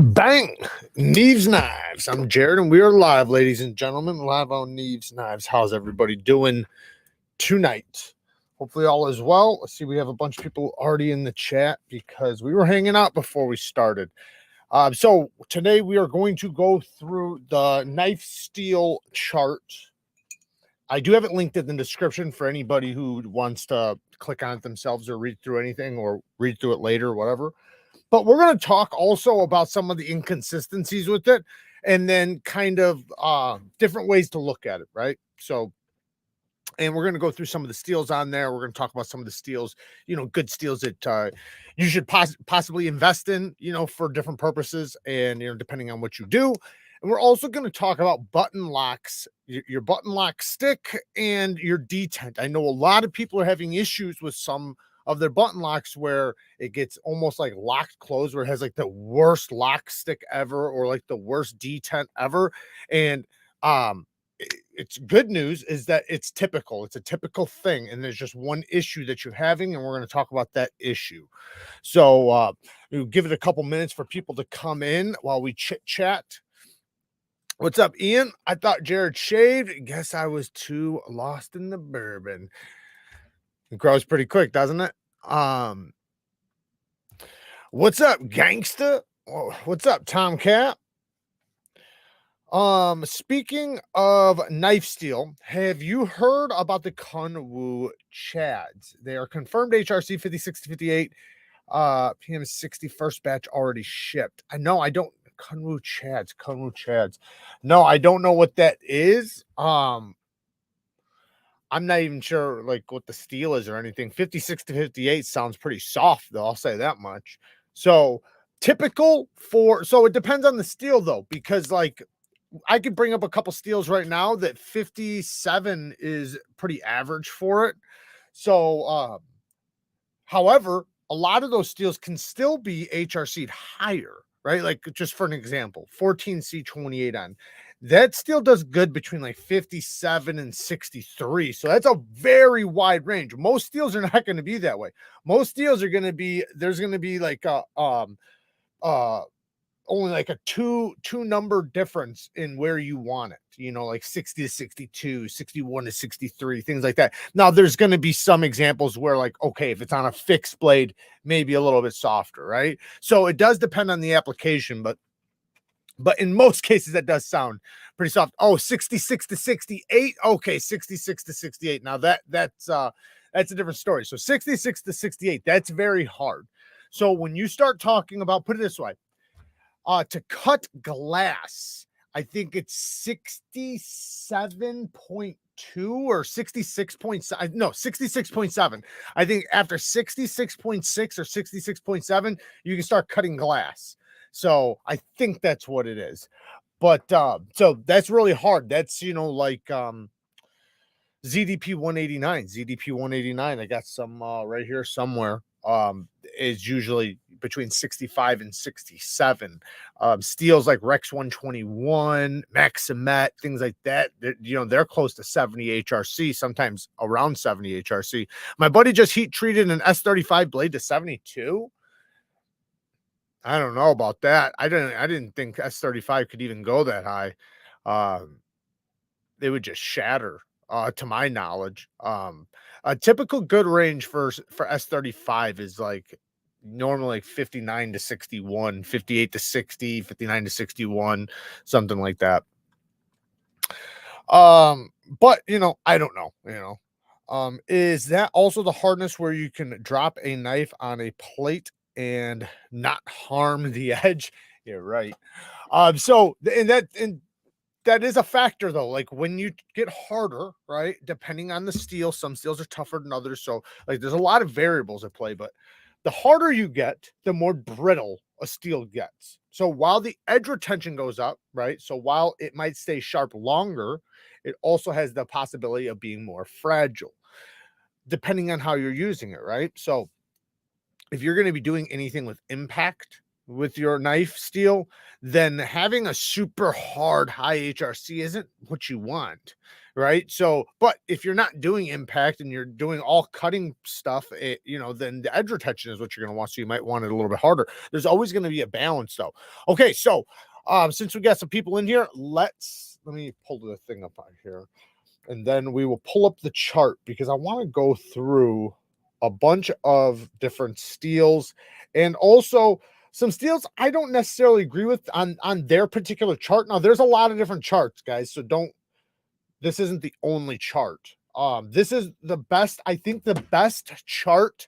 Bang! Neeves Knives. I'm Jared, and we are live, ladies and gentlemen, live on Neeves Knives. How's everybody doing tonight? Hopefully all is well. Let's see, we have a bunch of people already in the chat because we were hanging out before we started. So today we are going to go through the knife steel chart. I do have it linked in the description for anybody who wants to click on it themselves or read through anything or read through it later or whatever. But we're going to talk also about some of the inconsistencies with it and then kind of different ways to look at it, right? So, and we're going to go through some of the steels on there. We're going to talk about some of the steels, good steels that you should possibly invest in, for different purposes and, depending on what you do. And we're also going to talk about button locks, your button lock stick and your detent. I know a lot of people are having issues with some of their button locks where it gets almost like locked closed, where it has like the worst lock stick ever or like the worst detent ever. And it's good news is that it's typical. It's a typical thing. And there's just one issue that you're having, and we're going to talk about that issue. So we'll give it a couple minutes for people to come in while we chit chat. What's up, Ian? I thought Jared shaved. Guess I was too lost in the bourbon. It grows pretty quick, doesn't it? What's up, gangsta? What's up, Tomcat? Speaking of knife steel, have you heard about the Kunwu Chads? They are confirmed HRC 56 to 58. PM 60 first batch already shipped. I know I don't. Kunwu Chads. No, I don't know what that is. I'm not even sure like what the steel is or anything. 56 to 58 sounds pretty soft though. I'll say that much. So typical so it depends on the steel though, because like I could bring up a couple steels right now that 57 is pretty average for it. So, however, a lot of those steels can still be HRC'd higher, right? Like just for an example, 14C28N. That still does good between like 57 and 63. So that's a very wide range. Most steels are not going to be that way. Most steels are going to be, there's going to be like only like a two number difference in where you want it, like 60 to 62, 61 to 63, things like that. Now there's going to be some examples where like, okay, if it's on a fixed blade, maybe a little bit softer, right? So it does depend on the application, but in most cases that does sound pretty soft. Oh, 66 to 68. Okay, 66 to 68. Now that's a different story. So 66 to 68, that's very hard. So when you start talking about, put it this way, to cut glass, I think it's 67.2 or 66.7. No, 66.7. I think after 66.6 or 66.7, you can start cutting glass. So I think that's what it is. But so that's really hard. That's like ZDP 189. ZDP 189. I got some right here somewhere. Is usually between 65 and 67. Steels like Rex 121, Maximet, things like that, they're close to 70 HRC, sometimes around 70 HRC. My buddy just heat treated an S35 blade to 72. I don't know about that. I didn't think S35 could even go that high. They would just shatter, to my knowledge. A typical good range for S35 is like normally 59 to 61, 58 to 60, 59 to 61, something like that. But I don't know, is that also the hardness where you can drop a knife on a plate and not harm the edge? Yeah, right. So that is a factor though. Like when you get harder, right? Depending on the steel, some steels are tougher than others. So like there's a lot of variables at play, but the harder you get, the more brittle a steel gets. So while the edge retention goes up, right? So while it might stay sharp longer, it also has the possibility of being more fragile, depending on how you're using it, right? So if you're going to be doing anything with impact with your knife steel, then having a super hard high HRC isn't what you want, right? So, but if you're not doing impact and you're doing all cutting stuff, you know, then the edge retention is what you're going to want. So you might want it a little bit harder. There's always going to be a balance though. Okay. So, since we got some people in here, let me pull the thing up on here and then we will pull up the chart because I want to go through a bunch of different steels and also some steels I don't necessarily agree with on their particular chart. Now there's a lot of different charts, guys, so this isn't the only chart. This is the best, I think the best chart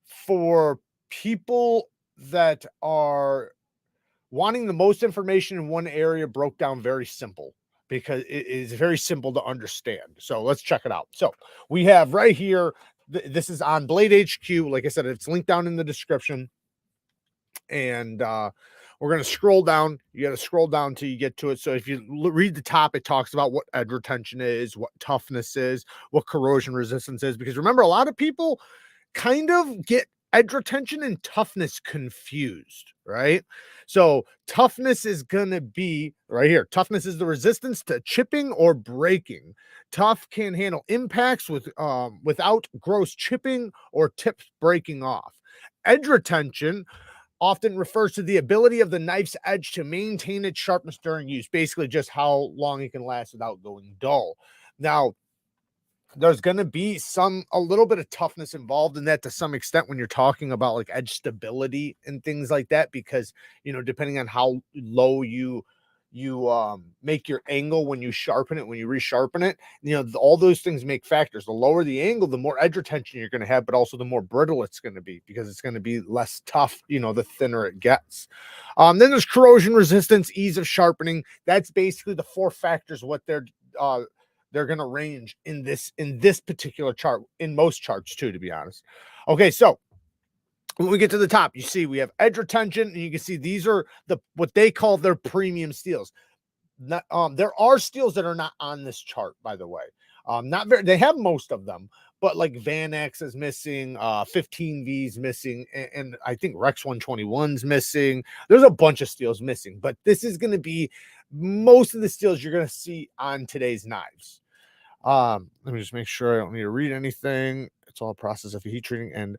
for people that are wanting the most information in one area broke down very simple because it is very simple to understand. So let's check it out. So we have right here, this is on Blade HQ. Like I said, it's linked down in the description. And we're going to scroll down. You got to scroll down till you get to it. So if you read the top, it talks about what edge retention is, what toughness is, what corrosion resistance is. Because remember, a lot of people kind of get edge retention and toughness confused, right? So toughness is going to be right here. Toughness is the resistance to chipping or breaking. Tough can handle impacts without gross chipping or tips breaking off. Edge retention often refers to the ability of the knife's edge to maintain its sharpness during use, basically just how long it can last without going dull. Now, there's going to be a little bit of toughness involved in that to some extent when you're talking about like edge stability and things like that, because, you know, depending on how low you make your angle when you sharpen it, when you resharpen it, you know, all those things make factors. The lower the angle, the more edge retention you're going to have, but also the more brittle it's going to be because it's going to be less tough, you know, the thinner it gets. Then there's corrosion resistance, ease of sharpening. That's basically the four factors, what they're going to range in this particular chart, in most charts too, to be honest. Okay, so when we get to the top, you see we have edge retention, and you can see these are what they call their premium steels. There are steels that are not on this chart, by the way. They have most of them, but like Van X is missing, 15V's missing, and I think Rex 121's missing. There's a bunch of steels missing, but this is going to be most of the steels you're going to see on today's knives. Let me just make sure I don't need to read anything. It's all a process of heat treating. And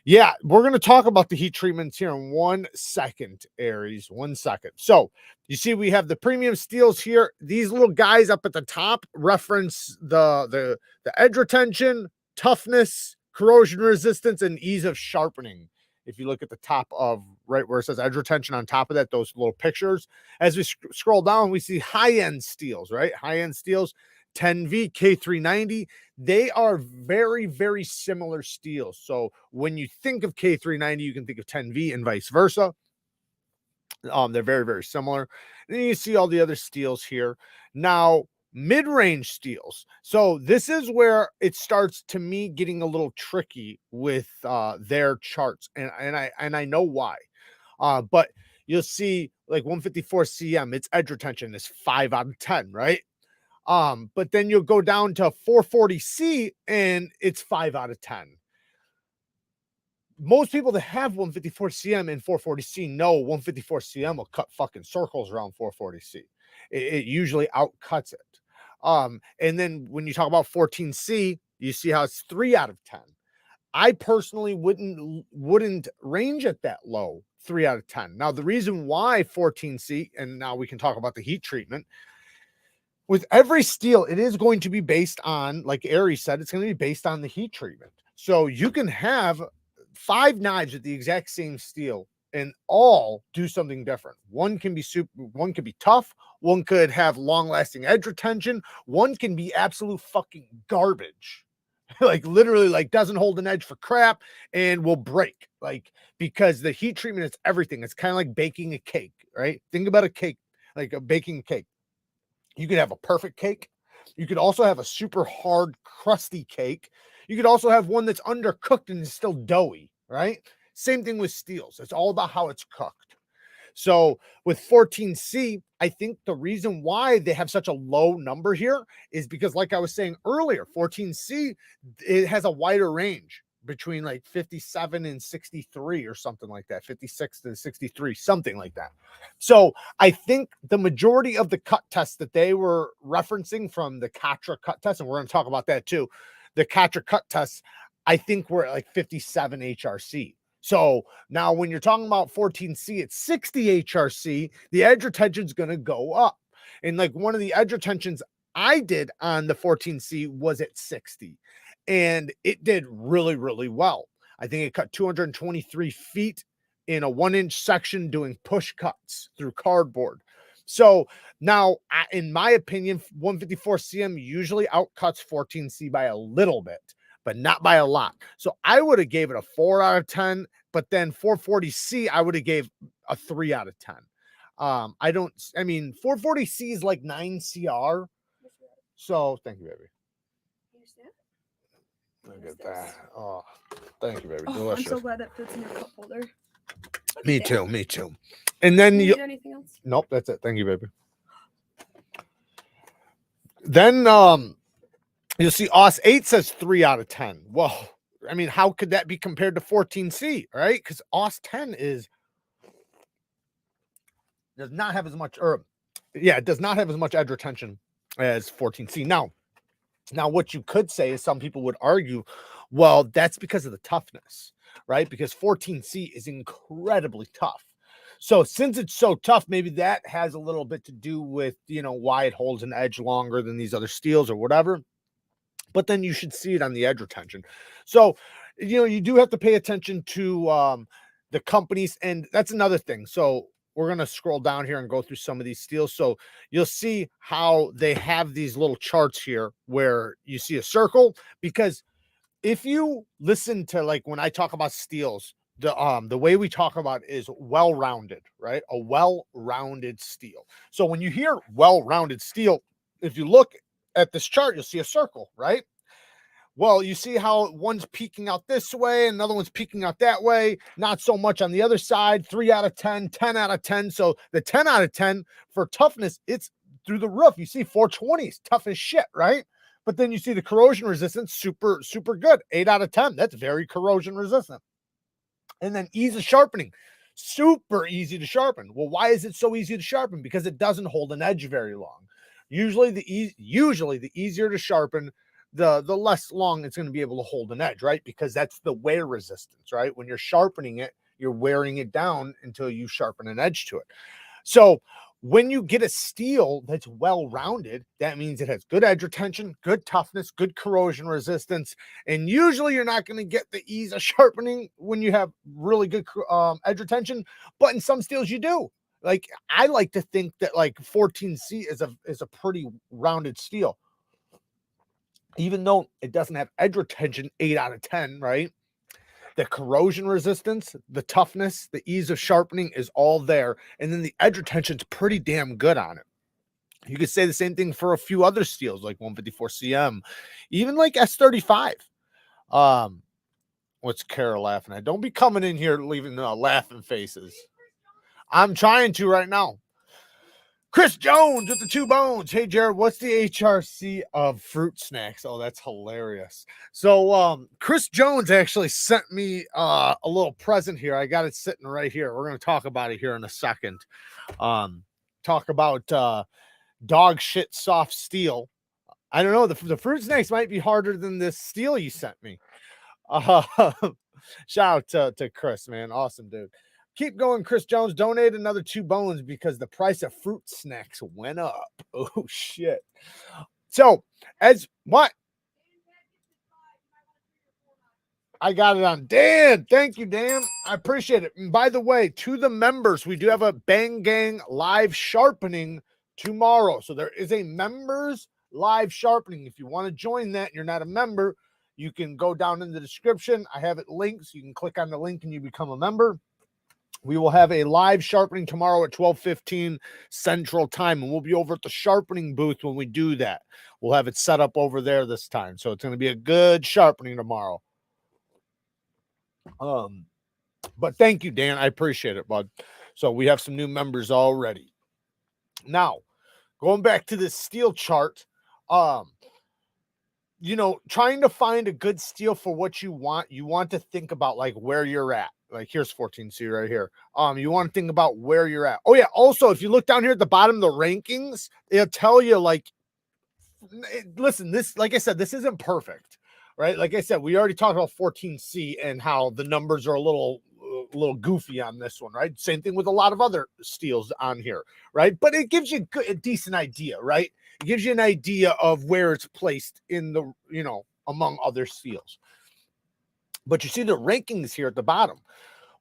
yeah, we're going to talk about the heat treatments here in 1 second, Aries. 1 second. So you see, we have the premium steels here. These little guys up at the top reference the edge retention, toughness, corrosion resistance, and ease of sharpening. If you look at the top of right where it says edge retention, on top of that, those little pictures. As we scroll down, we see high-end steels, right? High-end steels, 10V, K390. They are very, very similar steels. So when you think of K390, you can think of 10V and vice versa. They're very, very similar. And then you see all the other steels here. Now, mid-range steels. So this is where it starts to me getting a little tricky with their charts. And I know why. But you'll see like 154 CM, its edge retention is 5 out of 10, right? But then you'll go down to 440C and it's 5 out of 10. Most people that have 154 CM and 440C know 154 CM will cut fucking circles around 440C. It usually outcuts it. And then when you talk about 14C, you see how it's 3 out of 10. I personally wouldn't range at that low, 3 out of 10. Now, the reason why 14C, and now we can talk about the heat treatment, with every steel, it is going to be based on, like Aries said, it's going to be based on the heat treatment. So you can have 5 knives with the exact same steel and all do something different. One can be one could be tough, one could have long-lasting edge retention, one can be absolute fucking garbage. Like literally like doesn't hold an edge for crap and will break, like, because the heat treatment is everything. It's kind of like baking a cake, right? Think about a cake, like baking a cake. You could have a perfect cake. You could also have a super hard, crusty cake. You could also have one that's undercooked and is still doughy, right? Same thing with steels. It's all about how it's cooked. So with 14C, I think the reason why they have such a low number here is because, like I was saying earlier, 14C, it has a wider range. between like 57 and 63 or something like that, 56 to 63, something like that. So I think the majority of the cut tests that they were referencing from the KATSU cut test, and we're going to talk about that too, the KATSU cut tests, I think we're at like 57 HRC. So now when you're talking about 14C at 60 HRC, the edge retention is going to go up. And like one of the edge retentions I did on the 14C was at 60, and it did really, really well. I think it cut 223 feet in a 1-inch section doing push cuts through cardboard. So now, in my opinion, 154 CM usually outcuts 14C by a little bit, but not by a lot. So I would have gave it a 4 out of 10, but then 440C, I would have gave a 3 out of 10. I mean, 440C is like 9 CR. So thank you, baby. Look at that. Oh, thank you, baby. Delicious. I'm so glad that fits in your cup holder. Me too. Me too. And then you need anything else? Nope, that's it. Thank you, baby. Then you'll see AWAS 8 says 3 out of 10. Well, I mean, how could that be compared to 14C, right? Because AWAS 10 does not have as much, it does not have as much edge retention as 14C. Now what you could say is some people would argue, well, that's because of the toughness, right? Because 14C is incredibly tough. So since it's so tough, maybe that has a little bit to do with, why it holds an edge longer than these other steels or whatever. But then you should see it on the edge retention. So, you do have to pay attention to the companies. And that's another thing. So we're going to scroll down here and go through some of these steels. So you'll see how they have these little charts here where you see a circle, because if you listen to, like, when I talk about steels, the way we talk about it is well-rounded, right? A well-rounded steel. So when you hear well-rounded steel, if you look at this chart, you'll see a circle, right? Well, you see how one's peeking out this way, another one's peeking out that way, not so much on the other side. 3 out of 10, 10 out of 10. So the 10 out of 10 for toughness, it's through the roof. You see 420s, tough as shit, right? But then you see the corrosion resistance, super, super good. 8 out of 10. That's very corrosion resistant. And then ease of sharpening, super easy to sharpen. Well, why is it so easy to sharpen? Because it doesn't hold an edge very long. Usually the easier to sharpen, the less long it's going to be able to hold an edge, right? Because that's the wear resistance, right? When you're sharpening it, you're wearing it down until you sharpen an edge to it. So when you get a steel that's well-rounded, that means it has good edge retention, good toughness, good corrosion resistance. And usually you're not going to get the ease of sharpening when you have really good edge retention, but in some steels you do. Like, I like to think that like 14C is a pretty rounded steel. Even though it doesn't have edge retention, 8 out of 10, right? The corrosion resistance, the toughness, the ease of sharpening is all there. And then the edge retention is pretty damn good on it. You could say the same thing for a few other steels like 154 CM, even like S35. What's Kara laughing at? Don't be coming in here leaving laughing faces. I'm trying to right now. Chris Jones with the 2 bones. Hey, Jared, what's the HRC of fruit snacks? Oh, that's hilarious. So Chris Jones actually sent me a little present here. I got it sitting right here. We're going to talk about it here in a second. Talk about dog shit soft steel. I don't know. The fruit snacks might be harder than this steel you sent me. Shout out to Chris, man. Awesome, dude. Keep going, Chris Jones. Donate another 2 bones because the price of fruit snacks went up. Oh, shit. So, as what? I got it on. Dan, thank you, Dan. I appreciate it. And by the way, to the members, we do have a Bang Gang live sharpening tomorrow. So there is a members live sharpening. If you want to join that and you're not a member, you can go down in the description. I have it linked, so you can click on the link and you become a member. We will have a live sharpening tomorrow at 12:15 Central Time, and we'll be over at the sharpening booth when we do that. We'll have it set up over there this time, so it's going to be a good sharpening tomorrow. But thank you, Dan. I appreciate it, bud. So we have some new members already. Now, going back to this steel chart, you know, trying to find a good steel for what you want to think about like where you're at. Like here's 14C right here. You want to think about where you're at. Oh yeah. Also, if you look down here at the bottom of the rankings, it'll tell you like, listen, this, like I said, this isn't perfect, right? Like I said, we already talked about 14C and how the numbers are a little goofy on this one, right? Same thing with a lot of other steels on here, right? But it gives you a decent idea, right? It gives you an idea of where it's placed in the, you know, among other steels. But you see the rankings here at the bottom.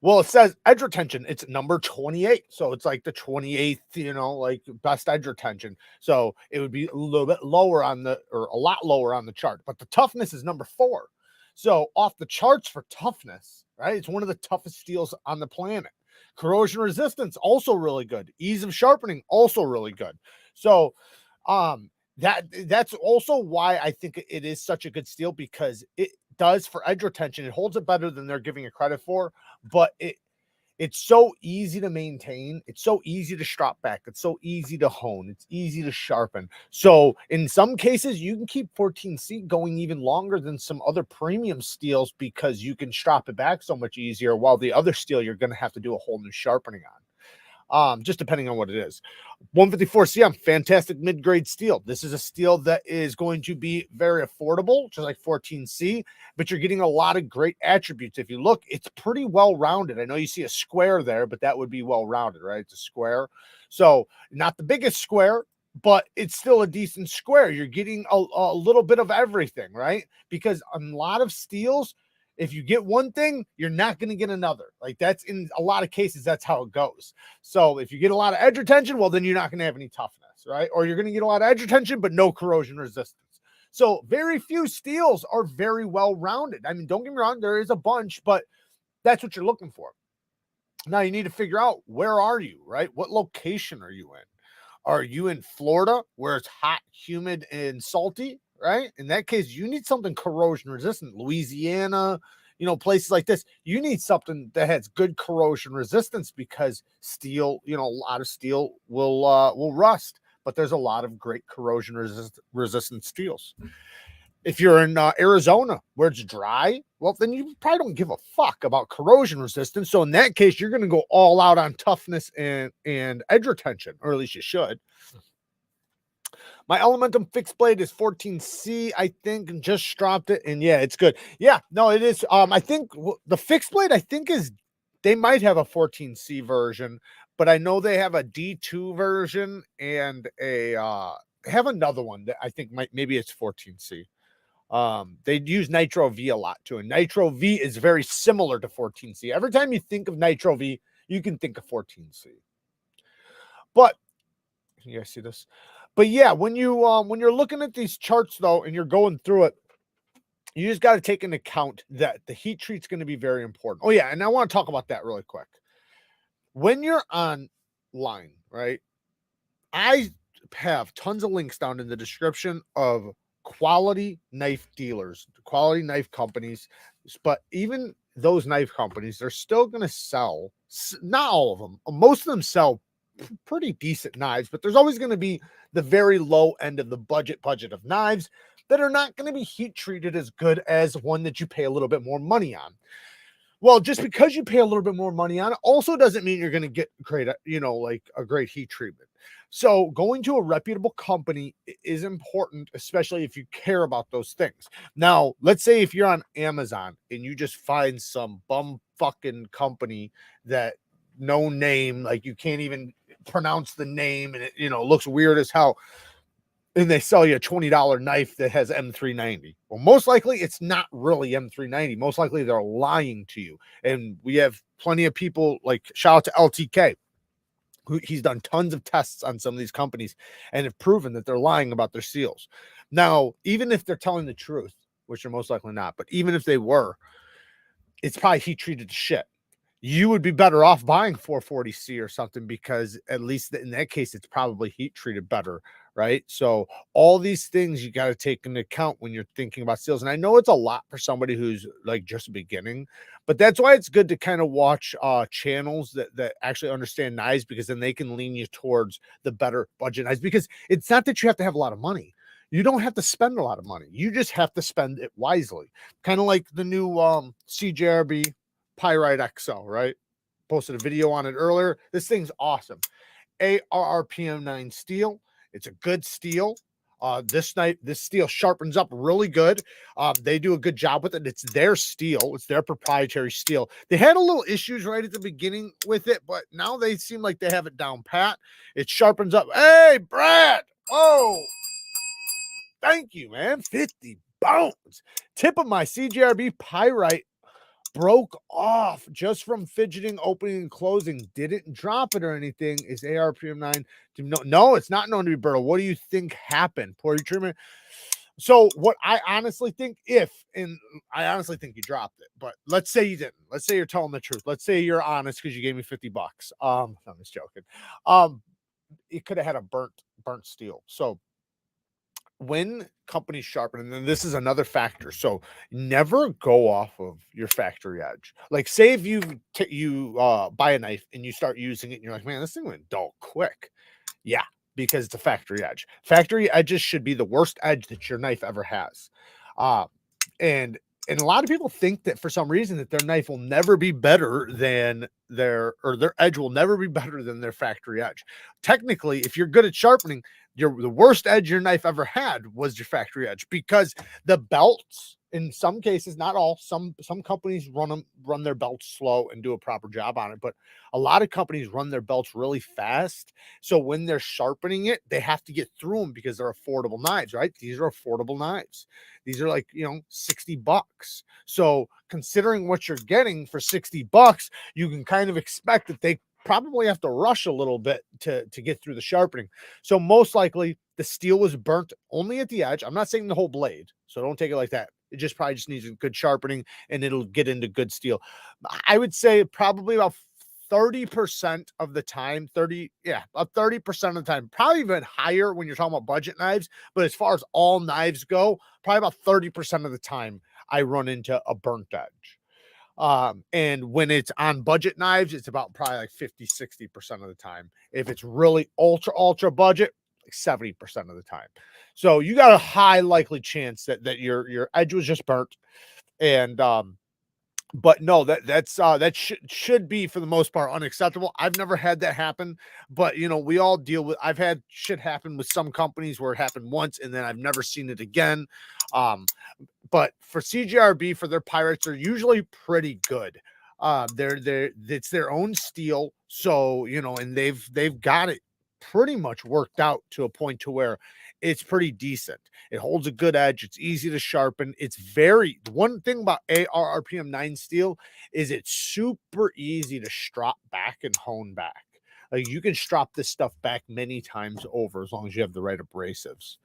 Well, it says edge retention. It's number 28. So it's like the 28th, you know, like best edge retention. So it would be a little bit lower on the, or a lot lower on the chart. But the toughness is number 4. So off the charts for toughness, right? It's one of the toughest steels on the planet. Corrosion resistance, also really good. Ease of sharpening, also really good. So that's also why I think it is such a good steel, because it does for edge retention. It holds it better than they're giving it credit for, but it's so easy to maintain. It's so easy to strap back. It's so easy to hone. It's easy to sharpen. So in some cases, you can keep 14C going even longer than some other premium steels because you can strap it back so much easier, while the other steel you're going to have to do a whole new sharpening on. Just depending on what it is. 154CM, fantastic mid-grade steel. This is a steel that is going to be very affordable, just like 14C, but you're getting a lot of great attributes. If you look, it's pretty well-rounded. I know you see a square there, but that would be well-rounded, right? It's a square. So not the biggest square, but it's still a decent square. You're getting a little bit of everything, right? Because a lot of steels, if you get one thing, you're not going to get another. Like that's in a lot of cases, that's how it goes. So if you get a lot of edge retention, well, then you're not going to have any toughness, right? Or you're going to get a lot of edge retention, but no corrosion resistance. So very few steels are very well rounded. I mean, don't get me wrong, there is a bunch, but that's what you're looking for. Now you need to figure out, where are you, right? What location are you in? Are you in Florida where it's hot, humid, and salty? Right? In that case, you need something corrosion resistant. Louisiana, you know, places like this, you need something that has good corrosion resistance, because steel, you know, a lot of steel will rust, but there's a lot of great corrosion resistant steels. If you're in Arizona where it's dry, well, then you probably don't give a fuck about corrosion resistance. So in that case, you're going to go all out on toughness and edge retention, or at least you should. My Elementum fixed blade is 14C, I think, and just dropped it. And yeah, it's good. Yeah, no, it is. I think the fixed blade, I think, is, they might have a 14C version, but I know they have a D2 version and have another one that I think maybe it's 14C. They use Nitro V a lot too, and Nitro V is very similar to 14C. Every time you think of Nitro V, you can think of 14C. But you guys see this? But yeah, when you're looking at these charts though, and you're going through it, you just got to take into account that the heat treat's going to be very important. Oh yeah, and I want to talk about that really quick. When you're online, right? I have tons of links down in the description of quality knife dealers, quality knife companies, but even those knife companies, they're still going to sell, not all of them, most of them sell pretty decent knives, but there's always going to be the very low end of the budget of knives that are not going to be heat treated as good as one that you pay a little bit more money on. Well, just because you pay a little bit more money on it also doesn't mean you're going to get great, you know, like a great heat treatment. So going to a reputable company is important, especially if you care about those things. Now, let's say if you're on Amazon and you just find some bum fucking company that no name, like you can't even pronounce the name, and it, you know, looks weird as hell, and they sell you a $20 knife that has M390. Well, most likely it's not really M390. Most likely they're lying to you. And we have plenty of people, like shout out to LTK, who he's done tons of tests on some of these companies and have proven that they're lying about their seals. Now, even if they're telling the truth, which they're most likely not, but even if they were, it's probably heat treated to shit. You would be better off buying 440C or something, because at least in that case, it's probably heat treated better, right? So all these things you got to take into account when you're thinking about seals. And I know it's a lot for somebody who's like just beginning, but that's why it's good to kind of watch channels that actually understand knives, because then they can lean you towards the better budget knives, because it's not that you have to have a lot of money. You don't have to spend a lot of money. You just have to spend it wisely. Kind of like the new CJRB PYRITE XO, right? Posted a video on it earlier. This thing's awesome. ARRPM9 steel. It's a good steel. This steel sharpens up really good. They do a good job with it. It's their steel. It's their proprietary steel. They had a little issues right at the beginning with it, but now they seem like they have it down pat. It sharpens up. Hey, Brad. Oh, thank you, man. 50 bones. Tip of my CJRB PYRITE broke off just from fidgeting, opening, and closing. Didn't drop it or anything. Is ARPM9? No, it's not known to be brittle. What do you think happened? Poor treatment. So what I honestly think, I honestly think you dropped it, but let's say you didn't. Let's say you're telling the truth. Let's say you're honest because you gave me 50 bucks. I'm just joking. It could have had a burnt steel. So when companies sharpen, and then this is another factor, so never go off of your factory edge. Like, say if you buy a knife and you start using it and you're like, man, this thing went dull quick. Yeah, because it's a factory edge. Factory edges should be the worst edge that your knife ever has. And a lot of people think that for some reason that their knife will never be better than their edge will never be better than their factory edge. Technically, if you're good at sharpening, the worst edge your knife ever had was your factory edge, because the belts, in some cases, not all, some companies run their belts slow and do a proper job on it, but a lot of companies run their belts really fast. So when they're sharpening it, they have to get through them because they're affordable knives, right? These are affordable knives. These are like, 60 bucks. So considering what you're getting for 60 bucks, you can kind of expect that they probably have to rush a little bit to get through the sharpening. So most likely the steel was burnt only at the edge. I'm not saying the whole blade, so don't take it like that. It just probably just needs a good sharpening and it'll get into good steel. I would say probably about 30% of the time, about 30% of the time, probably even higher when you're talking about budget knives. But as far as all knives go, probably about 30% of the time I run into a burnt edge. And when it's on budget knives, it's about probably like 50-60% of the time. If it's really ultra budget, like 70% of the time. So you got a high likely chance that your edge was just burnt. And but no, that should be for the most part unacceptable. I've never had that happen, but we all deal with. I've had shit happen with some companies where it happened once and then I've never seen it again. But for CJRB, for their PYRITEs, they're usually pretty good. It's their own steel, so and they've got it pretty much worked out to a point to where it's pretty decent. It holds a good edge. It's easy to sharpen. One thing about ARRPM9 steel is it's super easy to strop back and hone back. Like, you can strop this stuff back many times over as long as you have the right abrasives.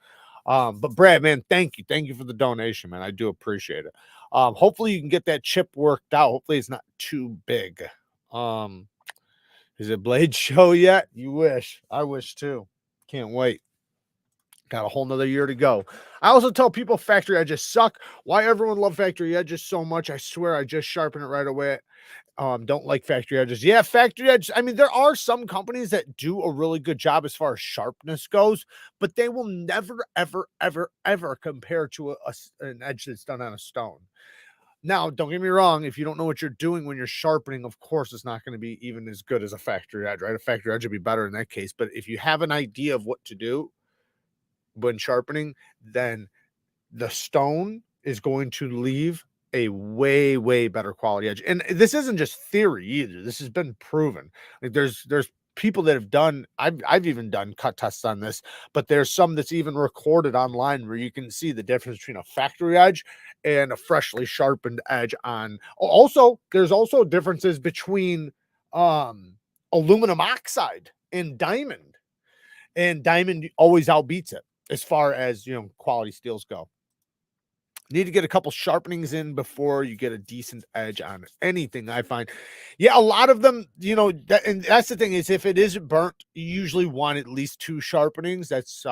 But Brad, man, thank you for the donation, man. I do appreciate it. Hopefully you can get that chip worked out. Hopefully it's not too big. Is it Blade Show yet? You wish. I wish too. Can't wait. Got a whole nother year to go. I also tell people factory edges suck. Why everyone love factory edges so much? I swear I just sharpen it right away. Don't like factory edges. Yeah, factory edges. I mean, there are some companies that do a really good job as far as sharpness goes, but they will never, ever compare to an edge that's done on a stone. Now, don't get me wrong. If you don't know what you're doing when you're sharpening, of course, it's not going to be even as good as a factory edge, right? A factory edge would be better in that case. But if you have an idea of what to do when sharpening, then the stone is going to leave a way better quality edge. And this isn't just theory either. This has been proven. Like, there's people that have done, I've even done cut tests on this, but there's some that's even recorded online where you can see the difference between a factory edge and a freshly sharpened edge on. Also, there's also differences between aluminum oxide and diamond always outbeats it as far as quality steels go. Need to get a couple sharpenings in before you get a decent edge on anything, I find. Yeah, a lot of them, and that's the thing, is if it isn't burnt, you usually want at least 2 sharpenings. That's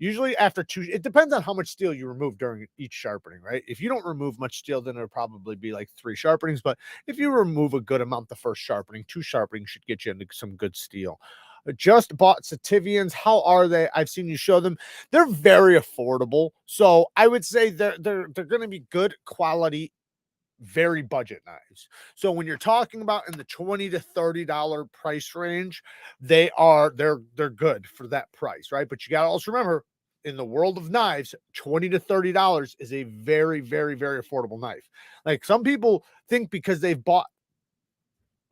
usually after 2. It depends on how much steel you remove during each sharpening, right? If you don't remove much steel, then it'll probably be like 3 sharpenings. But if you remove a good amount the first sharpening, 2 sharpenings should get you into some good steel. Just bought Sativians. How are they? I've seen you show them. They're very affordable. So I would say they're going to be good quality, very budget knives. So when you're talking about in the $20 to $30 price range, they're good for that price, right? But you got to also remember, in the world of knives, $20 to $30 is a very, very, very affordable knife. Like, some people think because they've bought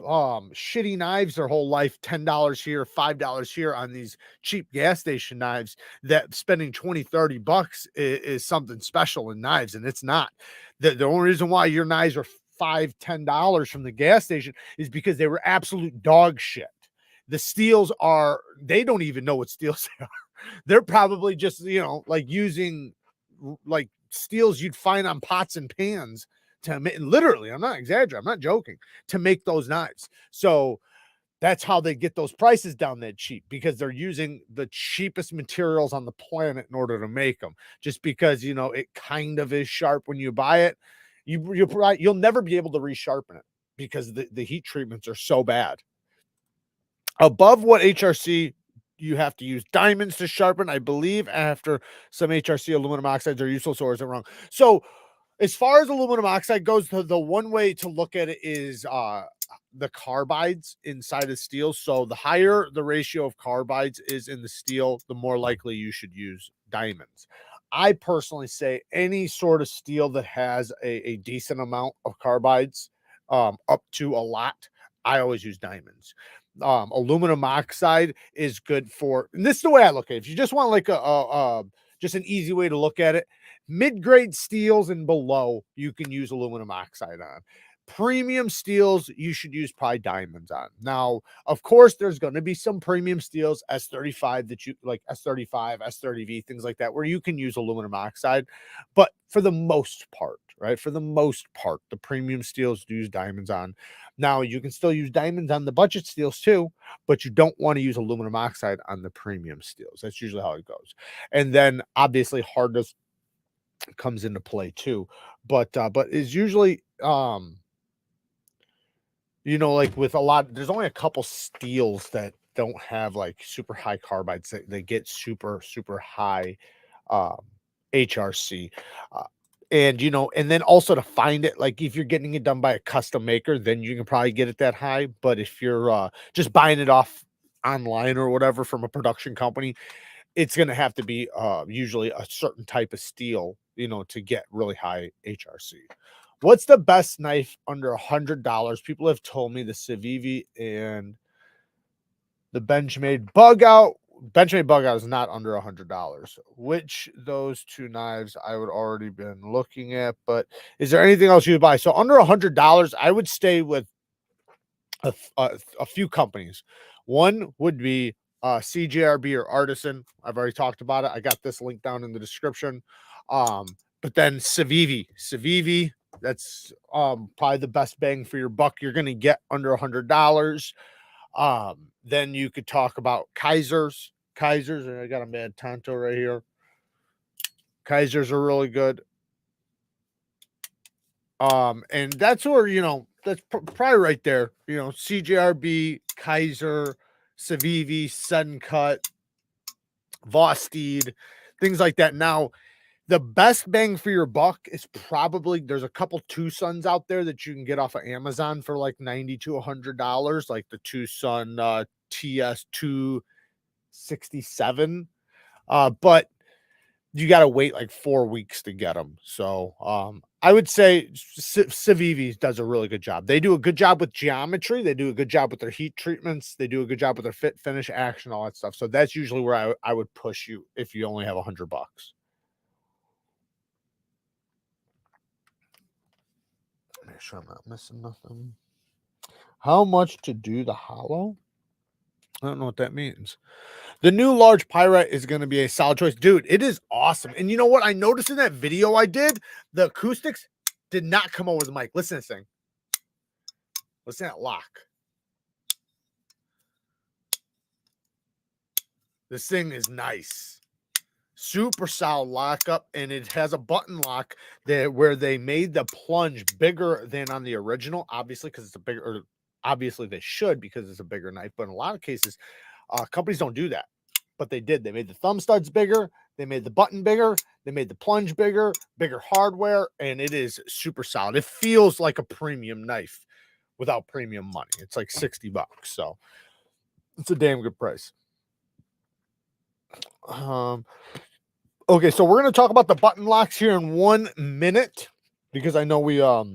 shitty knives their whole life, $10 here, $5 here on these cheap gas station knives, that spending 20-30 bucks is something special in knives, and it's not. The only reason why your knives are $5-10 from the gas station is because they were absolute dog shit. The steels they don't even know what steels they are. They're probably just, like using like steels you'd find on pots and pans to make, literally, I'm not exaggerating, I'm not joking, to make those knives. So that's how they get those prices down that cheap, because they're using the cheapest materials on the planet in order to make them. Just because, it kind of is sharp when you buy it, you'll never be able to resharpen it because the heat treatments are so bad. Above what HRC, you have to use diamonds to sharpen. I believe after some HRC, aluminum oxides are useless, or is it wrong? So as far as aluminum oxide goes, the one way to look at it is the carbides inside of steel. So the higher the ratio of carbides is in the steel, the more likely you should use diamonds. I personally say any sort of steel that has a decent amount of carbides, up to a lot, I always use diamonds. Aluminum oxide is good for, and this is the way I look at it. If you just want like just an easy way to look at it, mid-grade steels and below, you can use aluminum oxide on. Premium steels, you should use probably diamonds on. Now, of course, there's going to be some premium steels, S35, that you like, S35, S30V, things like that, where you can use aluminum oxide. But for the most part, right, for the most part, the premium steels do use diamonds on. Now, you can still use diamonds on the budget steels too, but you don't want to use aluminum oxide on the premium steels. That's usually how it goes. And then obviously hardness comes into play too, but is usually like with a lot, there's only a couple steels that don't have like super high carbides. They get super high HRC, and and then also to find it, like if you're getting it done by a custom maker, then you can probably get it that high. But if you're just buying it off online or whatever from a production company, it's going to have to be usually a certain type of steel, to get really high HRC. What's the best knife under $100? People have told me the Civivi and the Benchmade Bug Out. Benchmade Bug Out is not under $100. Which those two knives I would already been looking at, but is there anything else you would buy? So under $100, I would stay with a few companies. One would be CJRB or Artisan. I've already talked about it. I got this link down in the description. But then Civivi, that's probably the best bang for your buck you're going to get under $100. Then you could talk about Kaisers, and I got a Mad Tonto right here. Kaisers are really good. And that's where, that's probably right there, CJRB, Kaiser, Civivi, Sudden Cut, VOSTEED, things like that. Now, the best bang for your buck is probably, there's a couple Tucsons out there that you can get off of Amazon for like $90 to $100, like the Tucson TS267. But you got to wait like 4 weeks to get them. So I would say Civivi does a really good job. They do a good job with geometry. They do a good job with their heat treatments. They do a good job with their fit, finish, action, all that stuff. So that's usually where I would push you if you only have $100. Make sure I'm not missing nothing. How much to do the hollow? I don't know what that means. The new large PYRITE is going to be a solid choice. Dude, it is awesome. And you know what? I noticed in that video I did, the acoustics did not come over the mic. Listen to this thing. Listen to that lock. This thing is nice. Super solid lockup, and it has a button lock where they made the plunge bigger than on the original, obviously, because it's a bigger, or obviously they should because it's a bigger knife, but in a lot of cases, Companies don't do that, but they did. They made the thumb studs bigger. They made the button bigger. They made the plunge bigger hardware, and it is super solid. It feels like a premium knife without premium money. It's like $60, so it's a damn good price. Okay, so we're going to talk about the button locks here in 1 minute, because I know we have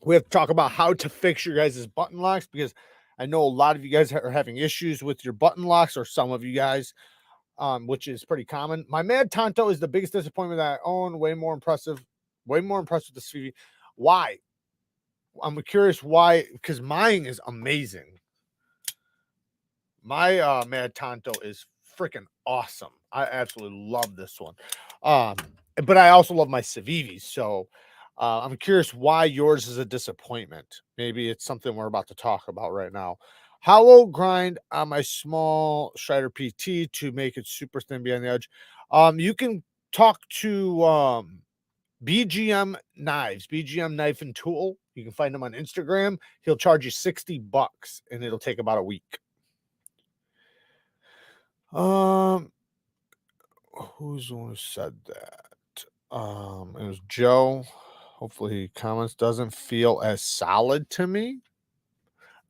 to talk about how to fix your guys' button locks, because I know a lot of you guys are having issues with your button locks, or some of you guys, which is pretty common. My Mad Tonto is the biggest disappointment that I own. Way more impressive with the CV. Why? I'm curious why, because mine is amazing. My Mad Tonto is freaking awesome. I absolutely love this one. But I also love my Civivis. So I'm curious why yours is a disappointment. Maybe it's something we're about to talk about right now. How will grind on my small Strider PT to make it super thin behind the edge? You can talk to BGM Knives, BGM Knife and Tool. You can find him on Instagram. He'll charge you $60 and it'll take about a week. Who's the one who said that? It was Joe. Hopefully, comments doesn't feel as solid to me.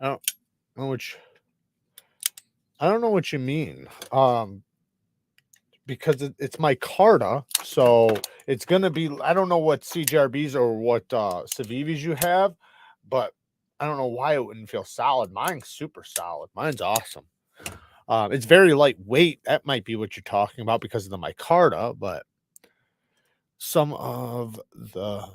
I don't know what you mean. Because it's my Carta, so it's gonna be. I don't know what CJRBs or what Civivis you have, but I don't know why it wouldn't feel solid. Mine's super solid. Mine's awesome. It's very lightweight. That might be what you're talking about because of the micarta, but some of the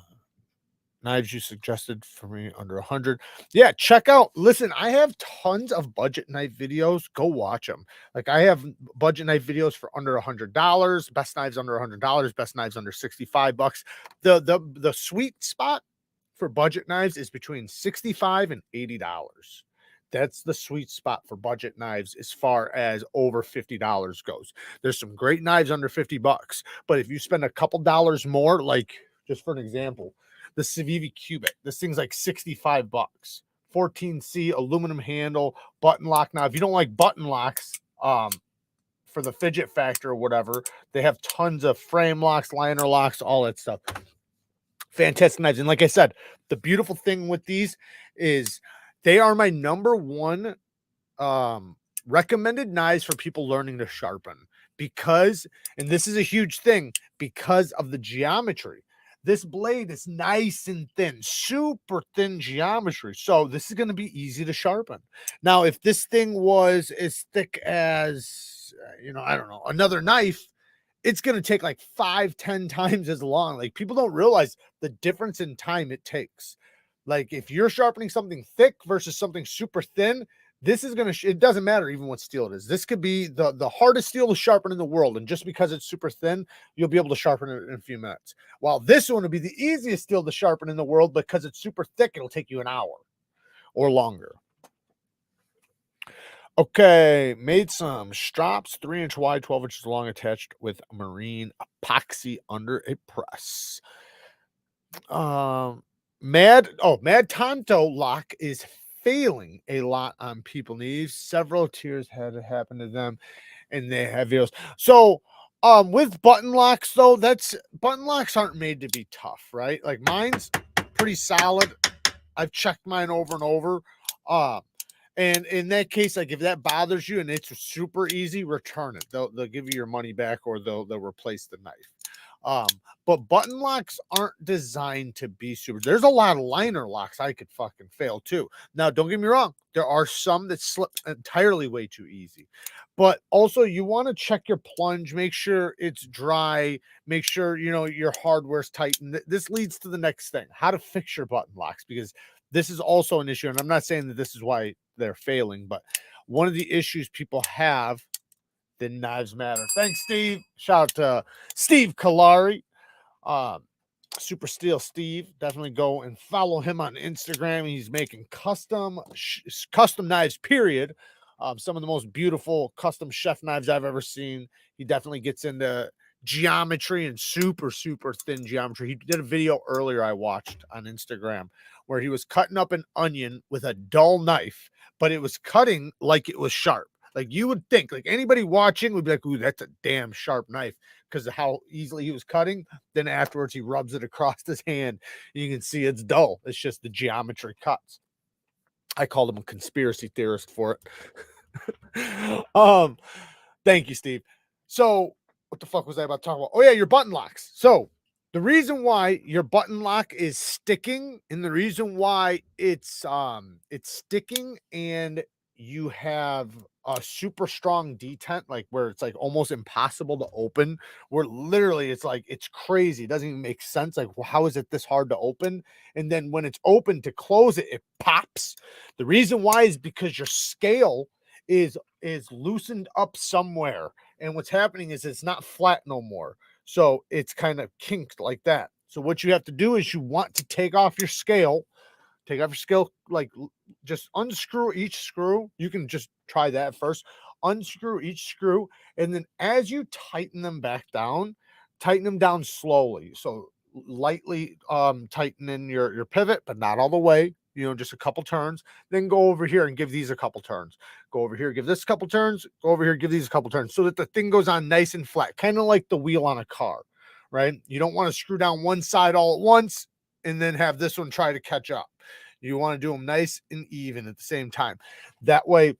knives you suggested for me under 100. Yeah, check out. Listen, I have tons of budget knife videos. Go watch them. Like I have budget knife videos for under $100, best knives under $100, best knives under $65. The sweet spot for budget knives is between $65 and $80. That's the sweet spot for budget knives as far as over $50 goes. There's some great knives under $50, but if you spend a couple dollars more, like just for an example, the Civivi Cubic, this thing's like $65. 14C aluminum handle, button lock. Now, if you don't like button locks, for the fidget factor or whatever, they have tons of frame locks, liner locks, all that stuff. Fantastic knives. And like I said, the beautiful thing with these is they are my number one recommended knives for people learning to sharpen, because, and this is a huge thing, because of the geometry. This blade is nice and thin, super thin geometry. So this is going to be easy to sharpen. Now, if this thing was as thick as, I don't know, another knife, it's going to take like 5-10 times as long. Like people don't realize the difference in time it takes. Like if you're sharpening something thick versus something super thin, this is going to, it doesn't matter even what steel it is. This could be the hardest steel to sharpen in the world. And just because it's super thin, you'll be able to sharpen it in a few minutes. While this one will be the easiest steel to sharpen in the world, because it's super thick, it'll take you an hour or longer. Okay, made some straps, 3-inch wide, 12 inches long, attached with marine epoxy under a press. Mad Tonto lock is failing a lot on people. Neeves. Several tiers had it happen to them, and they have videos. So, with button locks though, button locks aren't made to be tough, right? Like mine's pretty solid. I've checked mine over and over. And in that case, like if that bothers you and it's super easy, return it. They'll give you your money back, or they'll replace the knife. But button locks aren't designed to be super. There's a lot of liner locks I could fucking fail too. Now, don't get me wrong. There are some that slip entirely way too easy. But also you want to check your plunge, make sure it's dry, make sure, your hardware's tight. And this leads to the next thing, how to fix your button locks, because this is also an issue. And I'm not saying that this is why they're failing, but one of the issues people have, the knives matter. Thanks, Steve. Shout out to Steve Kalari. Super Steel Steve. Definitely go and follow him on Instagram. He's making custom knives, period. Some of the most beautiful custom chef knives I've ever seen. He definitely gets into geometry and super, super thin geometry. He did a video earlier I watched on Instagram where he was cutting up an onion with a dull knife, but it was cutting like it was sharp. Like you would think, like anybody watching would be like, ooh, that's a damn sharp knife because of how easily he was cutting. Then afterwards, he rubs it across his hand. You can see it's dull. It's just the geometry cuts. I called him a conspiracy theorist for it. Thank you, Steve. So what the fuck was I about to talk about? Oh yeah, your button locks. So the reason why your button lock is sticking, and the reason why it's sticking, and you have a super strong detent, like where it's like almost impossible to open, where literally it's like it's crazy. It doesn't even make sense. Like, well, how is it this hard to open? And then when it's open to close it, it pops. The reason why is because your scale is loosened up somewhere, and what's happening is it's not flat no more, so it's kind of kinked like that. So what you have to do is you want to take off your scale, like just unscrew each screw. You can just try that first. Unscrew each screw, and then as you tighten them back down, tighten them down slowly. So lightly tighten in your pivot, but not all the way, just a couple turns. Then go over here and give these a couple turns. Go over here, give this a couple turns. Go over here, give these a couple turns, so that the thing goes on nice and flat, kind of like the wheel on a car, right? You don't want to screw down one side all at once and then have this one try to catch up. You want to do them nice and even at the same time. That way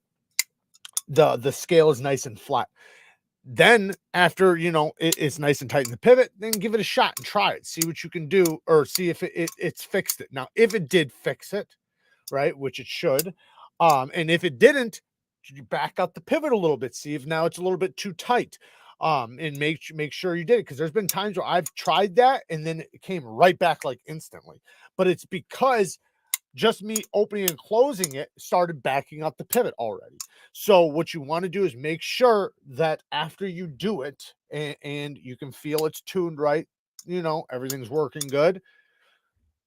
the scale is nice and flat. Then after it's nice and tight in the pivot, then give it a shot and try it. See what you can do, or see if it's fixed it. Now, if it did fix it, right, which it should, and if it didn't, you back up the pivot a little bit, see if now it's a little bit too tight, and make sure you did it, because there's been times where I've tried that and then it came right back like instantly, but it's because just me opening and closing it started backing up the pivot already. So what you want to do is make sure that after you do it, and you can feel it's tuned right, everything's working good,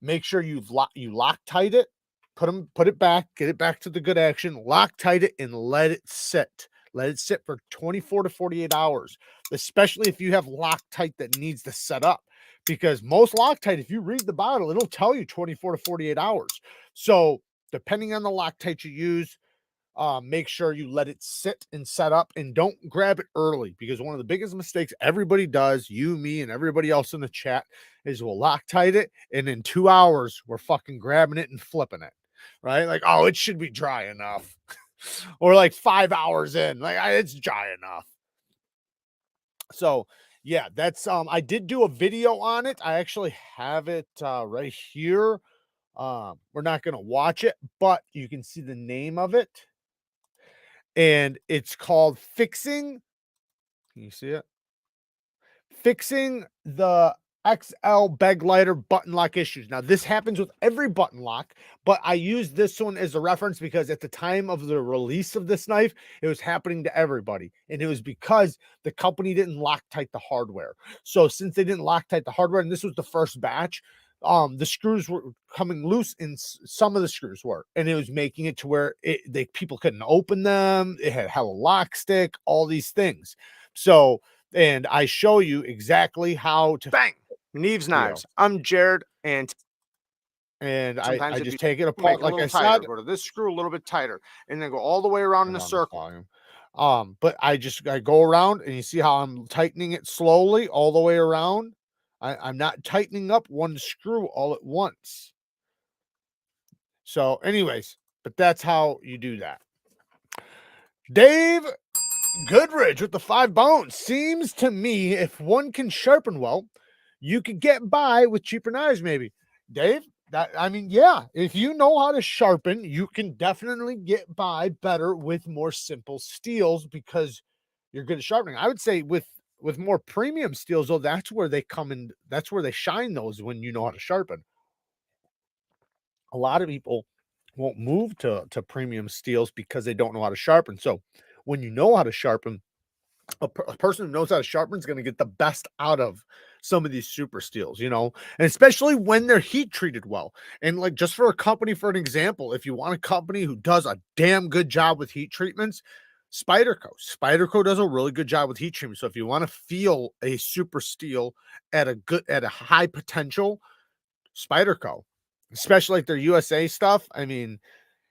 make sure you Loctite it, put it back, get it back to the good action, Loctite it, and let it sit. Let it sit for 24 to 48 hours, especially if you have Loctite that needs to set up, because most Loctite, if you read the bottle, it'll tell you 24 to 48 hours. So depending on the Loctite you use, make sure you let it sit and set up, and don't grab it early, because one of the biggest mistakes everybody does, you, me, and everybody else in the chat, is we'll Loctite it, and in 2 hours we're fucking grabbing it and flipping it, right? Like, oh, it should be dry enough. Or like 5 hours in, like, it's dry enough. So yeah, that's I did do a video on it. I actually have it right here. We're not going to watch it, but you can see the name of it, and it's called Fixing. Can you see it? Fixing the XL bag lighter button lock issues. Now, this happens with every button lock, but I use this one as a reference because at the time of the release of this knife, it was happening to everybody. And it was because the company didn't Loctite the hardware. So since they didn't Loctite the hardware, and this was the first batch, the screws were coming loose, and some of the screws were, and it was making it to where people couldn't open them. It had hella lock stick, all these things. So, and I show you exactly how to bang. Neeves Knives. I'm Jared, and I just take it apart like I tighter, said. go to this screw a little bit tighter, and then go all the way around in a circle. But I go around, and you see how I'm tightening it slowly all the way around. I'm not tightening up one screw all at once. So anyways, but that's how you do that. Dave Goodrich with the 5 bones. Seems to me if one can sharpen well, you could get by with cheaper knives, maybe. Dave, yeah, if you know how to sharpen, you can definitely get by better with more simple steels, because you're good at sharpening. I would say with more premium steels, though, that's where they come in. That's where they shine, those, when you know how to sharpen. A lot of people won't move to premium steels because they don't know how to sharpen. So when you know how to sharpen, a person who knows how to sharpen is going to get the best out of some of these super steels, and especially when they're heat treated well. And like, just for an example, if you want a company who does a damn good job with heat treatments, Spyderco does a really good job with heat treatment. So if you want to feel a super steel at a high potential, Spyderco, especially like their USA stuff. I mean,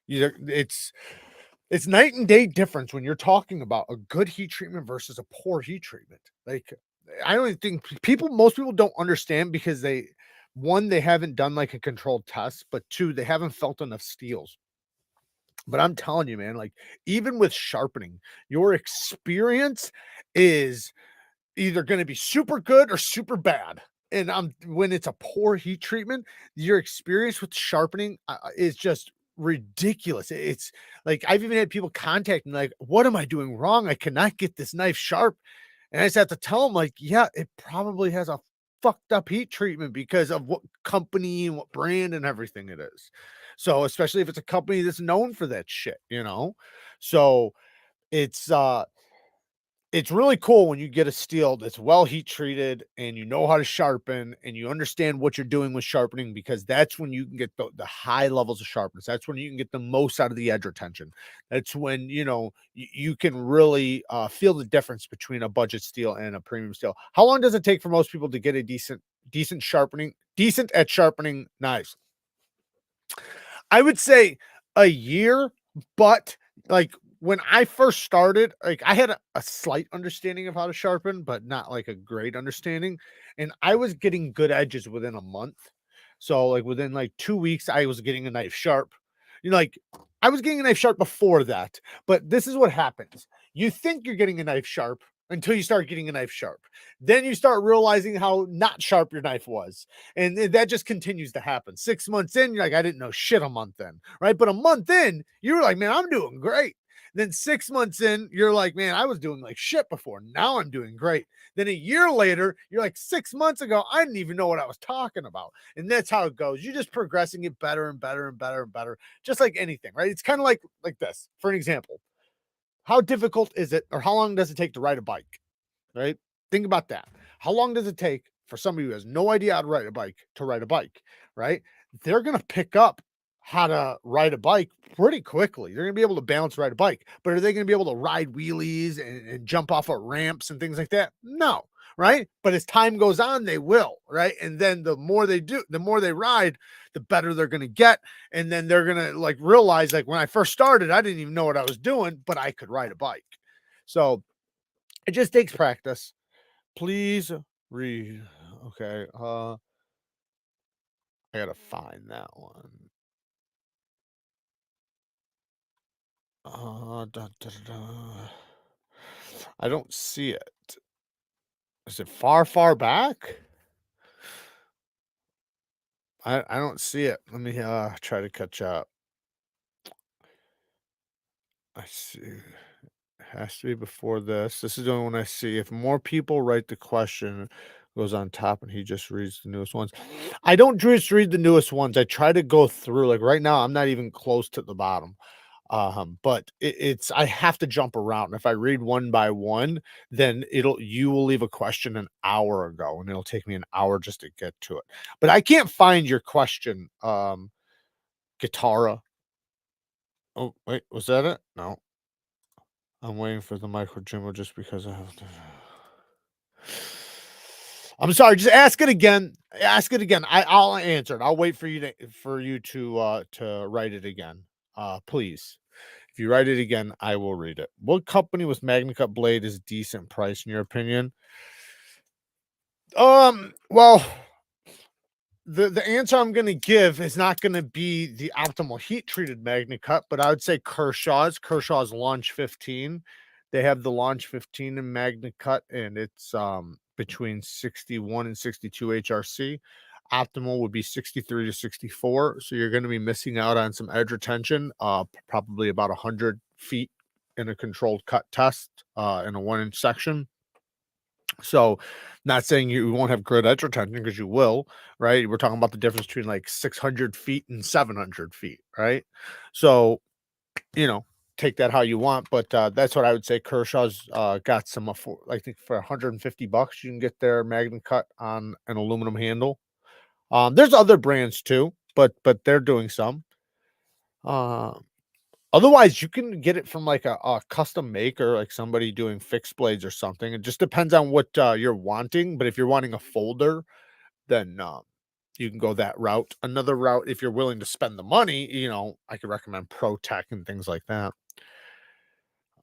it's It's night and day difference when you're talking about a good heat treatment versus a poor heat treatment. Like, I don't even think most people don't understand because one, they haven't done like a controlled test, but two, they haven't felt enough steels. But I'm telling you, man, like even with sharpening, your experience is either going to be super good or super bad. And when it's a poor heat treatment, your experience with sharpening is just ridiculous. It's like I've even had people contact me like, "What am I doing wrong? I cannot get this knife sharp." And I just have to tell them like, "Yeah, it probably has a fucked up heat treatment because of what company and what brand and everything it is." So especially if it's a company that's known for that shit, you know. So it's it's really cool when you get a steel that's well heat treated and you know how to sharpen and you understand what you're doing with sharpening, because that's when you can get the high levels of sharpness. That's when you can get the most out of the edge retention. That's when, you know, you can really feel the difference between a budget steel and a premium steel. How long does it take for most people to get a decent at sharpening knives? I would say a year, but like when I first started, like I had a slight understanding of how to sharpen, but not like a great understanding. And I was getting good edges within a month. So like within like 2 weeks, I was getting a knife sharp. You know, like I was getting a knife sharp before that, but this is what happens. You think you're getting a knife sharp until you start getting a knife sharp. Then you start realizing how not sharp your knife was. And that just continues to happen. 6 months in, you're like, I didn't know shit a month in, right? But a month in, you were like, man, I'm doing great. Then 6 months in, you're like, man, I was doing like shit before. Now I'm doing great. Then a year later, you're like, 6 months ago, I didn't even know what I was talking about. And that's how it goes. You're just progressing it better and better and better and better, just like anything, right? It's kind of like this. For an example, how difficult is it, or how long does it take to ride a bike, right? Think about that. How long does it take for somebody who has no idea how to ride a bike to ride a bike, right? They're going to pick up how to ride a bike pretty quickly. They're going to be able to balance ride a bike, but are they going to be able to ride wheelies and jump off of ramps and things like that? No, right? But as time goes on, they will, right? And then the more they do, the more they ride, the better they're going to get. And then they're going to like realize, like when I first started, I didn't even know what I was doing, but I could ride a bike. So it just takes practice. Please read. Okay. I gotta find that one. I don't see it. Is it far back? I don't see it. Let me try to catch up. I see. It has to be before this. This is the only one I see. If more people write the question, goes on top and he just reads the newest ones. I don't just read the newest ones. I try to go through. Like right now, I'm not even close to the bottom. But it's I have to jump around. If I read one by one, then you will leave a question an hour ago, and it'll take me an hour just to get to it. But I can't find your question, Guitara. Oh, wait, was that it? No. I'm waiting for the micro Jimmo just because I have to. I'm sorry, just ask it again. Ask it again. I'll answer it. I'll wait for you to write it again. Please. If you write it again, I will read it. What company with MagnaCut blade is decent price in your opinion? Well, the answer I'm going to give is not going to be the optimal heat treated MagnaCut, but I would say Kershaw's Launch 15. They have the Launch 15 in MagnaCut, and it's between 61 and 62 HRC. Optimal would be 63 to 64. So you're going to be missing out on some edge retention, probably about 100 feet in a controlled cut test in a 1-inch section. So not saying you won't have good edge retention, because you will, right? We're talking about the difference between like 600 feet and 700 feet, right? So, you know, take that how you want, but that's what I would say. Kershaw's got some, I think for $150, you can get their MagnaCut on an aluminum handle. There's other brands too, but they're doing some. Otherwise, you can get it from like a custom maker, like somebody doing fixed blades or something. It just depends on what you're wanting. But if you're wanting a folder, then you can go that route. Another route, if you're willing to spend the money, you know, I could recommend ProTech and things like that.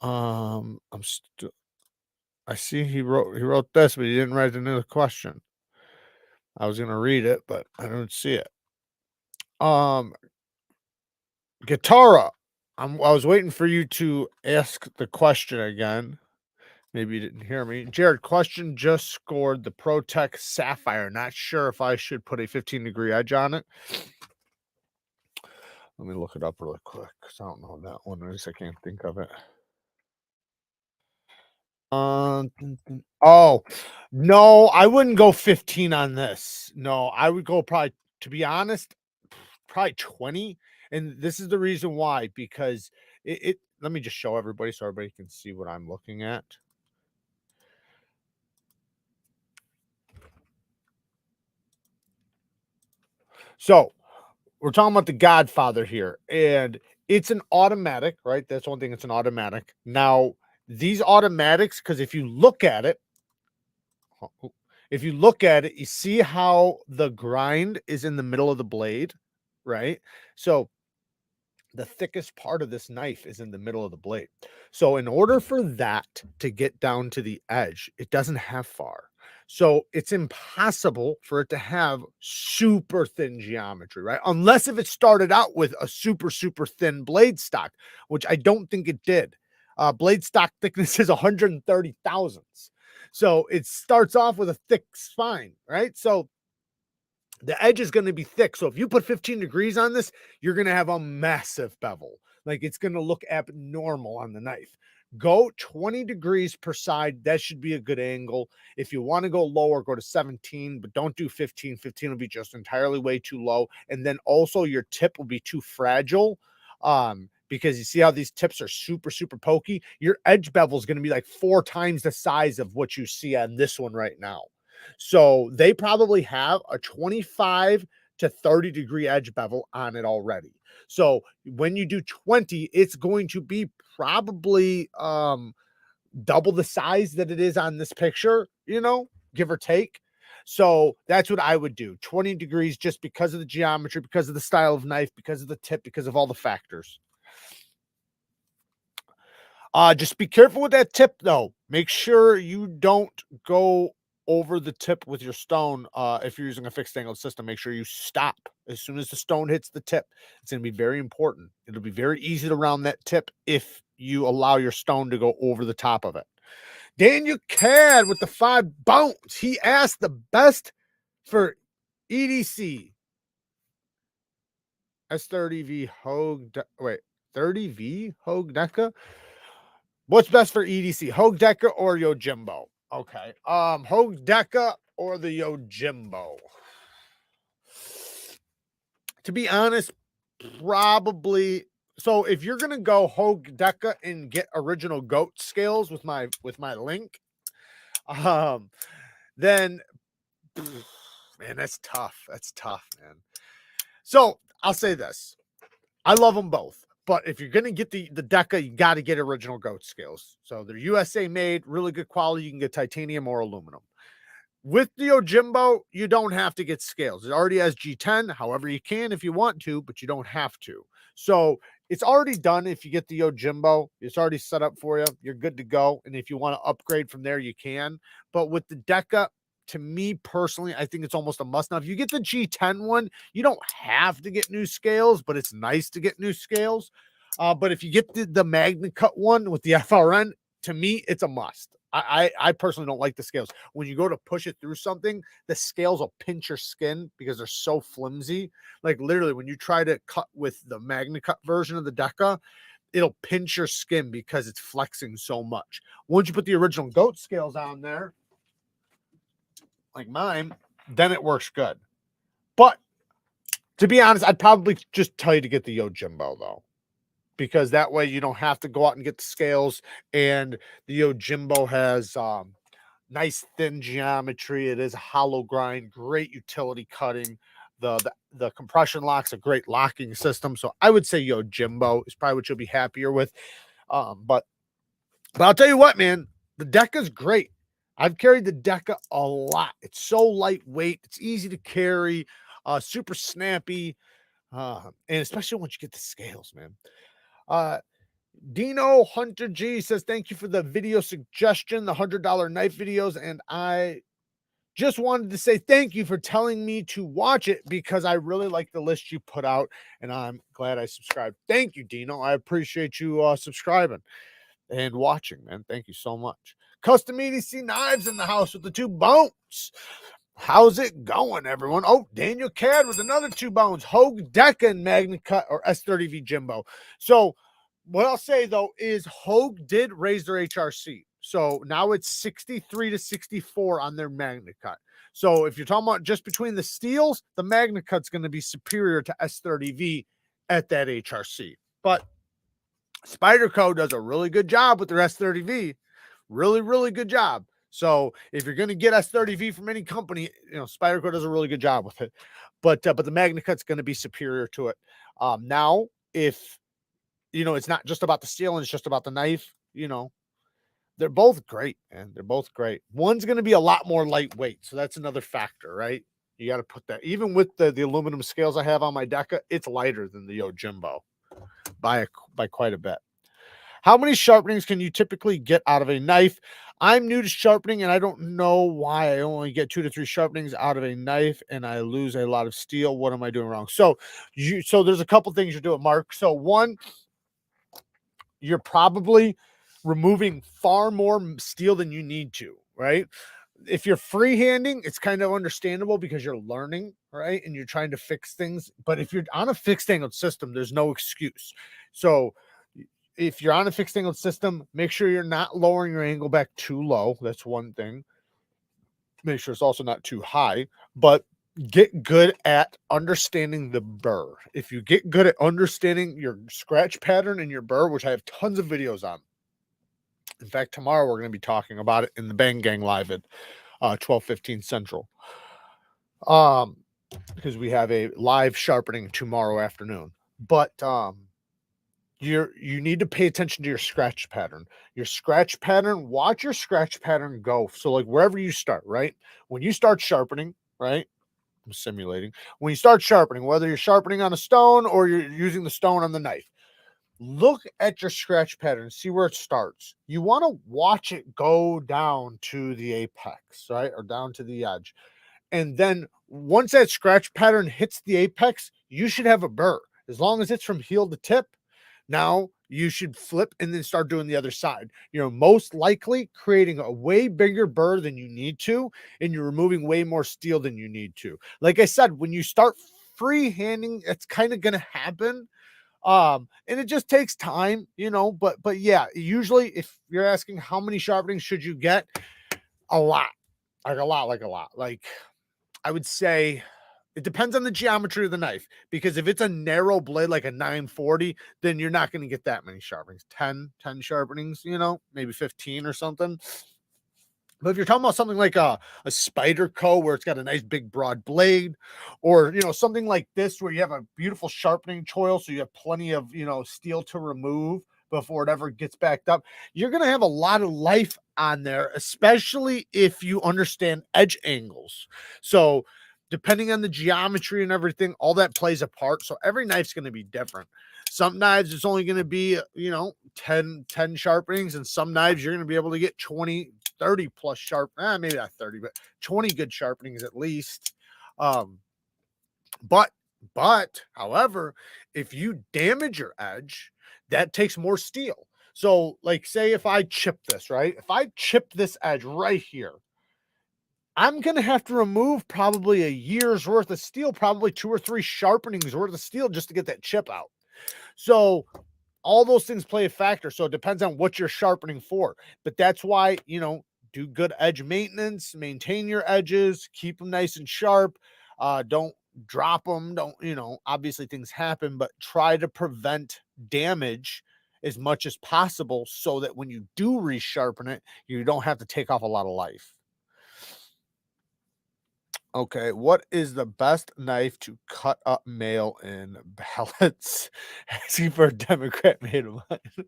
I'm still. I see he wrote this, but he didn't write another question. I was gonna read it, but I don't see it. Guitara. I was waiting for you to ask the question again. Maybe you didn't hear me. Jared, question just scored the ProTech Sapphire. Not sure if I should put a 15-degree edge on it. Let me look it up really quick because I don't know what that one is. I can't think of it. Oh, no, I wouldn't go 15 on this. No, I would go probably, to be honest, probably 20. And this is the reason why, because let me just show everybody so everybody can see what I'm looking at. So we're talking about the Godfather here, and it's an automatic, right? That's one thing. It's an automatic. Now, these automatics, because if you look at it, you see how the grind is in the middle of the blade, right? So the thickest part of this knife is in the middle of the blade. So in order for that to get down to the edge, it doesn't have far. So it's impossible for it to have super thin geometry, right? Unless if it started out with a super, super thin blade stock, which I don't think it did. Blade stock thickness is 130 thousandths. So it starts off with a thick spine, right? So the edge is going to be thick. So if you put 15 degrees on this, you're going to have a massive bevel. Like it's going to look abnormal on the knife. Go 20 degrees per side. That should be a good angle. If you want to go lower, go to 17, but don't do 15. 15 will be just entirely way too low. And then also your tip will be too fragile. Because you see how these tips are super, super pokey. Your edge bevel is going to be like 4 times the size of what you see on this one right now. So they probably have a 25 to 30 degree edge bevel on it already. So when you do 20, it's going to be probably double the size that it is on this picture, give or take. So that's what I would do. 20 degrees just because of the geometry, because of the style of knife, because of the tip, because of all the factors. Just be careful with that tip though. Make sure you don't go over the tip with your stone. If you're using a fixed angle system, make sure you stop as soon as the stone hits the tip. It's going to be very important. It'll be very easy to round that tip if you allow your stone to go over the top of it. Daniel Cad with the 5 bones. He asked the best for EDC. S30V Hogue. Wait, 30V Hogue Deca. What's best for EDC? Hogue Deca or Yojimbo? Okay. Hogue Deca or the Yojimbo? To be honest, probably. So if you're gonna go Hogue Deca and get original goat scales with my link, then man, that's tough. That's tough, man. So I'll say this. I love them both. But if you're going to get the Deca, you got to get original goat scales. So they're USA made, really good quality. You can get titanium or aluminum. With the Yojimbo, you don't have to get scales. It already has G10. However, you can if you want to, but you don't have to. So it's already done. If you get the Yojimbo, it's already set up for you. You're good to go. And if you want to upgrade from there, you can. But with the Deca, to me personally, I think it's almost a must. Now, if you get the G10 one, you don't have to get new scales, but it's nice to get new scales. But if you get the Magna Cut one with the FRN, to me, it's a must. I personally don't like the scales. When you go to push it through something, the scales will pinch your skin because they're so flimsy. Like literally, when you try to cut with the Magna Cut version of the Deca, it'll pinch your skin because it's flexing so much. Once you put the original goat scales on there, like mine, then it works good. But to be honest, I'd probably just tell you to get the Yojimbo though, because that way you don't have to go out and get the scales. And the Yojimbo has nice thin geometry. It is a hollow grind, great utility cutting. The compression lock's a great locking system. So I would say Yojimbo is probably what you'll be happier with. But I'll tell you what, man, the Deca's great. I've carried the Deca a lot. It's so lightweight. It's easy to carry, super snappy, and especially once you get the scales, man. Dino Hunter G says, thank you for the video suggestion, the $100 knife videos. And I just wanted to say thank you for telling me to watch it because I really like the list you put out and I'm glad I subscribed. Thank you, Dino. I appreciate you subscribing and watching, man. Thank you so much. Custom EDC Knives in the house with the 2 bones. How's it going, everyone? Oh, Daniel Cad with another 2 bones. Hogue Decken Magna Cut or S30V Jimbo. So what I'll say, though, is Hogue did raise their HRC. So now it's 63 to 64 on their Magna Cut. So if you're talking about just between the steels, the Magna Cut's going to be superior to S30V at that HRC. But Spyderco does a really good job with their S30V. Really, really good job. So if you're going to get S30V from any company, Spyderco does a really good job with it. But the Magna Cut's going to be superior to it. Now, if it's not just about the steel and it's just about the knife, they're both great, man. They're both great. One's going to be a lot more lightweight. So that's another factor, right? You got to put that. Even with the aluminum scales I have on my Deca, it's lighter than the Yojimbo by quite a bit. How many sharpenings can you typically get out of a knife? I'm new to sharpening, and I don't know why I only get 2 to 3 sharpenings out of a knife, and I lose a lot of steel. What am I doing wrong? So there's a couple things you're doing, Mark. So one, you're probably removing far more steel than you need to, right? If you're freehanding, it's kind of understandable because you're learning, right? And you're trying to fix things. But if you're on a fixed angled system, there's no excuse. So if you're on a fixed angled system, make sure you're not lowering your angle back too low. That's one thing. Make sure it's also not too high, but get good at understanding the burr. If you get good at understanding your scratch pattern and your burr, which I have tons of videos on. In fact, tomorrow we're going to be talking about it in the Bang Gang Live at 12:15 Central. Because we have a live sharpening tomorrow afternoon. But you need to pay attention to your scratch pattern. Your scratch pattern, watch your scratch pattern go. So like wherever you start, right? When you start sharpening, right? I'm simulating. When you start sharpening, whether you're sharpening on a stone or you're using the stone on the knife, look at your scratch pattern, see where it starts. You want to watch it go down to the apex, right? Or down to the edge. And then once that scratch pattern hits the apex, you should have a burr. As long as it's from heel to tip, now you should flip and then start doing the other side. You're most likely creating a way bigger burr than you need to, and you're removing way more steel than you need to. Like I said, when you start freehanding, it's kind of going to happen. And it just takes time, but yeah, usually if you're asking how many sharpenings should you get, a lot. Like I would say it depends on the geometry of the knife, because if it's a narrow blade like a 940, then you're not going to get that many sharpenings. 10 sharpenings, maybe 15 or something. But if you're talking about something like a Spyderco where it's got a nice big broad blade, or something like this where you have a beautiful sharpening choil, so you have plenty of steel to remove before it ever gets backed up, you're going to have a lot of life on there, especially if you understand edge angles. So depending on the geometry and everything, all that plays a part. So every knife's going to be different. Some knives it's only going to be 10 sharpenings, and some knives you're going to be able to get 20, 30 plus sharp, maybe not 30, but 20 good sharpenings at least. But however, if you damage your edge, that takes more steel. So like say if I chip this, right? If I chip this edge right here, I'm going to have to remove probably a year's worth of steel, probably 2 or 3 sharpenings worth of steel just to get that chip out. So all those things play a factor. So it depends on what you're sharpening for. But that's why, do good edge maintenance, maintain your edges, keep them nice and sharp. Don't drop them. Don't, obviously things happen, but try to prevent damage as much as possible so that when you do resharpen it, you don't have to take off a lot of life. Okay, what is the best knife to cut up mail in ballots? Asking for a Democrat made of mine.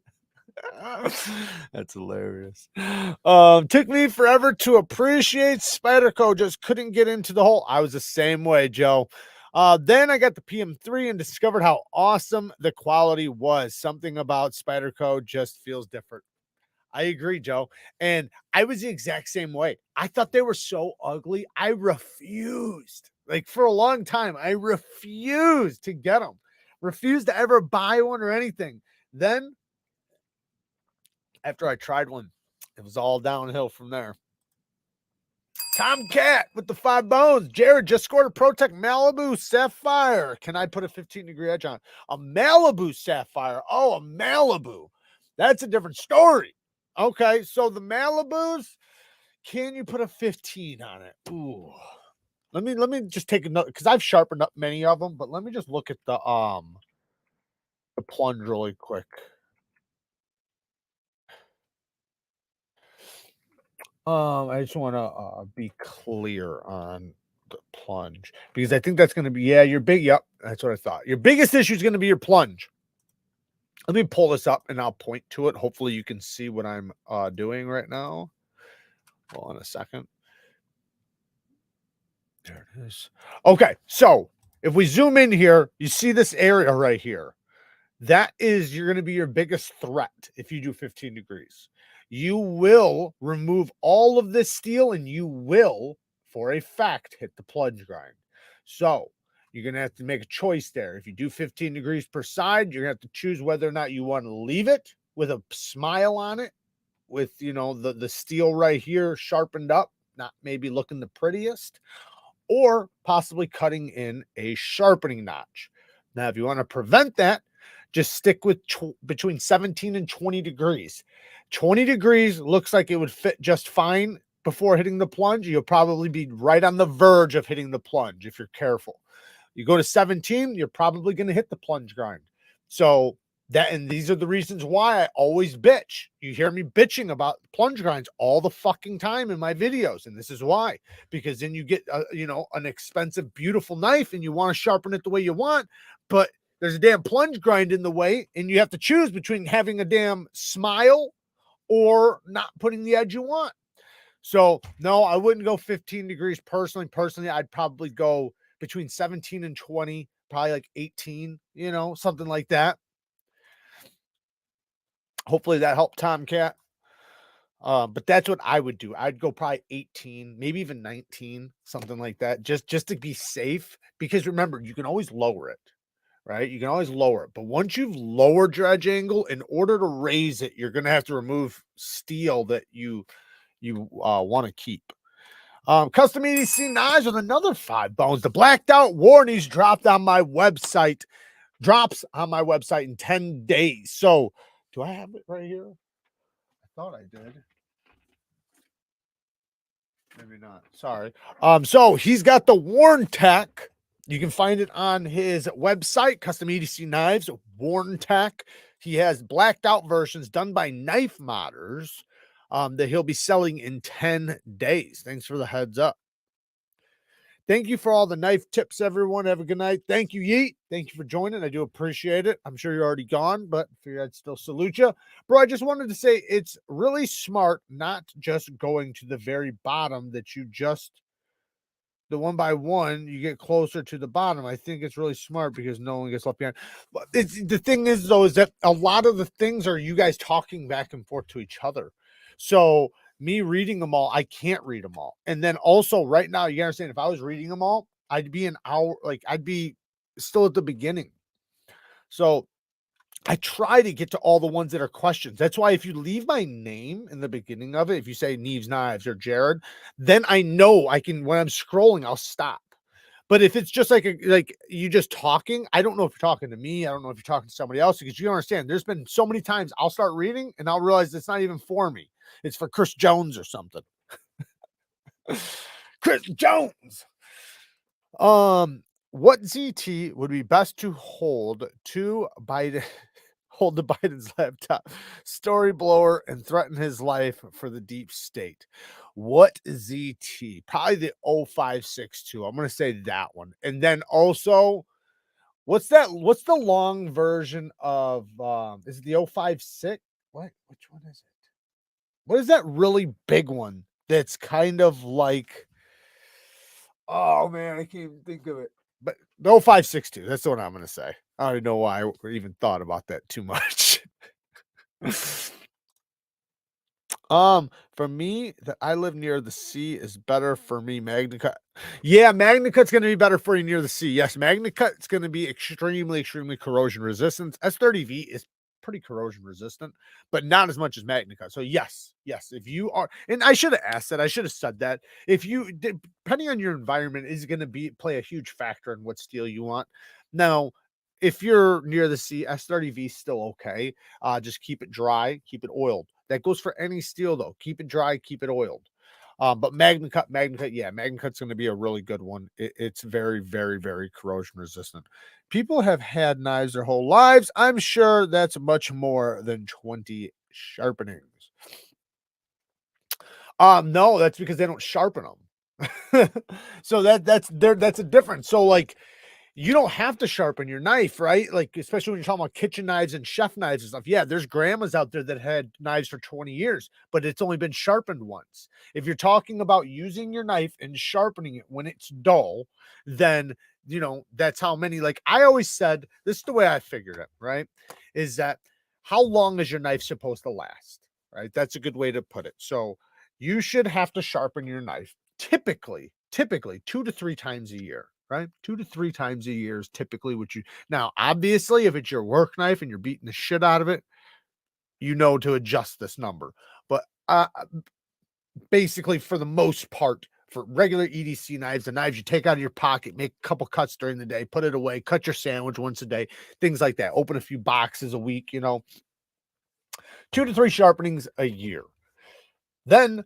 That's hilarious. Took me forever to appreciate Spyderco. Just couldn't get into the hole. I was the same way, Joe. Then I got the PM3 and discovered how awesome the quality was. Something about Spyderco just feels different. I agree, Joe. And I was the exact same way. I thought they were so ugly. I refused. Like for a long time, I refused to get them. Refused to ever buy one or anything. Then, after I tried one, it was all downhill from there. Tomcat with the 5 bones. Jared just scored a ProTech Malibu Sapphire. Can I put a 15-degree edge on it? A Malibu Sapphire. Oh, a Malibu. That's a different story. Okay, so the Malibus, can you put a 15 on it? Ooh. Let me just take another, because I've sharpened up many of them, but let me just look at the plunge really quick. I just want to be clear on the plunge, because I think that's going to be, yeah, your big, yep, that's what I thought. Your biggest issue is going to be your plunge. Let me pull this up and I'll point to it. Hopefully you can see what I'm doing right now. Hold on a second. There it is. Okay, so if we zoom in here, you see this area right here. That is, you're going to be your biggest threat if you do 15 degrees. You will remove all of this steel and you will, for a fact, hit the plunge grind. So you're going to have to make a choice there. If you do 15 degrees per side, you're going to have to choose whether or not you want to leave it with a smile on it, with, you know, the steel right here sharpened up, not maybe looking the prettiest, or possibly cutting in a sharpening notch. Now, if you want to prevent that, just stick with between 17 and 20 degrees. 20 degrees looks like it would fit just fine before hitting the plunge. You'll probably be right on the verge of hitting the plunge if you're careful. You go to 17, you're probably going to hit the plunge grind. So that, and these are the reasons why I always bitch. You hear me bitching about plunge grinds all the fucking time in my videos. And this is why, because then you get, you know, an expensive, beautiful knife and you want to sharpen it the way you want, but there's a damn plunge grind in the way, and you have to choose between having a damn smile or not putting the edge you want. So no, I wouldn't go 15 degrees personally. Personally, I'd probably go between 17 and 20, probably like 18, you know, something like that. Hopefully that helped, Tomcat. But that's what I would do. I'd go probably 18, maybe even 19, something like that, just to be safe. Because remember, you can always lower it. Right? You can always lower it. But once you've lowered your edge angle, in order to raise it, you're going to have to remove steel that you want to keep. Custom EDC knives with another 5 bones. The blacked out warnings dropped on my website. Drops on my website in 10 days. So do I have it right here? I thought I did. Maybe not. Sorry. So he's got the Warn Tech. You can find it on his website, Custom EDC Knives, Warn Tech. He has blacked out versions done by knife modders that he'll be selling in 10 days. Thanks for the heads up. Thank you for all the knife tips, everyone. Have a good night. Thank you, Yeet. Thank you for joining. I do appreciate it. I'm sure you're already gone, but I figured I'd still salute you. Bro, I just wanted to say it's really smart not just going to the very bottom, that you just, the one by one, you get closer to the bottom. I think it's really smart because no one gets left behind. But it's, the thing is, though, is that a lot of the things are you guys talking back and forth to each other. So me reading them all, I can't read them all. And then also right now, you understand, if I was reading them all, I'd be an hour, like I'd be still at the beginning. So I try to get to all the ones that are questions. That's why if you leave my name in the beginning of it, if you say Neeves Knives or Jared, then I know I can, when I'm scrolling, I'll stop. But if it's just like you just talking, I don't know if you're talking to me. I don't know if you're talking to somebody else, because you don't understand. There's been so many times I'll start reading and I'll realize it's not even for me. It's for Chris Jones or something. Chris Jones. What ZT would be best to hold to Biden? Hold to Biden's laptop, story blower, and threaten his life for the deep state. What ZT? Probably the 0562. I'm going to say that one. And then also, what's that? What's the long version of, is it the 056? What? Which one is it? What is that really big one that's kind of like, oh man, I can't even think of it. but the 0562, that's what I'm going to say. I don't know why I even thought about that too much. For me, that I live near the sea is better for me. MagnaCut. Yeah, MagnaCut's going to be better for you near the sea. Yes, MagnaCut's going to be extremely corrosion resistant. S30V is pretty corrosion resistant, but not as much as MagnaCut. So yes, if you are, and I should have asked that. I should have said that. If you, depending on your environment, is going to play a huge factor in what steel you want. Now, if you're near the sea, S30V is still okay. Just keep it dry, keep it oiled. That goes for any steel though. Keep it dry, keep it oiled. But MagnaCut, yeah, MagnaCut's going to be a really good one. It's very corrosion resistant. People have had knives their whole lives. I'm sure that's much more than 20 sharpenings. No, that's because they don't sharpen them. So that's a difference. So like, you don't have to sharpen your knife, right? Like, especially when you're talking about kitchen knives and chef knives and stuff. Yeah, there's grandmas out there that had knives for 20 years, but it's only been sharpened once. If you're talking about using your knife and sharpening it when it's dull, then, you know, that's how many, like I always said, this is the way I figured it, right? Is that how long is your knife supposed to last, right? That's a good way to put it. So you should have to sharpen your knife typically 2 to 3 times a year. Right? 2 to 3 times a year is typically what you, now, obviously, if it's your work knife and you're beating the shit out of it, you know to adjust this number. But basically, for the most part, for regular EDC knives, the knives you take out of your pocket, make a couple cuts during the day, put it away, cut your sandwich once a day, things like that. Open a few boxes a week, you know, 2 to 3 sharpenings a year. Then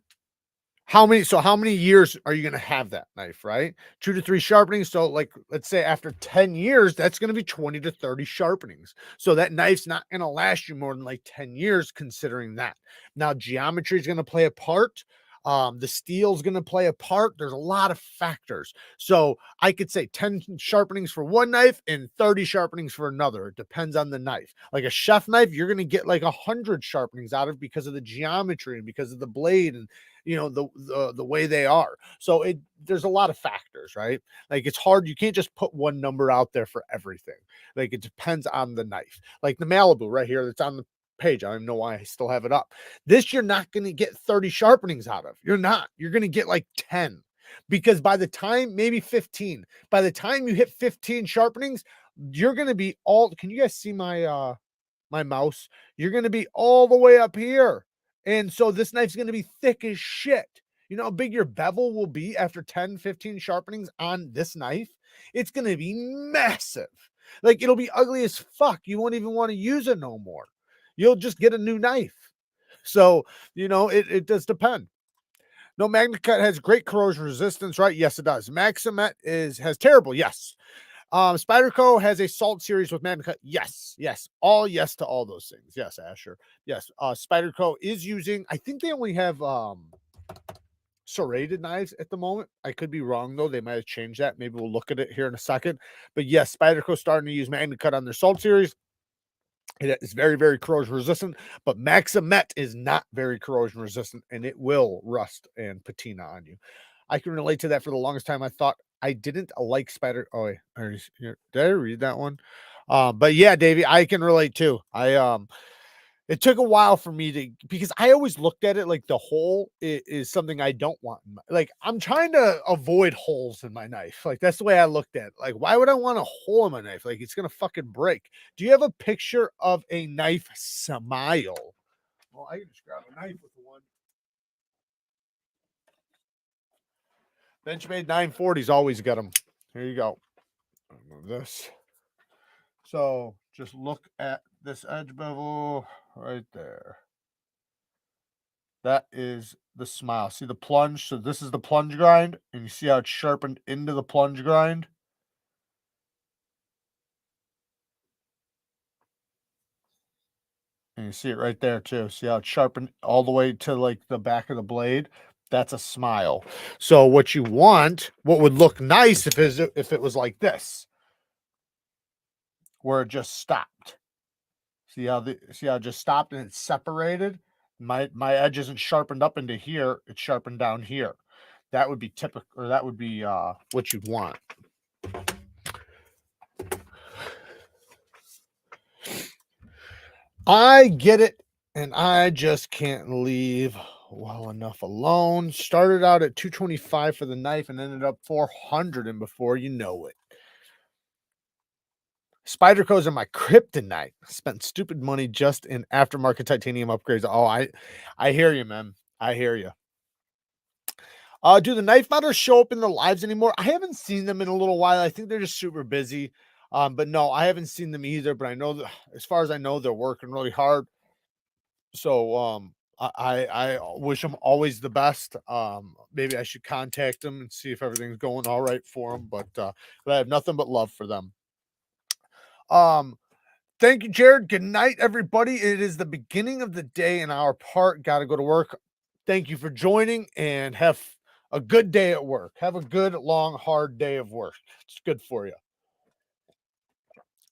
how many years are you going to have that knife, right? 2 to 3 sharpenings. So like, let's say after 10 years, that's going to be 20 to 30 sharpenings. So that knife's not going to last you more than like 10 years considering that. Now, geometry is going to play a part. The steel's going to play a part. There's a lot of factors. So I could say 10 sharpenings for one knife and 30 sharpenings for another. It depends on the knife. Like a chef knife, you're going to get like 100 sharpenings out of because of the geometry and because of the blade and, you know, the way they are. So there's a lot of factors, right? Like it's hard. You can't just put one number out there for everything. Like it depends on the knife. Like the Malibu right here that's on the page. I don't even know why I still have it up. This you're not going to get 30 sharpenings out of. You're not. You're going to get like 10 because by the time, maybe 15, by the time you hit 15 sharpenings, you're going to be all, can you guys see my my mouse? You're going to be all the way up here. And so this knife's going to be thick as shit. You know how big your bevel will be after 10, 15 sharpenings on this knife? It's going to be massive. Like it'll be ugly as fuck. You won't even want to use it no more. You'll just get a new knife. So, you know, it does depend. No, MagnaCut has great corrosion resistance, right? Yes, it does. Maximet has terrible. Yes. Spyderco has a salt series with MagnaCut. Yes. All yes to all those things. Yes, Asher. Yes. Spyderco is using, I think they only have serrated knives at the moment. I could be wrong though. They might have changed that. Maybe we'll look at it here in a second. But yes, Spyderco starting to use MagnaCut on their salt series. It is very corrosion resistant, but Maximet is not very corrosion resistant and it will rust and patina on you. I can relate to that. For the longest time I thought I didn't like Spider. Oh, wait, did I read that one? But yeah, Davey, I can relate too. It took a while for me to, because I always looked at it like the hole is something I don't want. Like I'm trying to avoid holes in my knife. Like that's the way I looked at it. Like, why would I want a hole in my knife? Like it's going to fucking break. Do you have a picture of a knife smile? Well, I can just grab a knife with one. Benchmade 940s always got them. Here you go. I'll move this. So just look at this edge bevel right there. That is the smile. See the plunge? So this is the plunge grind, and you see how it's sharpened into the plunge grind? And you see it right there too. See how it's sharpened all the way to like the back of the blade? That's a smile. So what you want, what would look nice if it was like this, where it just stopped. See how it just stopped and it's separated? My edge isn't sharpened up into here, it's sharpened down here. That would be typical, or that would be what you'd want. I get it, and I just can't leave well enough alone. Started out at 225 for the knife and ended up 400, and before you know it. Spydercos are my kryptonite. Spent stupid money just in aftermarket titanium upgrades. Oh, I hear you, man. I hear you. Do the knife modders show up in the lives anymore? I haven't seen them in a little while. I think they're just super busy. But no, I haven't seen them either. But I know that, as far as I know, they're working really hard. So I wish them always the best. Maybe I should contact them and see if everything's going all right for them. But I have nothing but love for them. Thank you, Jared. Good night, everybody. It is the beginning of the day in our part. Got to go to work. Thank you for joining, and have a good day at work. Have a good, long, hard day of work. It's good for you.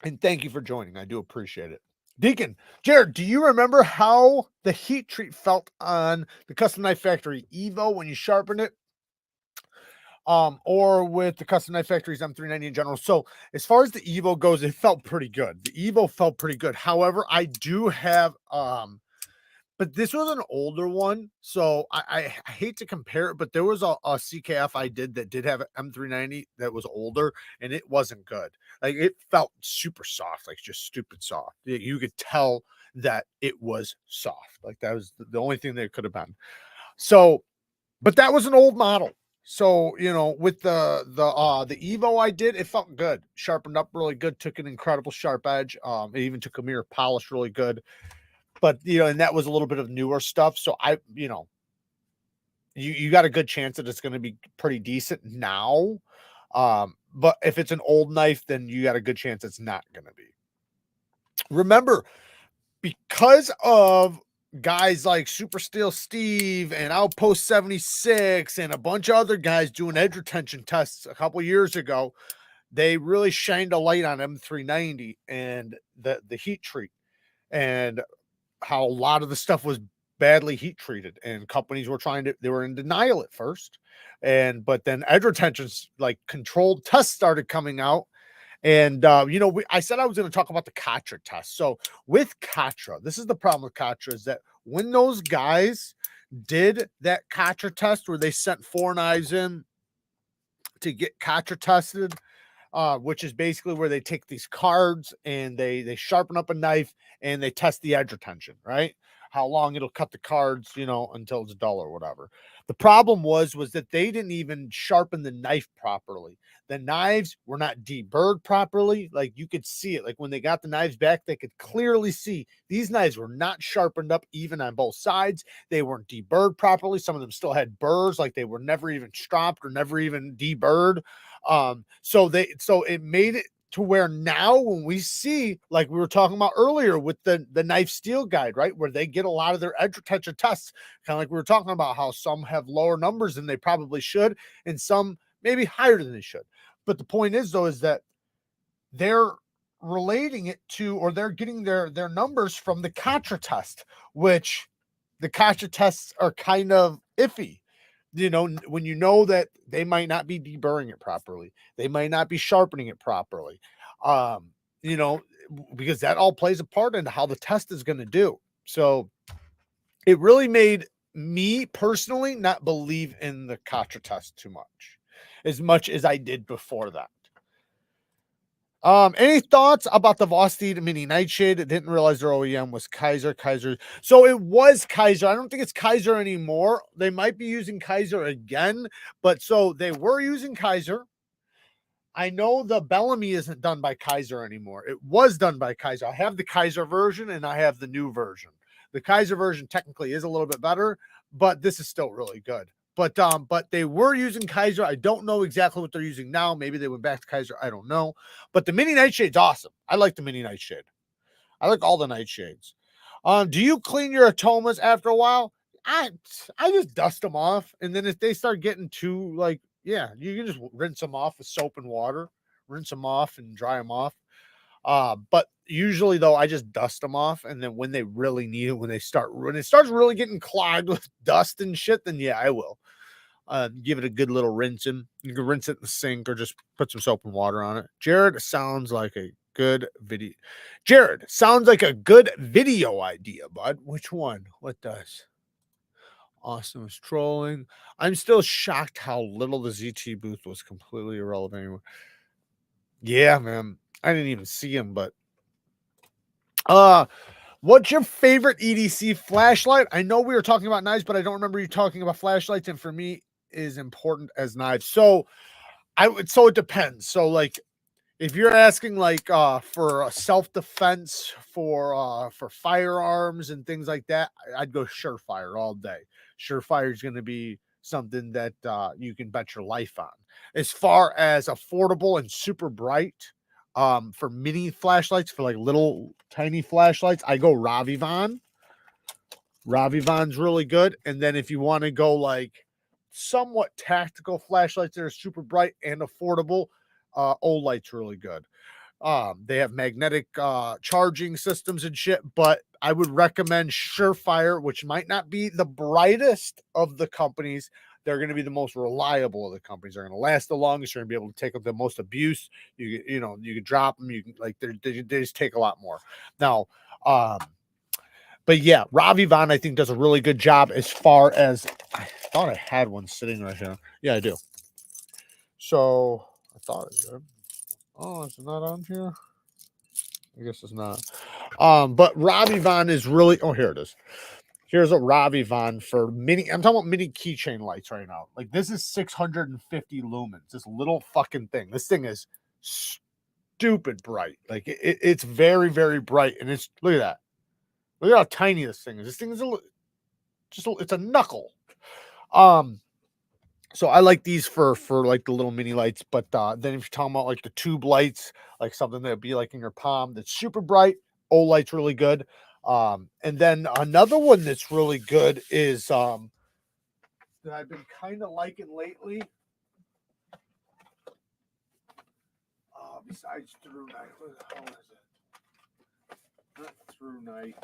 And thank you for joining. I do appreciate it. Deacon, Jared, do you remember how the heat treat felt on the Custom Knife Factory Evo when you sharpened it? Or with the Custom Knife Factory's M390 in general. So as far as the Evo goes, it felt pretty good. The Evo felt pretty good. However, I do have but this was an older one, so I hate to compare it, but there was a CKF I did that did have an M390 that was older, and it wasn't good. Like, it felt super soft, like just stupid soft. You could tell that it was soft. Like, that was the only thing that it could have been. So, but that was an old model. So, you know, with the Evo I did, it felt good. Sharpened up really good, took an incredible sharp edge. It even took a mirror polish really good. But, you know, and that was a little bit of newer stuff. So you know, you got a good chance that it's going to be pretty decent now. But if it's an old knife, then you got a good chance it's not going to be. Remember, because of guys like Super Steel Steve and Outpost 76 and a bunch of other guys doing edge retention tests a couple years ago, they really shined a light on M390 and the heat treat, and how a lot of the stuff was badly heat treated, and companies were they were in denial at first. But then edge retentions, like controlled tests, started coming out. And, you know, I said I was going to talk about the KATSU test. So with KATSU, this is the problem with KATSU, is that when those guys did that KATSU test where they sent 4 knives in to get KATSU tested, which is basically where they take these cards and they sharpen up a knife and they test the edge retention, right? How long it'll cut the cards, you know, until it's dull or whatever. The problem was that they didn't even sharpen the knife properly. The knives were not deburred properly. Like, you could see it. Like, when they got the knives back, they could clearly see these knives were not sharpened up even on both sides. They weren't deburred properly. Some of them still had burrs, like they were never even stropped or never even deburred. So it made it to where now when we see, like we were talking about earlier with the knife steel guide, right, where they get a lot of their edge retention tests, kind of like we were talking about how some have lower numbers than they probably should, and some maybe higher than they should. But the point is, though, is that they're relating it to, or they're getting their numbers from the KATSU test, which the KATSU tests are kind of iffy. You know, when you know that they might not be deburring it properly, they might not be sharpening it properly, you know, because that all plays a part into how the test is going to do. So it really made me personally not believe in the KATSU test too much as I did before that. Any thoughts about the VOSTEED mini nightshade? I didn't realize their OEM was Kaiser. So it was Kaiser. I don't think it's Kaiser anymore. They might be using Kaiser again, but so they were using Kaiser. I know the Bellamy isn't done by Kaiser anymore. It was done by Kaiser. I have the Kaiser version and I have the new version. The Kaiser version technically is a little bit better, but this is still really good. But they were using Kaiser. I don't know exactly what they're using now. Maybe they went back to Kaiser. I don't know. But the mini nightshade's awesome. I like the mini nightshade. I like all the nightshades. Do you clean your Atomas after a while? I just dust them off, and then if they start getting too, like, yeah, you can just rinse them off with soap and water, rinse them off and dry them off. But usually, though, I just dust them off, and then when they really need it, when it starts really getting clogged with dust and shit, then yeah, I will give it a good little rinsing. You can rinse it in the sink or just put some soap and water on it. Jared sounds like a Good video. Jared, sounds like a good video idea, bud. Which one? What does? Austin was trolling. I'm still shocked how little the ZT booth was completely irrelevant anymore. Yeah, man. I didn't even see him, but what's your favorite EDC flashlight? I know we were talking about knives, but I don't remember you talking about flashlights, and for me is important as knives. So it depends. So like if you're asking like for self-defense for firearms and things like that, I'd go Surefire all day. Surefire is going to be something that you can bet your life on. As far as affordable and super bright, for mini flashlights, for like little tiny flashlights, I go Ravivon. Ravivon's really good. And then if you want to go like somewhat tactical flashlights that are super bright and affordable, Olight's really good. They have magnetic charging systems and shit, but I would recommend Surefire, which might not be the brightest of the companies. They're going to be the most reliable of the companies. They're going to last the longest. You're going to be able to take up the most abuse. You can drop them. You can like they just take a lot more. Now, but yeah, Ravivon I think does a really good job as far as I thought I had one sitting right here. Yeah, I do. So I thought it did. Oh, is it not on here? I guess it's not. But Ravivon is really. Oh, here it is. Here's a Ravivon for mini. I'm talking about mini keychain lights right now. Like this is 650 lumens. This little fucking thing. This thing is stupid bright. Like it's very, very bright. And it's look at that. Look at how tiny this thing is. This thing is it's a knuckle. So I like these for like the little mini lights, but then if you're talking about like the tube lights, like something that'd be like in your palm that's super bright, Olight's really good. And then another one that's really good is that I've been kind of liking lately. Besides Through Night, what the hell is it? Not Through Night.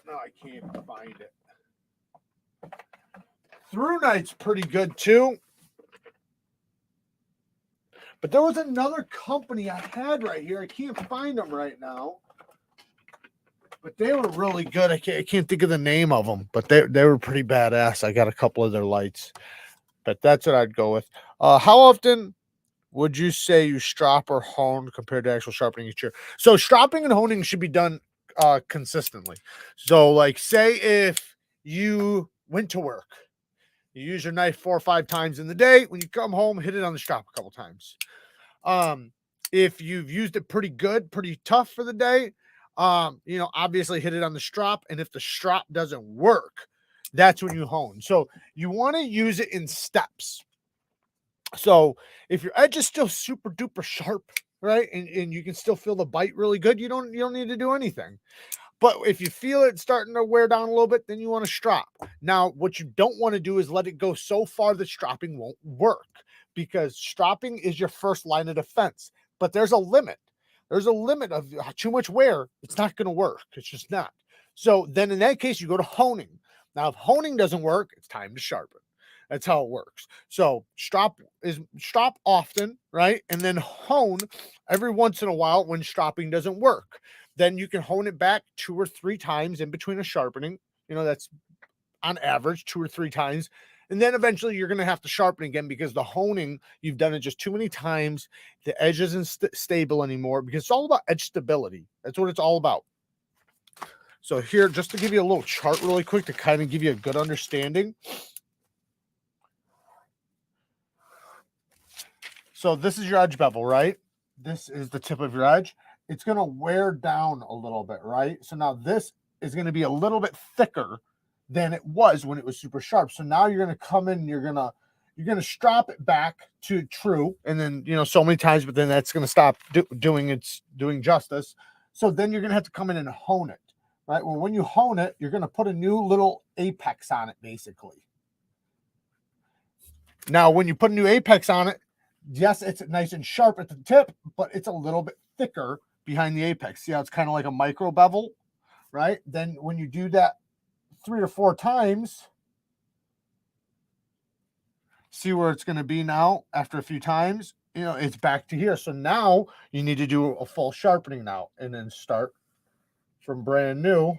No, I can't find it. Through Night's pretty good too. But there was another company I had right here. I can't find them right now. But they were really good. I can't think of the name of them. But they were pretty badass. I got a couple of their lights. But that's what I'd go with. How often would you say you strop or hone compared to actual sharpening each year? So stropping and honing should be done consistently. So like say if you went to work. You use your knife 4 or 5 times in the day. When you come home, hit it on the strap a couple times. If you've used it pretty good, pretty tough for the day, obviously hit it on the strap. And if the strap doesn't work, that's when you hone. So you want to use it in steps. So if your edge is still super duper sharp, right, and you can still feel the bite really good, you don't need to do anything. But if you feel it starting to wear down a little bit, then you want to strop. Now, what you don't want to do is let it go so far that stropping won't work, because stropping is your first line of defense. But there's a limit. There's a limit of too much wear. It's not going to work. It's just not. So then in that case, you go to honing. Now, if honing doesn't work, it's time to sharpen. That's how it works. So strop often, right? And then hone every once in a while when stropping doesn't work. Then you can hone it back 2 or 3 times in between a sharpening. That's on average 2 or 3 times. And then eventually you're going to have to sharpen again, because the honing, you've done it just too many times. The edge isn't stable anymore, because it's all about edge stability. That's what it's all about. So here, just to give you a little chart really quick to kind of give you a good understanding. So this is your edge bevel, right? This is the tip of your edge. It's going to wear down a little bit, right? So now this is going to be a little bit thicker than it was when it was super sharp. So now you're going to come in and you're going to strap it back to true. And then, so many times, but then that's going to stop doing justice. So then you're going to have to come in and hone it, right? Well, when you hone it, you're going to put a new little apex on it, basically. Now, when you put a new apex on it, yes, it's nice and sharp at the tip, but it's a little bit thicker behind the apex. See how it's kind of like a micro bevel, right? Then when you do that 3 or 4 times, see where it's going to be now after a few times? you know, it's back to here. So now you need to do a full sharpening now, and then start from brand new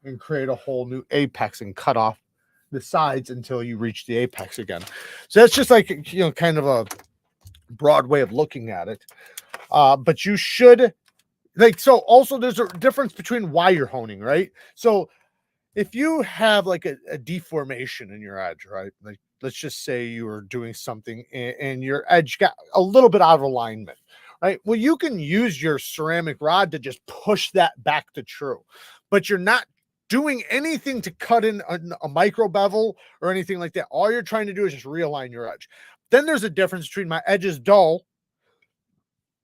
and create a whole new apex and cut off the sides until you reach the apex again. So that's just like, you know, kind of a broad way of looking at it. But you should, like, so also there's a difference between why you're honing, right? So if you have like a deformation in your edge, right? Like, let's just say you were doing something and your edge got a little bit out of alignment, right? Well, you can use your ceramic rod to just push that back to true, but you're not doing anything to cut in a micro bevel or anything like that. All you're trying to do is just realign your edge. Then there's a difference between my edge is dull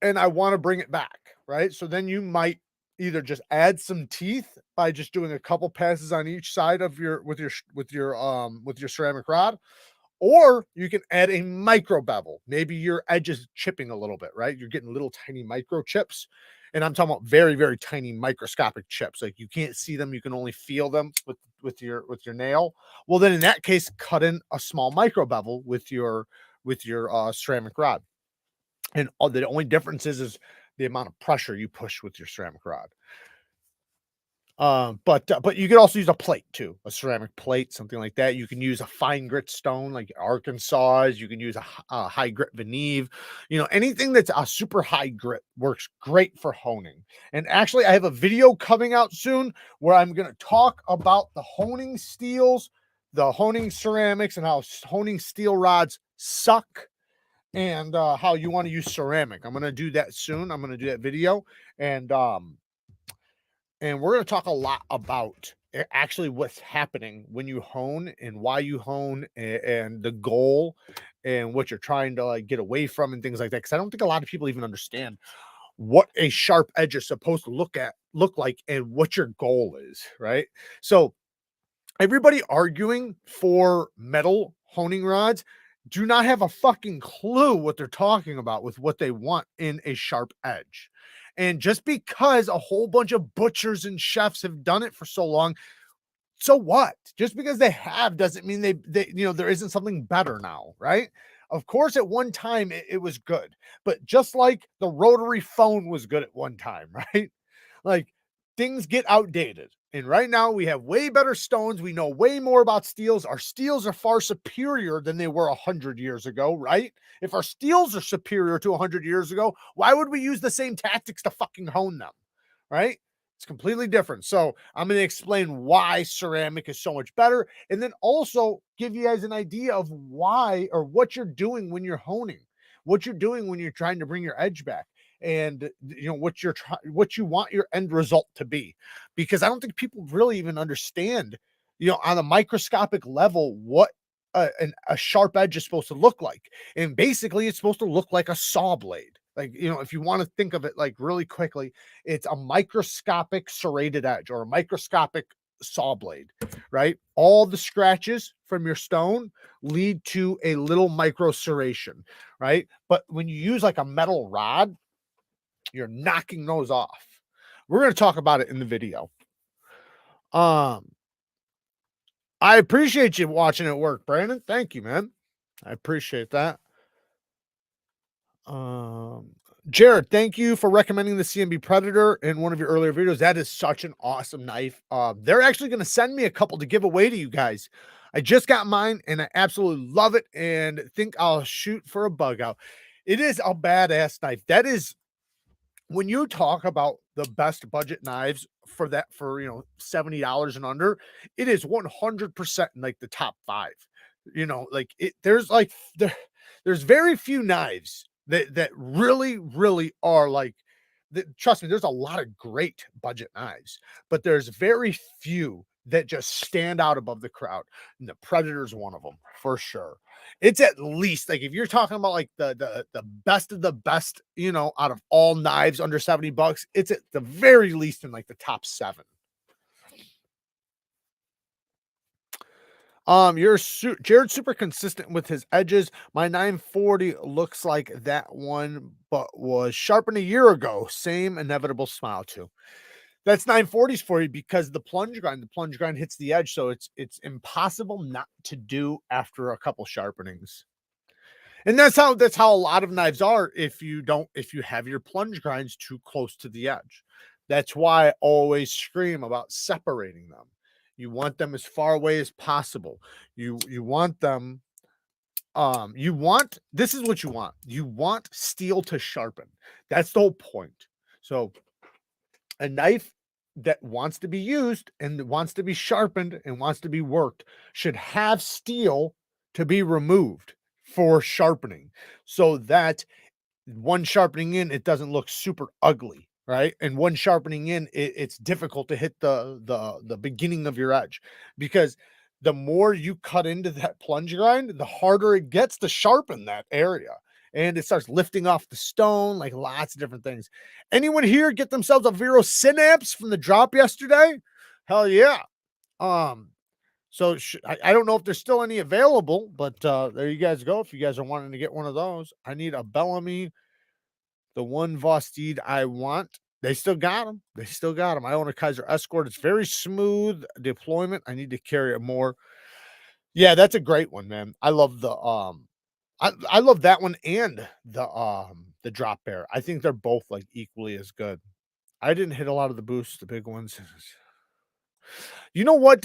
and I want to bring it back, right? So then you might either just add some teeth by just doing a couple passes on each side of your with your ceramic rod, or you can add a micro bevel. Maybe your edge is chipping a little bit, right? You're getting little tiny micro chips, and I'm talking about very, very tiny microscopic chips. Like you can't see them, you can only feel them with your nail. Well, then in that case, cut in a small micro bevel with your ceramic rod. And all, the only difference is the amount of pressure you push with your ceramic rod. But you could also use a plate too, a ceramic plate, something like that. You can use a fine grit stone like Arkansas. You can use a high grit Veneve. You know, anything that's a super high grit works great for honing. And actually, I have a video coming out soon where I'm going to talk about the honing steels, the honing ceramics, and how honing steel rods suck, and how you want to use ceramic. I'm going to do that soon. I'm going to do that video, and we're going to talk a lot about actually what's happening when you hone and why you hone, and the goal and what you're trying to like get away from and things like that. Because I don't think a lot of people even understand what a sharp edge is supposed to look like and what your goal is, right? So everybody arguing for metal honing rods do not have a fucking clue what they're talking about with what they want in a sharp edge. And just because a whole bunch of butchers and chefs have done it for so long, so what? Just because they have doesn't mean they you know, there isn't something better now, right? Of course, at one time it was good, but just like the rotary phone was good at one time, right? Like things get outdated. And right now we have way better stones. We know way more about steels. Our steels are far superior than they were 100 years ago, right? If our steels are superior to 100 years ago, why would we use the same tactics to fucking hone them, right? It's completely different. So I'm going to explain why ceramic is so much better, and then also give you guys an idea of why or what you're doing when you're honing, what you're doing when you're trying to bring your edge back, and you know what what you want your end result to be. Because I don't think people really even understand, you know, on a microscopic level what a sharp edge is supposed to look like. And basically it's supposed to look like a saw blade. Like, you know, if you want to think of it like really quickly, it's a microscopic serrated edge or a microscopic saw blade, right? All the scratches from your stone lead to a little micro serration, right? But when you use like a metal rod, you're knocking those off. We're going to talk about it in the video. I appreciate you watching it work, Brandon. Thank you, man. I appreciate that. Jared, thank you for recommending the CMB Predator in one of your earlier videos. That is such an awesome knife. They're actually going to send me a couple to give away to you guys. I just got mine and I absolutely love it and think I'll shoot for a bug out. It is a badass knife. That is, when you talk about the best budget knives for that, for, you know, $70 and under, it is 100% in like the top 5. You know, like there's very few knives that really are like that. Trust me, there's a lot of great budget knives, but there's very few that just stand out above the crowd. And the Predator's one of them for sure. It's at least, like, if you're talking about like the best of the best, you know, out of all knives under $70, it's at the very least in like the top 7. Jared's super consistent with his edges. My 940 looks like that one, but was sharpened a year ago. Same inevitable smile too. That's 940s for you because the plunge grind hits the edge, so it's impossible not to do after a couple sharpenings. And that's how a lot of knives are if you have your plunge grinds too close to the edge. That's why I always scream about separating them. You want them as far away as possible. You want them this is what you want. You want steel to sharpen. That's the whole point. So a knife that wants to be used and wants to be sharpened and wants to be worked should have steel to be removed for sharpening, so that one sharpening in, it doesn't look super ugly, right? And one sharpening in, it's difficult to hit the beginning of your edge, because the more you cut into that plunge grind, the harder it gets to sharpen that area. And it starts lifting off the stone, like lots of different things. Anyone here get themselves a Vero Synapse from the drop yesterday? Hell yeah. So I don't know if there's still any available, but there you guys go. If you guys are wanting to get one of those, I need a Bellamy, the one VOSTEED I want. They still got them. They still got them. I own a Kaiser Escort. It's very smooth deployment. I need to carry it more. Yeah, that's a great one, man. I love the I love that one and the drop bear. I think they're both like equally as good. I didn't hit a lot of the boosts, the big ones. You know what?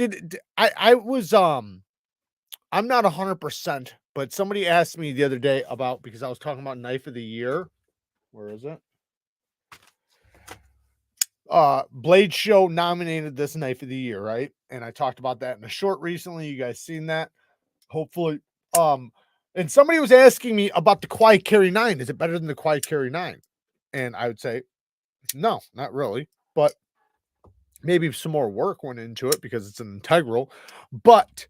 I was I'm not 100%, but somebody asked me the other day about, because I was talking about knife of the year. Where is it? Blade Show nominated this knife of the year, right? And I talked about that in a short recently. You guys seen that? Hopefully. And somebody was asking me about the Quiet Carry 9. Is it better than the Quiet Carry 9? And I would say, no, not really. But maybe some more work went into it because it's an integral. But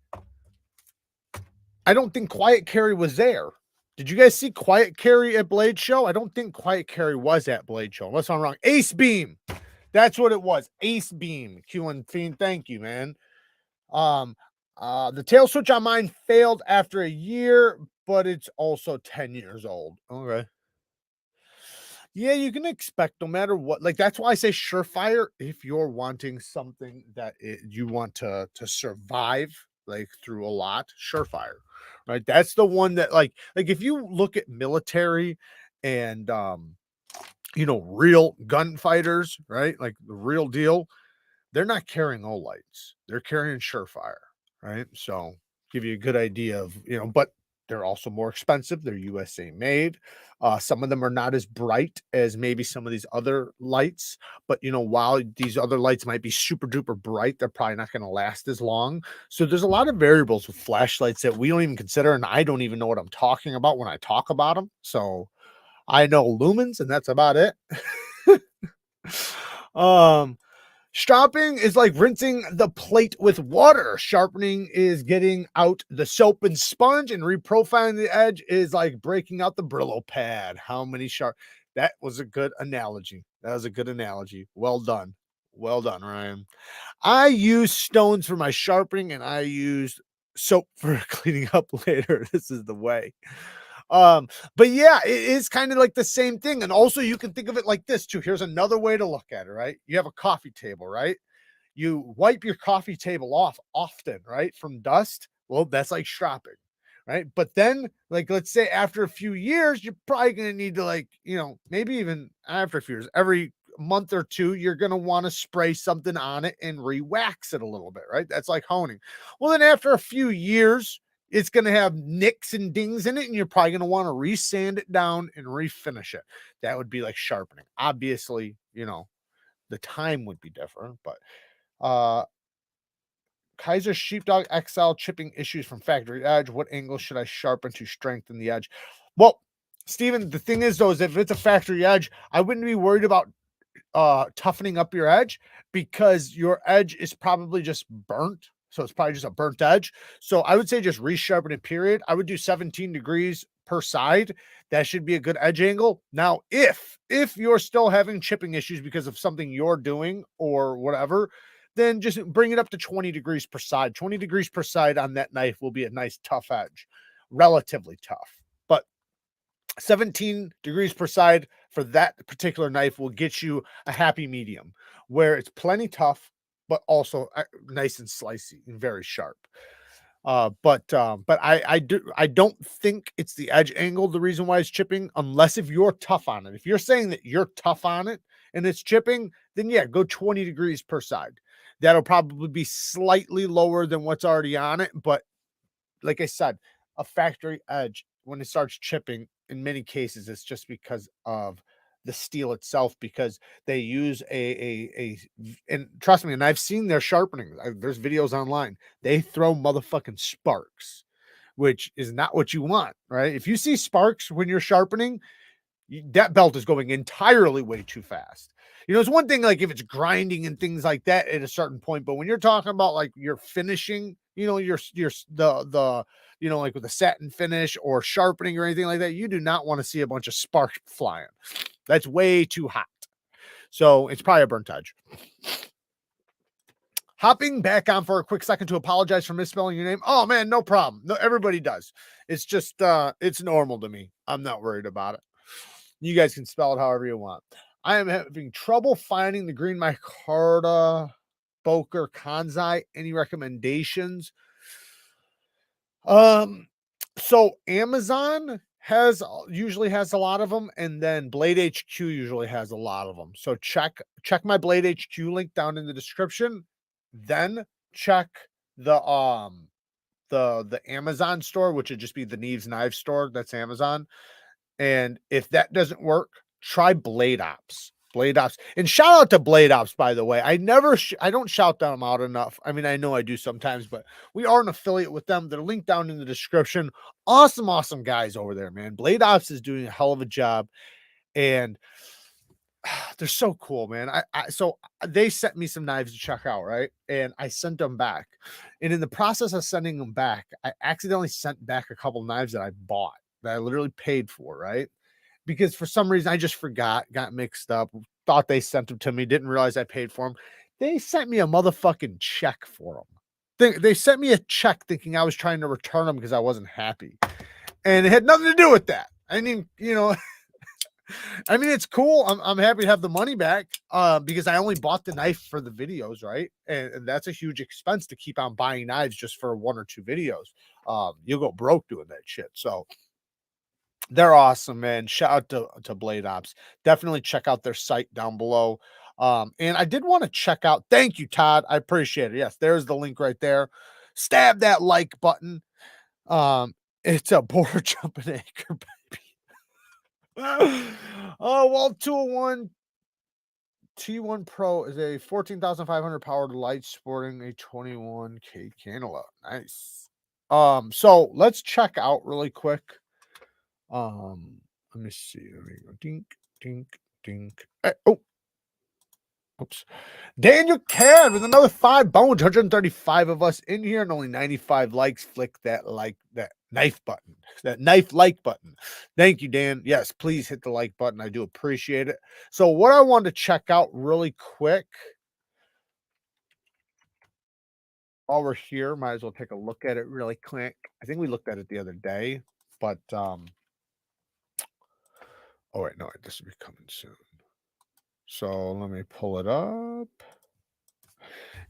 I don't think Quiet Carry was there. Did you guys see Quiet Carry at Blade Show? I don't think Quiet Carry was at Blade Show, unless I'm wrong. Ace Beam. That's what it was. Ace Beam. Q and Fiend, thank you, man. The tail switch on mine failed after a year, but it's also 10 years old. Okay. Yeah, you can expect no matter what. Like, that's why I say surefire if you're wanting something that you want to survive, like through a lot. Surefire, right? That's the one that like if you look at military and real gunfighters, right? Like the real deal, they're not carrying Olights. They're carrying Surefire, right? So give you a good idea of, but they're also more expensive. They're USA made. Some of them are not as bright as maybe some of these other lights, but while these other lights might be super duper bright, they're probably not going to last as long. So there's a lot of variables with flashlights that we don't even consider, and I don't even know what I'm talking about when I talk about them. So I know lumens, and that's about it. Stropping is like rinsing the plate with water. Sharpening is getting out the soap and sponge, and reprofiling the edge is like breaking out the Brillo pad. How many That was a good analogy. That was a good analogy. Well done. Well done, Ryan. I use stones for my sharpening, and I use soap for cleaning up later. This is the way. But yeah, it is kind of like the same thing. And also you can think of it like this too. Here's another way to look at it, right? You have a coffee table, right? You wipe your coffee table off often, right? From dust. Well, that's like stropping, right? But then, like, let's say after a few years, you're probably going to need to maybe even after a few years, every month or two, you're going to want to spray something on it and re-wax it a little bit, right? That's like honing. Well, then after a few years, it's going to have nicks and dings in it, and you're probably going to want to resand it down and refinish it. That would be like sharpening. Obviously, the time would be different, but Kaiser Sheepdog XL chipping issues from factory edge. What angle should I sharpen to strengthen the edge? Well, Steven, the thing is, though, is if it's a factory edge, I wouldn't be worried about toughening up your edge, because your edge is probably just burnt. So it's probably just a burnt edge. So I would say just resharpen it, period. I would do 17 degrees per side. That should be a good edge angle. Now, if you're still having chipping issues because of something you're doing or whatever, then just bring it up to 20 degrees per side. 20 degrees per side on that knife will be a nice tough edge, relatively tough. But 17 degrees per side for that particular knife will get you a happy medium where it's plenty tough, but also nice and slicey and very sharp. But I don't think it's the edge angle the reason why it's chipping, unless if you're tough on it. If you're saying that you're tough on it and it's chipping, then yeah, go 20 degrees per side. That'll probably be slightly lower than what's already on it, but like I said, a factory edge, when it starts chipping, in many cases, it's just because of the steel itself, because they use and trust me, and I've seen their sharpening. There's videos online. They throw motherfucking sparks, which is not what you want, right? If you see sparks when you're sharpening, that belt is going entirely way too fast. You know, it's one thing like if it's grinding and things like that at a certain point, but when you're talking about like you're finishing, you know, the you know, like with a satin finish or sharpening or anything like that, you do not want to see a bunch of sparks flying. That's way too hot. So it's probably a burnt edge. Hopping back on for a quick second to apologize for misspelling your name. Oh man, no problem. No, everybody does. It's just it's normal to me. I'm not worried about it. You guys can spell it however you want. I am having trouble finding the green micarta Boker Kanzai. Any recommendations? So Amazon usually has a lot of them, and then Blade HQ usually has a lot of them. So check my Blade HQ link down in the description. Then check the Amazon store, which would just be the Neeves Knives store. That's Amazon. And if that doesn't work, try Blade Ops. Blade Ops. And shout out to Blade Ops, by the way. I don't shout them out enough. I mean, I know I do sometimes, but we are an affiliate with them. They're linked down in the description. Awesome guys over there, man. Blade Ops is doing a hell of a job. And they're so cool, man. So they sent me some knives to check out, right? And I sent them back. And in the process of sending them back, I accidentally sent back a couple knives that I bought, that I literally paid for, right? Because for some reason I just forgot, got mixed up, thought they sent them to me, didn't realize I paid for them. They sent me a motherfucking check for them. They sent me a check thinking I was trying to return them because I wasn't happy. And it had nothing to do with that. I mean, you know, I mean, it's cool. I'm happy to have the money back because I only bought the knife for the videos, right? And that's a huge expense to keep on buying knives just for 1 or 2 videos. You'll go broke doing that shit. So they're awesome, man. Shout out to Blade Ops. Definitely check out their site down below. And I did want to check out. Thank you, Todd. I appreciate it. Yes, there's the link right there. Stab that like button. It's a border jumping anchor, baby. Oh, well, 201 T1 Pro is a 14,500 powered light sporting a 21K cannula. Nice. So let's check out really quick. Let me see. There we go. Dink, dink, dink. Oh, oops. Daniel Cad with another 5 bones. 135 of us in here and only 95 likes. Flick that knife button, that knife like button. Thank you, Dan. Yes, please hit the like button. I do appreciate it. So what I wanted to check out really quick while we're here, might as well take a look at it really quick. I think we looked at it the other day, but oh wait, no, this will be coming soon. So let me pull it up.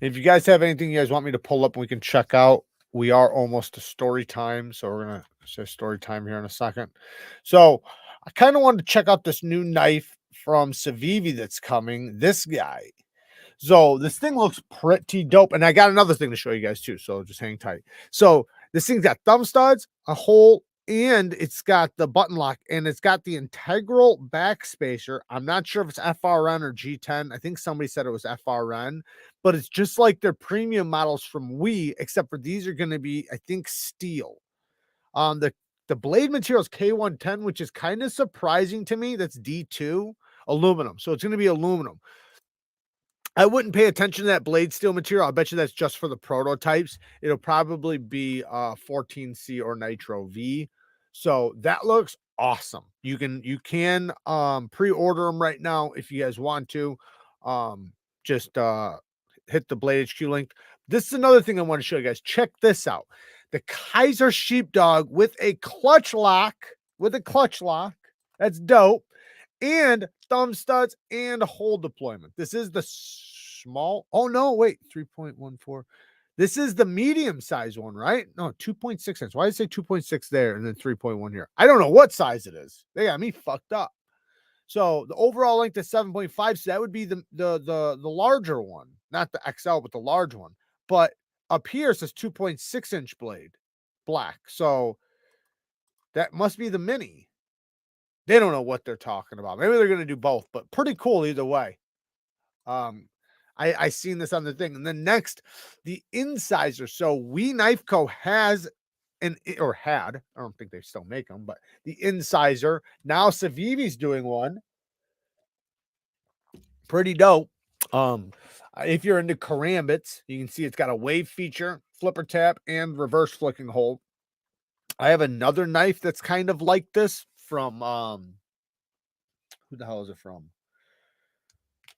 If you guys have anything you guys want me to pull up and we can check out, we are almost to story time. So we're going to say story time here in a second. So I kind of wanted to check out this new knife from Civivi that's coming. This guy. So this thing looks pretty dope. And I got another thing to show you guys too. So just hang tight. So this thing's got thumb studs, a hole, and it's got the button lock, and it's got the integral back spacer. I'm not sure if it's FRN or G10. I think somebody said it was FRN, but it's just like their premium models from WE, except for these are going to be, I think, steel. The blade material is K110, which is kind of surprising to me. That's D2 aluminum. So it's going to be aluminum. I wouldn't pay attention to that blade steel material. I bet you that's just for the prototypes. It'll probably be 14C or Nitro V. So that looks awesome. You can pre-order them right now if you guys want to. Just hit the Blade HQ link. This is another thing I want to show you guys. Check this out. The Kaiser Sheepdog with a clutch lock. That's dope. And thumb studs and hole deployment. This is the small. Oh no, wait, 3.14. This is the medium size one, right? No, 2.6 inch. Why did it say 2.6 there and then 3.1 here? I don't know what size it is. They got me fucked up. So the overall length is 7.5. So that would be the larger one, not the XL, but the large one. But up here it says 2.6 inch blade, black. So that must be the mini. They don't know what they're talking about. Maybe they're going to do both, but pretty cool either way. I seen this on the thing. And then next, the incisor. So We Knife Co. has or had, I don't think they still make them, but the incisor. Now Civivi's doing one. Pretty dope. If you're into karambits, you can see it's got a wave feature, flipper tap, and reverse flicking hold. I have another knife that's kind of like this from who the hell is it from?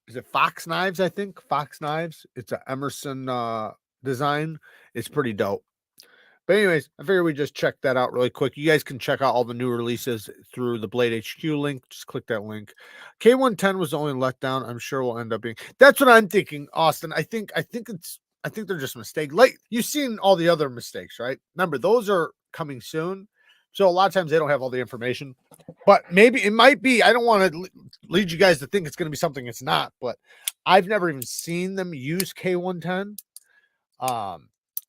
Is it Fox Knives? I think Fox Knives. It's an Emerson design. It's pretty dope. But anyways, I figured we just check that out really quick. You guys can check out all the new releases through the Blade HQ link. Just click that link. K110 was the only letdown. I'm sure will end up being. That's what I'm thinking, Austin. I think they're just mistakes. Like you've seen all the other mistakes, right? Remember, those are coming soon. So a lot of times they don't have all the information. But maybe it might be. I don't want to lead you guys to think it's going to be something it's not, but I've never even seen them use K110.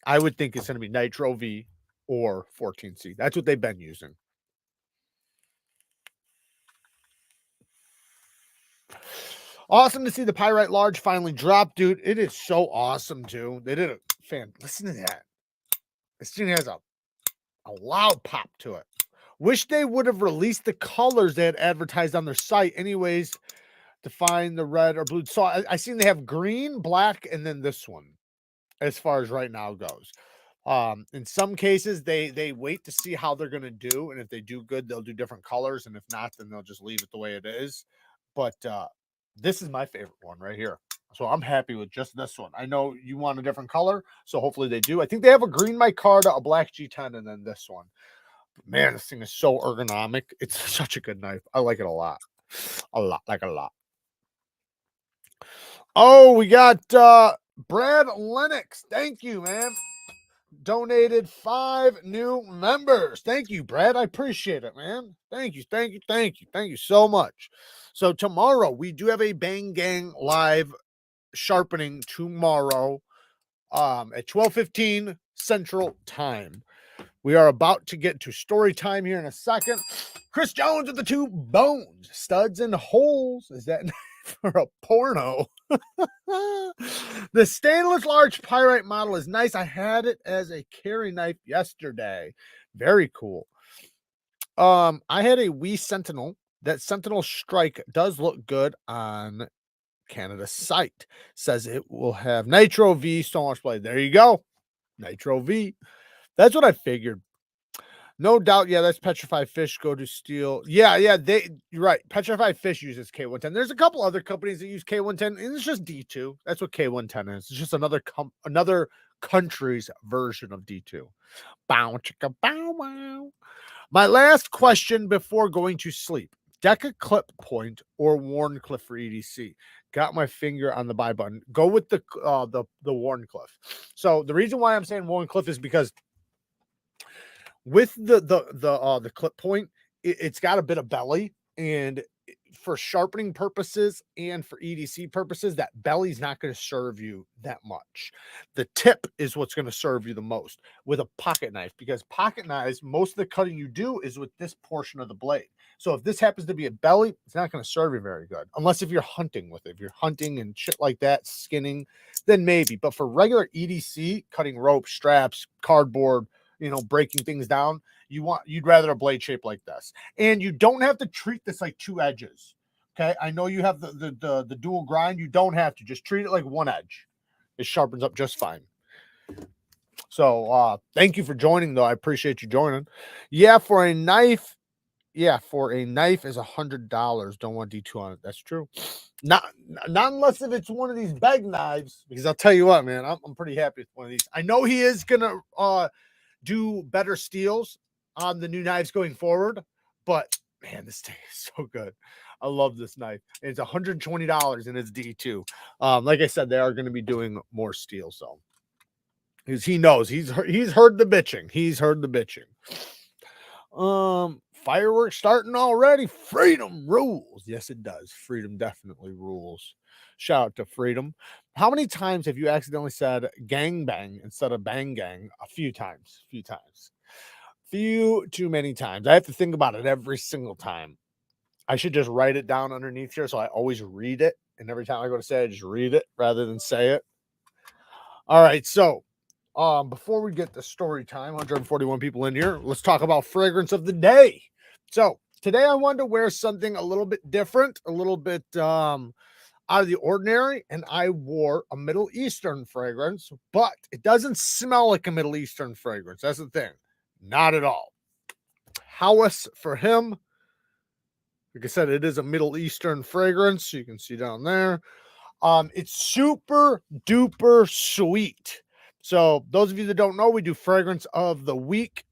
I would think it's going to be Nitro V or 14C. That's what they've been using. Awesome to see the Pyrite Large finally drop, dude. It is so awesome, too. They did a fan. Listen to that. This thing has a loud pop to it. Wish they would have released the colors they had advertised on their site anyways to find the red or blue. So I seen they have green, black, and then this one as far as right now goes. In some cases, they wait to see how they're going to do. And if they do good, they'll do different colors. And if not, then they'll just leave it the way it is. But this is my favorite one right here. So I'm happy with just this one. I know you want a different color, so hopefully they do. I think they have a green micarta, a black G10, and then this one. But man, this thing is so ergonomic. It's such a good knife. I like it a lot. A lot. Oh, we got Brad Lennox. Thank you, man. Donated 5 new members. Thank you, Brad. I appreciate it, man. Thank you so much. So tomorrow we do have a Bang Gang live sharpening tomorrow at 12:15 Central Time. We are about to get to story time here in a second. Chris Jones with the 2 bones, studs and holes. Is that for a porno? The stainless large pyrite model is nice. I had it as a carry knife yesterday. Very cool. I had a Wee Sentinel. That Sentinel Strike does look good on Canada's site. Says it will have Nitro V stone wash blade. There you go. Nitro V. That's what I figured. No doubt. Yeah, that's Petrified Fish. Go to Steel. Yeah. You're right. Petrified Fish uses K110. There's a couple other companies that use K110, and it's just D2. That's what K110 is. It's just another country's version of D2. Bow chicka bow wow. My last question before going to sleep: Deca clip point or Wharncliffe for EDC? Got my finger on the buy button. Go with the Wharncliffe. So the reason why I'm saying Wharncliffe is because with the clip point, it's got a bit of belly, and for sharpening purposes and for EDC purposes, that belly's not going to serve you that much. The tip is what's going to serve you the most with a pocket knife, because pocket knives, most of the cutting you do is with this portion of the blade. So if this happens to be a belly, it's not going to serve you very good, unless if you're hunting with it. If you're hunting and shit like that, skinning, then maybe. But for regular EDC, cutting rope, straps, cardboard, breaking things down, you'd rather a blade shape like this. And you don't have to treat this like 2 edges. Okay. I know you have the dual grind. You don't have to. Just treat it like 1 edge. It sharpens up just fine. So thank you for joining, though. I appreciate you joining. Yeah, for a knife is $100. Don't want D2 on it. That's true. Not unless if it's one of these bag knives, because I'll tell you what, man, I'm pretty happy with one of these. I know he is gonna do better steals on the new knives going forward, but man, this thing is so good. I love this knife. It's $120 and it's D2. Like I said, they are going to be doing more steals. So because he knows he's heard the bitching. He's heard the bitching. Fireworks starting already. Freedom rules. Yes, it does. Freedom definitely rules. Shout out to Freedom. How many times have you accidentally said gang bang instead of bang gang? A few times. Few too many times. I have to think about it every single time. I should just write it down underneath here so I always read it. And every time I go to say it, I just read it rather than say it. All right, so before we get to story time, 141 people in here, let's talk about fragrance of the day. So today I wanted to wear something a little bit different, a little bit out of the ordinary, and I wore a Middle Eastern fragrance, but it doesn't smell like a Middle Eastern fragrance. That's the thing. Not at all. HAWAS for him. Like I said, it is a Middle Eastern fragrance. You can see down there. It's super duper sweet. So those of you that don't know, we do fragrance of the week.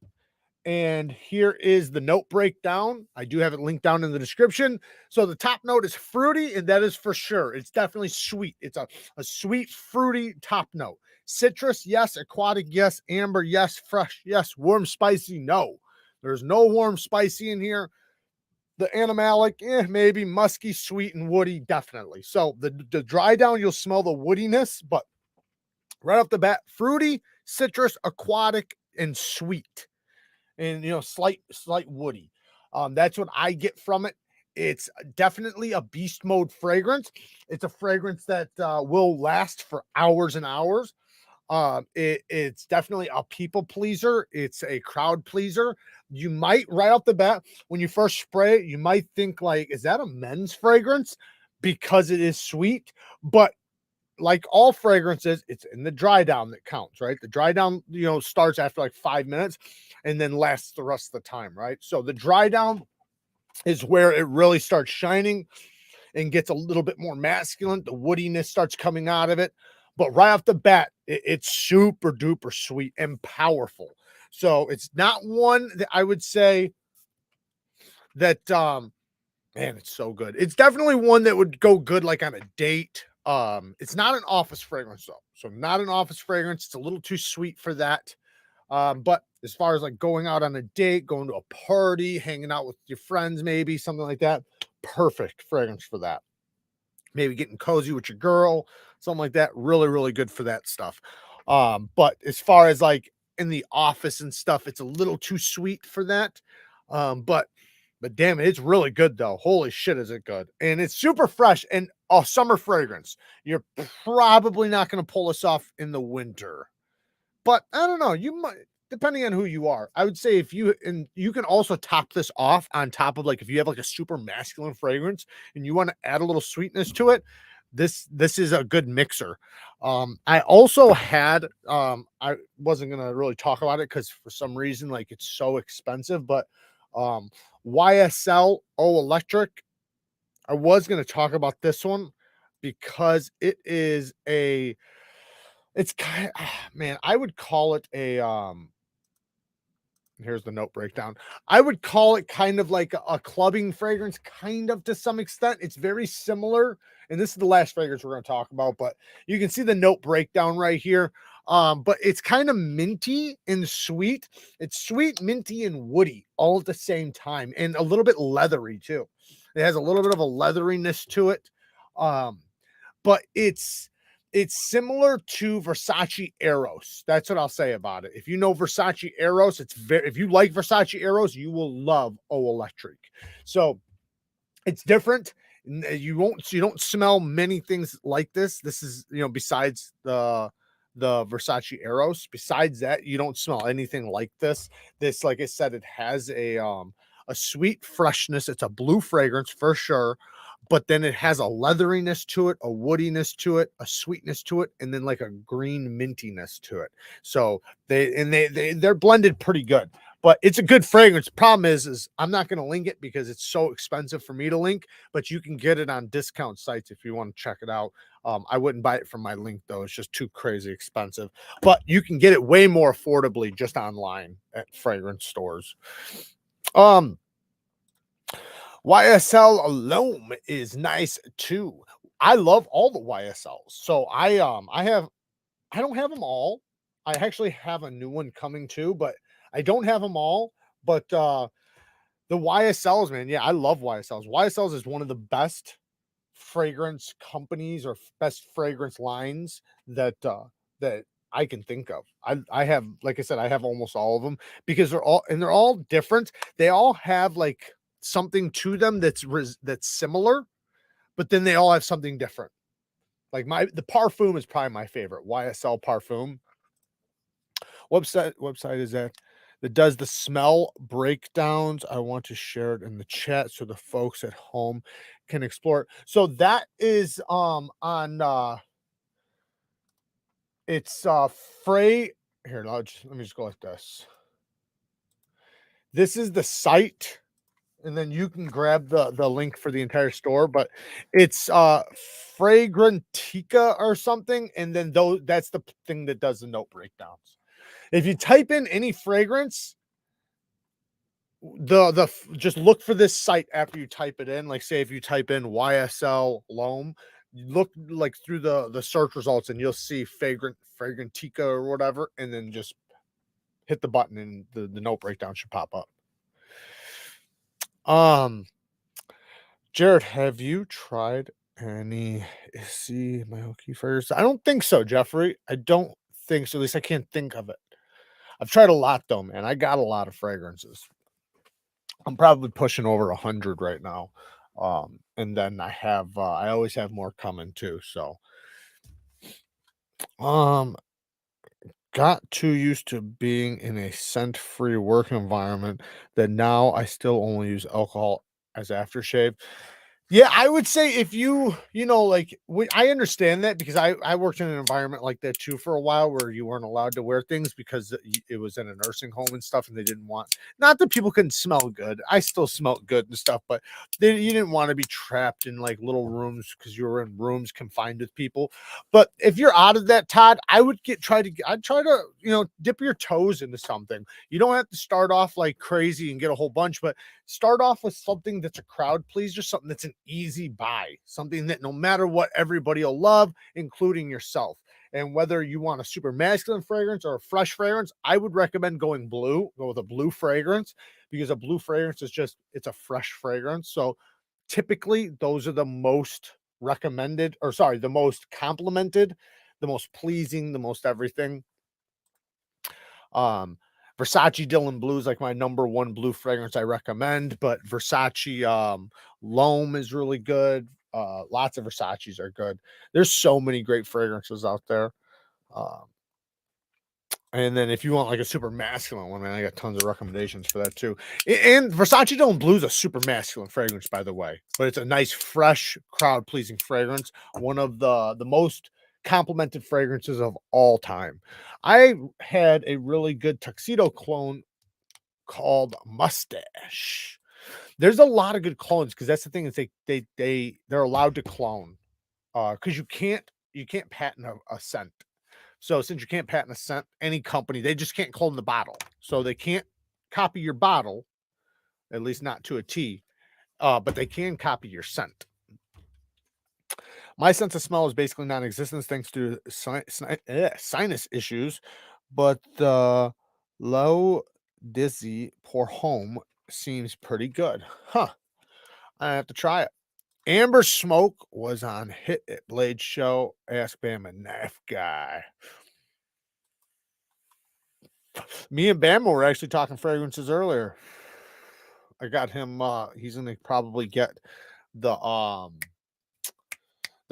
And here is the note breakdown. I do have it linked down in the description. So the top note is fruity, and that is for sure. It's definitely sweet. It's a sweet, fruity top note. Citrus, yes. Aquatic, yes. Amber, yes. Fresh, yes. Warm, spicy, no. There's no warm, spicy in here. The animalic, maybe. Musky, sweet, and woody, definitely. So the dry down, you'll smell the woodiness, but right off the bat, fruity, citrus, aquatic, and sweet. And, you know, slight woody. That's what I get from it. It's definitely a beast mode fragrance. It's a fragrance that will last for hours and hours. It's definitely a people pleaser. It's a crowd pleaser. You might, right off the bat, when you first spray it, you might think like, is that a men's fragrance? Because it is sweet. But like all fragrances, it's in the dry down that counts, right? The dry down, you know, starts after like 5 minutes and then lasts the rest of the time, right? So the dry down is where it really starts shining and gets a little bit more masculine. The woodiness starts coming out of it. But right off the bat, it's super duper sweet and powerful. So it's not one that I would say that, man, it's so good. It's definitely one that would go good like on a date. It's not an office fragrance though. So not an office fragrance. It's a little too sweet for that. But as far as like going out on a date, going to a party, hanging out with your friends, maybe something like that, perfect fragrance for that. Maybe getting cozy with your girl, something like that. Really, really good for that stuff. But as far as like in the office and stuff, it's a little too sweet for that. But damn it, it's really good though. Holy shit, is it good? And it's super fresh and a summer fragrance. You're probably not going to pull this off in the winter. But I don't know. You might, depending on who you are. I would say if you, and you can also top this off on top of like if you have like a super masculine fragrance and you want to add a little sweetness to it. This is a good mixer. I also had I wasn't gonna really talk about it because for some reason like it's so expensive, but YSL Electric. I was gonna talk about this one because it is a, it's kind of, man, I would call it a here's the note breakdown. I would call it kind of like a clubbing fragrance, kind of to some extent. It's very similar. And this is the last fragrance we're going to talk about, but you can see the note breakdown right here. But it's kind of minty and sweet. It's sweet, minty, and woody all at the same time, and a little bit leathery too. It has a little bit of a leatheriness to it. But it's similar to Versace Eros. That's what I'll say about it. If you know Versace Eros, it's very, if you like Versace Eros, you will love O Electric. So it's different. You don't smell many things like this. This is, you know, besides the Versace Eros, besides that, you don't smell anything like this. This, like I said, it has a sweet freshness. It's a blue fragrance for sure. But then it has a leatheriness to it, a woodiness to it, a sweetness to it, and then like a green mintiness to it. So they're blended pretty good. But it's a good fragrance. Problem is I'm not going to link it because it's so expensive for me to link, but you can get it on discount sites if you want to check it out. I wouldn't buy it from my link though. It's just too crazy expensive, but you can get it way more affordably just online at fragrance stores. YSL alone is nice too. I love all the YSLs. So I don't have them all. I actually have a new one coming too, but I don't have them all. But the YSLs, man, yeah, I love YSLs. YSLs is one of the best fragrance companies or best fragrance lines that that I can think of. I have, like I said, I have almost all of them because they're all different. They all have like something to them that's similar, but then they all have something different. Like the Parfum is probably my favorite. YSL Parfum. Website is that does the smell breakdowns. I want to share it in the chat so the folks at home can explore it. So that is on it's Frey here. Let me just go like this. This is the site, and then you can grab the link for the entire store, but it's Fragrantica or something, and then that's the thing that does the note breakdowns. If you type in any fragrance, just look for this site after you type it in. Like, say if you type in YSL Loam, look like through the search results, and you'll see Fragrantica or whatever, and then just hit the button, and the note breakdown should pop up. Jared, have you tried any Smoky fragrance? I don't think so, Jeffrey. I don't think so. At least I can't think of it. I've tried a lot though, man. I got a lot of fragrances. I'm probably pushing over 100 right now. And then I always have more coming too. So, got too used to being in a scent-free work environment that now I still only use alcohol as aftershave. Yeah, I would say if like I understand that because I worked in an environment like that too for a while where you weren't allowed to wear things because it was in a nursing home and stuff, and they didn't want, not that people couldn't smell good. I still smelled good and stuff, but you didn't want to be trapped in like little rooms because you were in rooms confined with people. But if you're out of that, Todd, I'd try to dip your toes into something. You don't have to start off like crazy and get a whole bunch, but start off with something that's a crowd pleaser, something that's an easy buy, something that no matter what, everybody will love, including yourself. And whether you want a super masculine fragrance or a fresh fragrance, I would recommend going blue. Go with a blue fragrance because a blue fragrance it's a fresh fragrance. So typically those are the most recommended, or sorry, the most complimented, the most pleasing, the most everything. Versace Dylan Blue is like my number one blue fragrance I recommend, but Versace Loam is really good. Lots of Versace's are good. There's so many great fragrances out there. And then if you want like a super masculine one, man, I got tons of recommendations for that too. And Versace Dylan Blue is a super masculine fragrance, by the way, but it's a nice, fresh, crowd-pleasing fragrance. One of the most complimented fragrances of all time. I had a really good tuxedo clone called Mustache. There's a lot of good clones because that's the thing is they're allowed to clone because you can't patent a scent. So since you can't patent a scent, any company, they just can't clone the bottle. So they can't copy your bottle, at least not to a T, but they can copy your scent. My sense of smell is basically non-existent thanks to sinus issues, but the low dizzy pour home seems pretty good. Huh. I have to try it. Amber Smoke was on Hit It Blade Show. Ask Bama Knife Guy. Me and Bama were actually talking fragrances earlier. I got him. He's gonna probably get the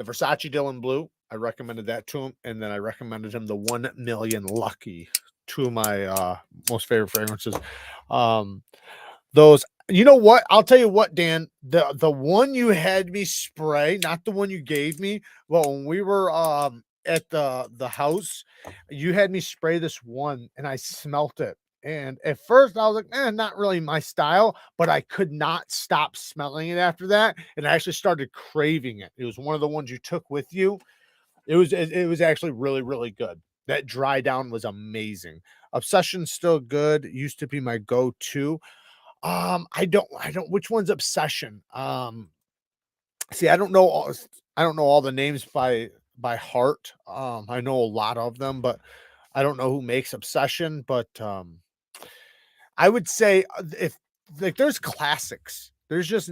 Versace Dylan Blue. I recommended that to him, and then I recommended him the 1 Million Lucky. Two of my most favorite fragrances. Those, you know what? I'll tell you what, Dan. The one you had me spray, not the one you gave me. Well, when we were at the house, you had me spray this one, and I smelt it. And at first I was like, not really my style, but I could not stop smelling it after that. And I actually started craving it. It was one of the ones you took with you. It was actually really, really good. That dry down was amazing. Obsession's still good. Used to be my go-to. I don't which one's Obsession? See, I don't know all the names by heart. I know a lot of them, but I don't know who makes Obsession, but I would say if like there's classics, there's just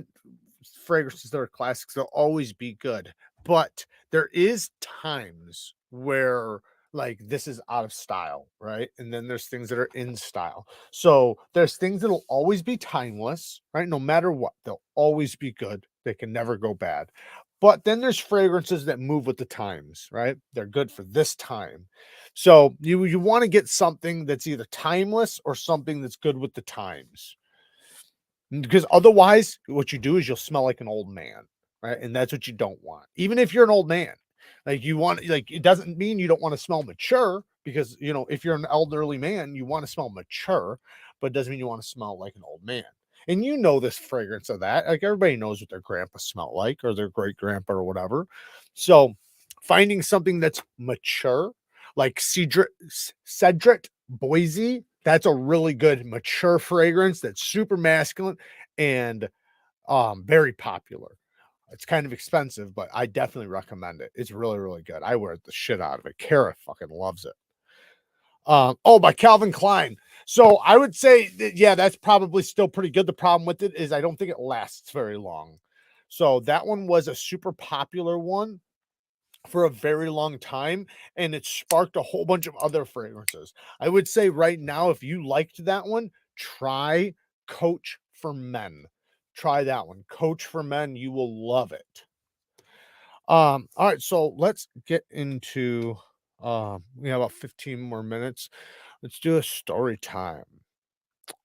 fragrances that are classics. They'll always be good, but there is times where like this is out of style, right? And then there's things that are in style. So there's things that'll always be timeless, right? No matter what, they'll always be good. They can never go bad. But then there's fragrances that move with the times, right? They're good for this time. So you want to get something that's either timeless or something that's good with the times. Because otherwise, what you do is you'll smell like an old man, right? And that's what you don't want. Even if you're an old man, like you want, like it doesn't mean you don't want to smell mature. Because you know, if you're an elderly man, you want to smell mature, but it doesn't mean you want to smell like an old man. And you know this fragrance of that. Like everybody knows what their grandpa smelled like, or their great grandpa, or whatever. So finding something that's mature, like Cedric Boise, that's a really good mature fragrance that's super masculine and very popular. It's kind of expensive, but I definitely recommend it. It's really, really good. I wear the shit out of it. Kara fucking loves it. Oh, by Calvin Klein. So I would say that, yeah, that's probably still pretty good. The problem with it is I don't think it lasts very long. So that one was a super popular one for a very long time, and it sparked a whole bunch of other fragrances. I would say right now, if you liked that one, try Coach for Men. Try that one. Coach for Men. You will love it. All right, so let's get into we have about 15 more minutes. Let's do a story time.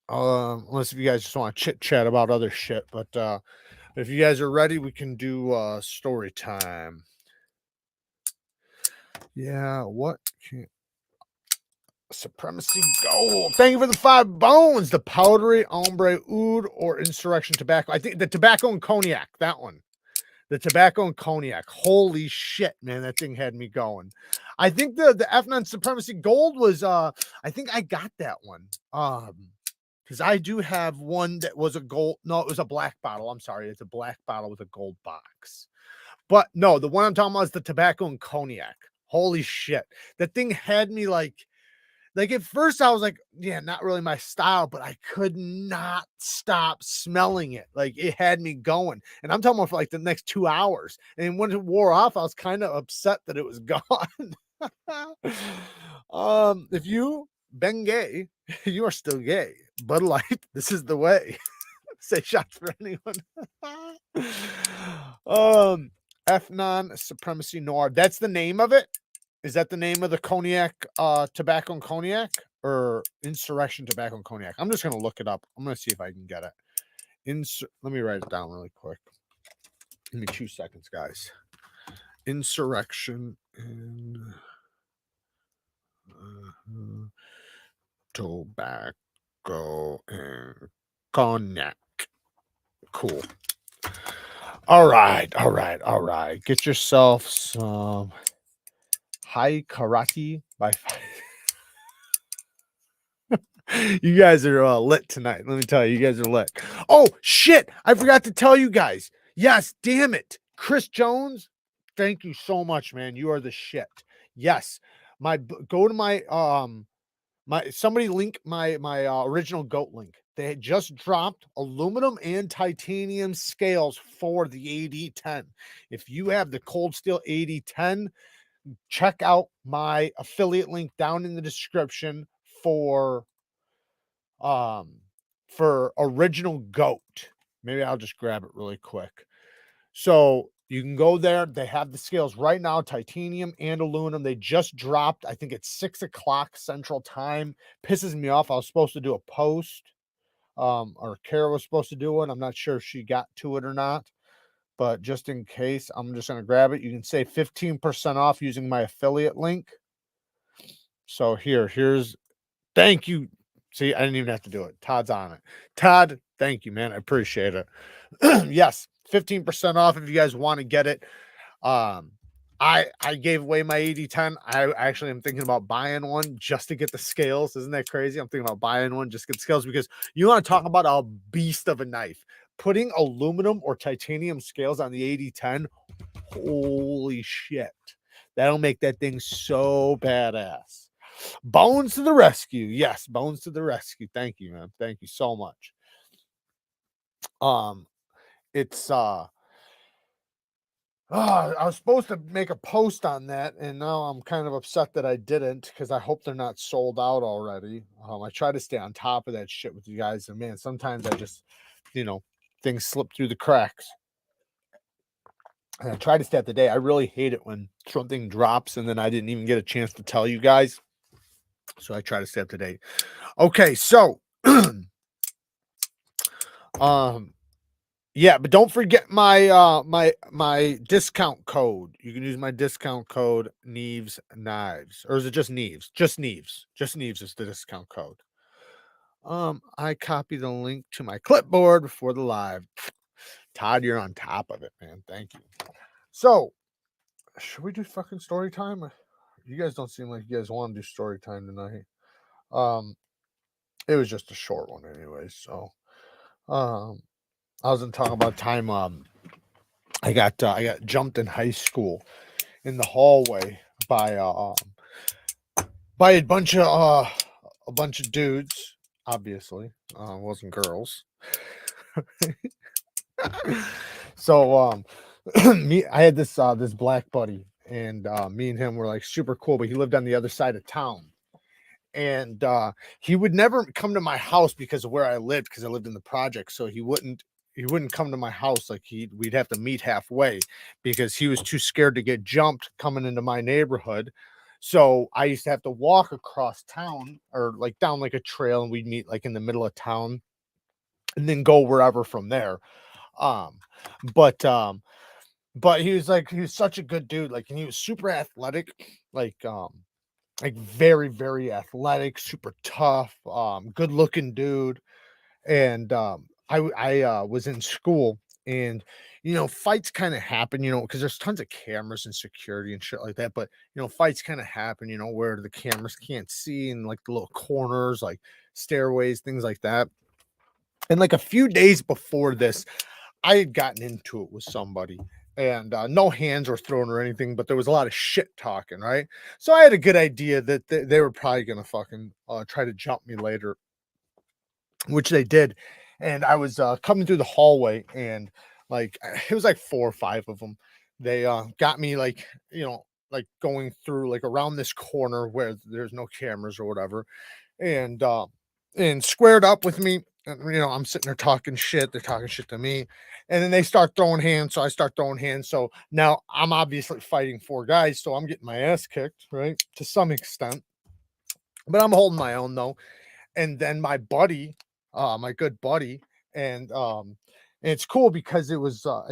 Unless if you guys just want to chit chat about other shit, but if you guys are ready, we can do story time. Yeah, what can Supremacy Gold? Thank you for the 5 bones. The powdery ombre oud or insurrection tobacco. I think the tobacco and cognac, that one. The tobacco and cognac. Holy shit, man, that thing had me going. I think the F9 Supremacy Gold was I think I got that one. Because I do have one that was a gold. No, it was a black bottle. I'm sorry, it's a black bottle with a gold box. But no, the one I'm talking about is the tobacco and cognac. Holy shit. That thing had me like at first I was like, yeah, not really my style, but I could not stop smelling it. Like it had me going. And I'm talking about for like the next 2 hours. And when it wore off, I was kind of upset that it was gone. If you been gay, you are still gay. Bud Light, this is the way. Say shots for anyone. F9 Supremacy Noir. That's the name of it. Is that the name of the cognac, tobacco and cognac, or insurrection tobacco and cognac? I'm just gonna look it up. I'm gonna see if I can get it. Let me write it down really quick. Give me 2 seconds, guys. Insurrection and tobacco and cognac. Cool. All right. Get yourself some High Karate by you guys are lit tonight. Let me tell you, you guys are lit. Oh shit, I forgot to tell you guys. Yes, damn it. Chris Jones, thank you so much, man. You are the shit. Yes. Go to my somebody link my original goat link. They had just dropped aluminum and titanium scales for the AD10. If you have the Cold Steel AD10, check out my affiliate link down in the description for original goat. Maybe I'll just grab it really quick. So you can go there. They have the scales right now, titanium and aluminum. They just dropped. I think it's 6 o'clock Central Time. Pisses me off. I was supposed to do a post, or Kara was supposed to do it. I'm not sure if she got to it or not, but just in case, I'm just going to grab it. You can save 15% off using my affiliate link. So here's, thank you. See, I didn't even have to do it. Todd's on it. Todd, thank you, man. I appreciate it. Yes, 15% off if you guys want to get it. I gave away my 8010. I actually am thinking about buying one just to get the scales. Isn't that crazy? I'm thinking about buying one just to get the scales because you want to talk about a beast of a knife. Putting aluminum or titanium scales on the 8010, holy shit. That'll make that thing so badass. Bones to the rescue. Yes, Bones to the rescue. Thank you, man. Thank you so much. It's I was supposed to make a post on that, and now I'm kind of upset that I didn't because I hope they're not sold out already. I try to stay on top of that shit with you guys, and man, sometimes I just, things slip through the cracks. And I try to stay up to date. I really hate it when something drops and then I didn't even get a chance to tell you guys. So I try to stay up to date. Okay, so yeah, but don't forget my my discount code. You can use my discount code NEEVESKNIVES. Or is it just Neeves? Just Neeves. Just Neeves is the discount code. I copy the link to my clipboard before the live. Todd, you're on top of it, man. Thank you. So, should we do fucking story time? You guys don't seem like you guys want to do story time tonight. It was just a short one anyway. So, I wasn't talking about time. I got jumped in high school in the hallway by a bunch of dudes. Obviously, wasn't girls. So I had this black buddy, and me and him were like super cool, but he lived on the other side of town. And he would never come to my house because of where I lived, because I lived in the project. So he wouldn't come to my house. Like we'd have to meet halfway because he was too scared to get jumped coming into my neighborhood. So I used to have to walk across town or like down like a trail, and we'd meet like in the middle of town and then go wherever from there. But he was such a good dude. Like, and he was super athletic, like very, very athletic, super tough, good looking dude. And I was in school, and fights kind of happen, because there's tons of cameras and security and shit like that. But fights kind of happen, where the cameras can't see, and like the little corners, like stairways, things like that. And like a few days before this, I had gotten into it with somebody, and no hands were thrown or anything, but there was a lot of shit talking, right? So I had a good idea that they were probably gonna fucking try to jump me later, which they did. And I was coming through the hallway, and like it was like 4 or 5 of them. They got me like like going through like around this corner where there's no cameras or whatever, and squared up with me. And, I'm sitting there talking shit. They're talking shit to me. And then they start throwing hands. So I start throwing hands. So now I'm obviously fighting 4 guys. So I'm getting my ass kicked, right? To some extent. But I'm holding my own though. And then my buddy, my good buddy, and it's cool because it was 4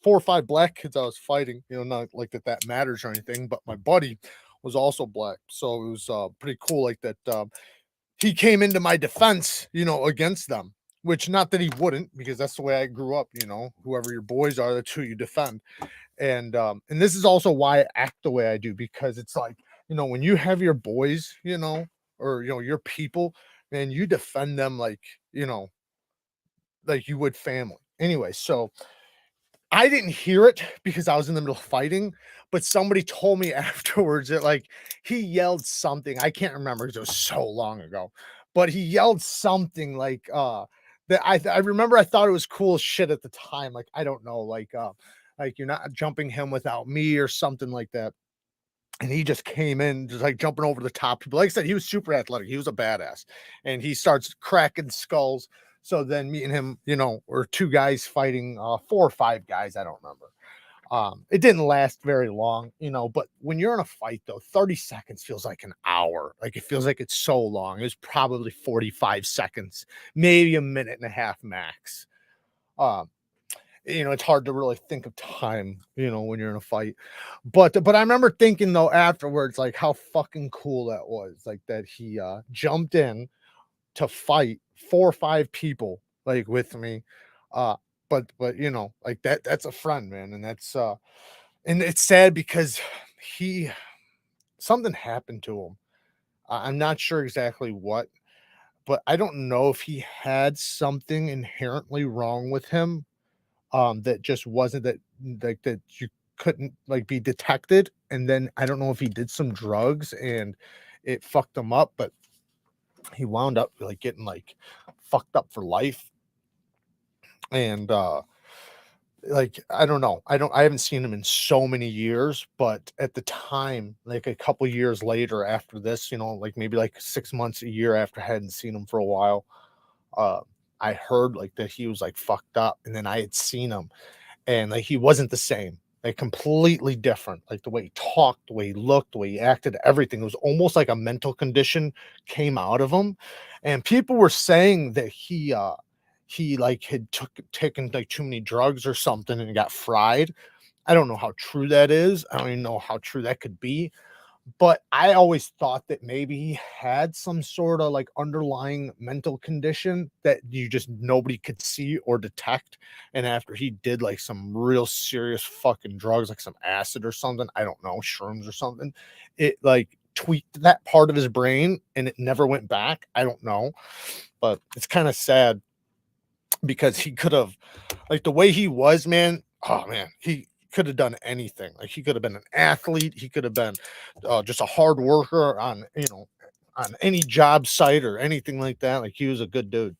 or 5 black kids I was fighting, not like that matters or anything, but my buddy was also black. So it was pretty cool like that. He came into my defense, against them, which not that he wouldn't, because that's the way I grew up, whoever your boys are, that's who you defend. And this is also why I act the way I do, because it's like, when you have your boys, or, your people, man, you defend them like you would family. Anyway, so I didn't hear it because I was in the middle of fighting, but somebody told me afterwards that like he yelled something. I can't remember because it was so long ago, but he yelled something like that I remember. I thought it was cool as shit at the time. Like, I don't know, like you're not jumping him without me or something like that. And he just came in, just like jumping over the top people. Like I said, he was super athletic. He was a badass, and he starts cracking skulls. So then me and him, were 2 guys fighting 4 or 5 guys. I don't remember. It didn't last very long, but when you're in a fight though, 30 seconds feels like an hour. Like, it feels like it's so long. It was probably 45 seconds, maybe a minute and a half max. It's hard to really think of time, when you're in a fight. But I remember thinking though afterwards, like how fucking cool that was. Like that he jumped in to fight 4 or 5 people like with me. But like that's a friend, man. And that's and it's sad because something happened to him. I'm not sure exactly what, but I don't know if he had something inherently wrong with him, that just wasn't that, like, that you couldn't like be detected. And then I don't know if he did some drugs and it fucked him up, but he wound up like getting like fucked up for life. And like I don't know, I haven't seen him in so many years, but at the time, like a couple years later after this, you know, like maybe like 6 months, a year after I hadn't seen him for a while, I heard like that he was like fucked up, and then I had seen him, and like he wasn't the same, like completely different, like the way he talked, the way he looked, the way he acted, everything. It was almost like a mental condition came out of him, and people were saying that he like had taken like too many drugs or something and got fried. I don't know how true that is. I don't even know how true that could be. But I always thought that maybe he had some sort of like underlying mental condition that you just nobody could see or detect. And after he did like some real serious fucking drugs, like some acid or something, I don't know, shrooms or something, it like tweaked that part of his brain and it never went back. I don't know. But it's kind of sad because he could have, like the way he was, man. Oh man, he could have done anything. Like he could have been an athlete. He could have been just a hard worker on, you know, on any job site or anything like that. Like he was a good dude.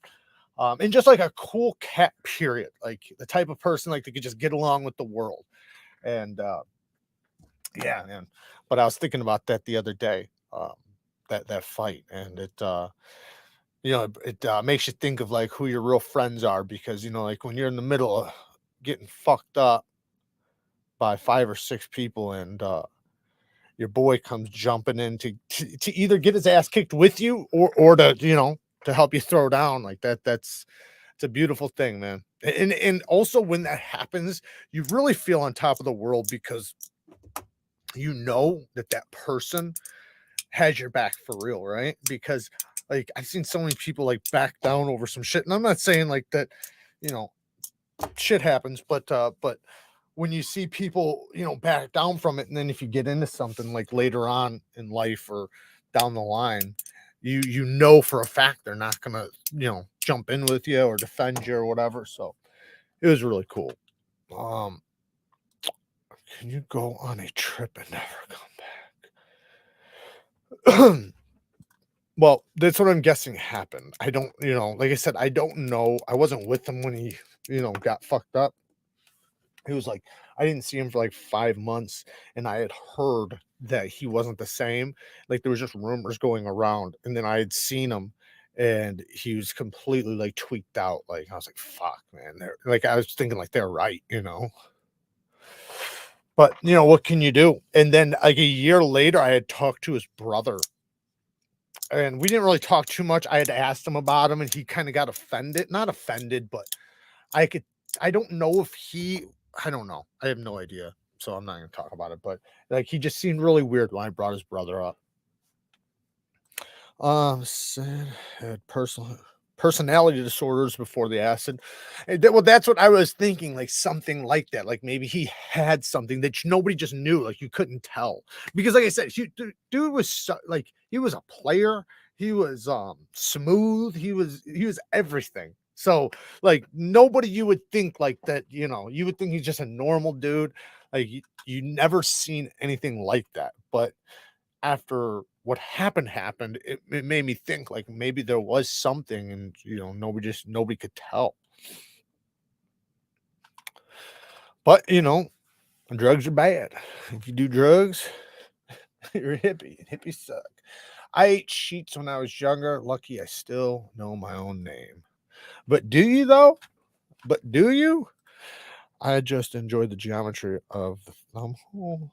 And just like a cool cat, period. Like the type of person like that could just get along with the world. And yeah, man. But I was thinking about that the other day, that fight, and it you know, it makes you think of like who your real friends are, because you know, like when you're in the middle of getting fucked up by 5 or 6 people, and your boy comes jumping in to either get his ass kicked with you, or to, you know, to help you throw down like that. It's a beautiful thing, man. And also when that happens, you really feel on top of the world, because you know that that person has your back for real, right? Because like I've seen so many people like back down over some shit, and I'm not saying like that, you know, shit happens, but when you see people, you know, back down from it, and then if you get into something like later on in life or down the line, you know for a fact they're not gonna, you know, jump in with you or defend you or whatever. So it was really cool. Um, can you go on a trip and never come back? Well, that's what I'm guessing happened. I don't, you know, like I said, I don't know. I wasn't with him when he, you know, got fucked up. He was like, I didn't see him for like 5 months, and I had heard that he wasn't the same. Like there was just rumors going around, and then I had seen him, and he was completely like tweaked out. Like I was like, fuck, man. They're like, I was thinking like they're right, you know. But you know, what can you do? And then like a year later, I had talked to his brother, and we didn't really talk too much. I had asked him about him, and he kind of got offended. Not offended, but I don't know if he, I don't know. I have no idea. So I'm not going to talk about it, but like he just seemed really weird when I brought his brother up. Said had personality disorders before the acid. Well, that's what I was thinking, like something like that. Like maybe he had something that nobody just knew, like you couldn't tell. Because like I said, dude was like he was a player. He was smooth. He was everything. So like nobody you would think like that, you know, you would think he's just a normal dude. Like you never seen anything like that. But after what happened, it made me think like maybe there was something, and you know, nobody could tell. But you know, drugs are bad. If you do drugs, you're a hippie, and hippies suck. I ate sheets when I was younger. Lucky I still know my own name. But do you though? But do you? I just enjoy the geometry of the thumb hole.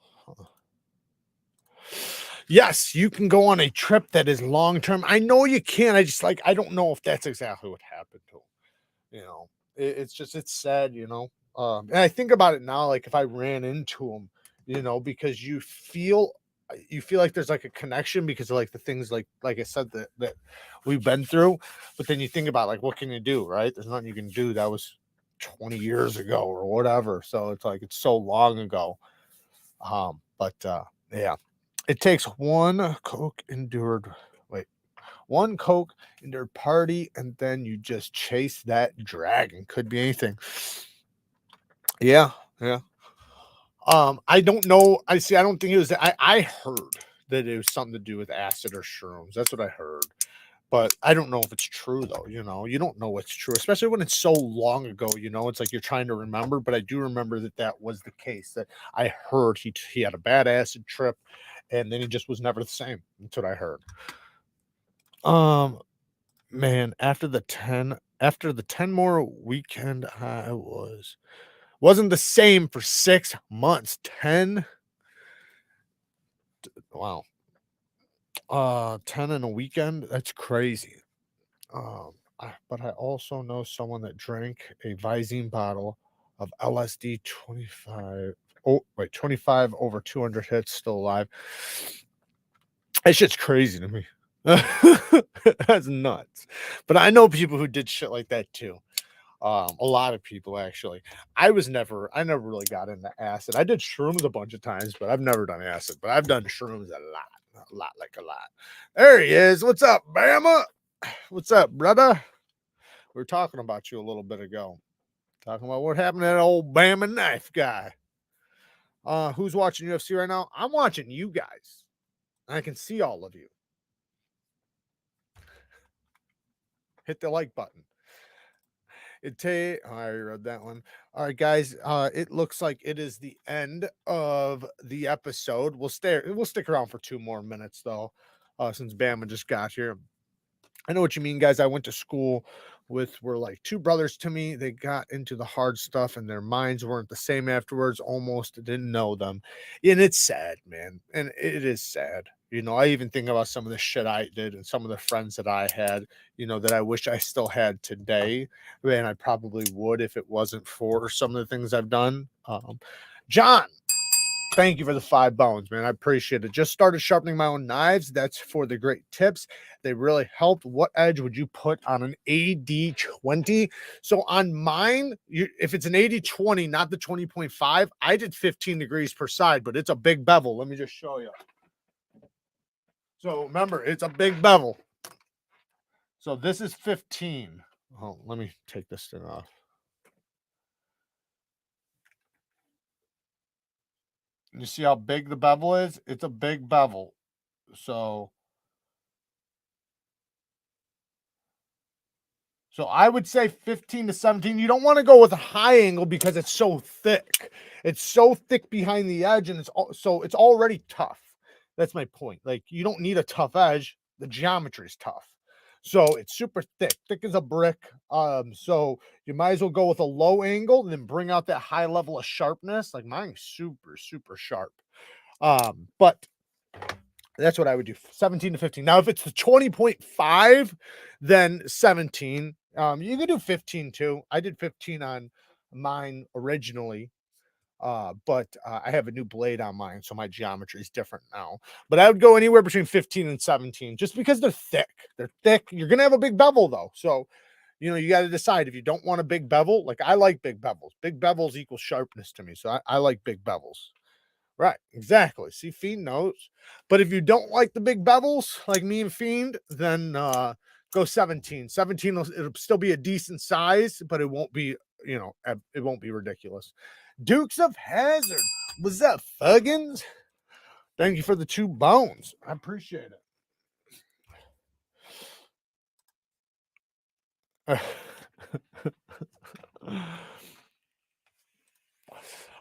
Yes, you can go on a trip that is long term. I know you can. I just like I don't know if that's exactly what happened to him. You know, it's sad. You know, and I think about it now. Like if I ran into him, you know, because you feel like there's like a connection because of like the things like I said that we've been through. But then you think about like what can you do, right? There's nothing you can do. That was 20 years ago or whatever. So it's like it's so long ago. But yeah. It takes one Coke endured party, and then you just chase that dragon. Could be anything. Yeah, yeah. I don't know. I don't think it was that. I heard that it was something to do with acid or shrooms. That's what I heard. But I don't know if it's true, though. You know, you don't know what's true, especially when it's so long ago. You know, it's like you're trying to remember. But I do remember that was the case. That I heard he had a bad acid trip, and then he just was never the same. That's what I heard. Man, after the 10 more weekend, I wasn't the same for 6 months. 10, wow. 10 in a weekend. That's crazy. But I also know someone that drank a Visine bottle of LSD 25. Oh, wait, 25 over 200 hits, still alive. That shit's crazy to me. That's nuts. But I know people who did shit like that too. A lot of people actually. I never really got into acid. I did shrooms a bunch of times, but I've never done acid. But I've done shrooms a lot. There he is. What's up, Bama? What's up, brother? We were talking about you a little bit ago. Talking about what happened to that old Bama knife guy. Who's watching UFC right now? I'm watching you guys. I can see all of you. Hit the like button. I already read that one. All right, guys. It looks like it is the end of the episode. We'll stick around for 2 more minutes though, since Bama just got here. I know what you mean, guys. I went to school were like 2 brothers to me. They got into the hard stuff and their minds weren't the same afterwards. Almost didn't know them. And it's sad, man. And it is sad. You know, I even think about some of the shit I did and some of the friends that I had, you know, that I wish I still had today. And I probably would if it wasn't for some of the things I've done. John, thank you for the 5 bones, man. I appreciate it. Just started sharpening my own knives. That's for the great tips. They really help. What edge would you put on an AD20? So on mine, if it's an AD20, not the 20.5, I did 15 degrees per side, but it's a big bevel. Let me just show you. So remember, it's a big bevel. So this is 15. Oh, let me take this thing off. You see how big the bevel is? It's a big bevel. So I would say 15 to 17. You don't want to go with a high angle because it's so thick. It's so thick behind the edge, and it's already tough. That's my point. Like, you don't need a tough edge. The geometry is tough. So it's super thick as a brick. So you might as well go with a low angle and then bring out that high level of sharpness. Like mine's super, super sharp. But that's what I would do, 17 to 15. Now, if it's the 20.5, then 17. You can do 15 too. I did 15 on mine originally. But I have a new blade on mine, so my geometry is different now. But I would go anywhere between 15 and 17 just because they're thick. They're thick. You're going to have a big bevel, though. So, you know, you got to decide if you don't want a big bevel. Like, I like big bevels. Big bevels equal sharpness to me. So I like big bevels. Right, exactly. See, Fiend knows. But if you don't like the big bevels, like me and Fiend, then go 17. 17, it'll still be a decent size, but it won't be, you know, it won't be ridiculous. Dukes of Hazzard. What's up, Fuggins? Thank you for the 2 bones. I appreciate it.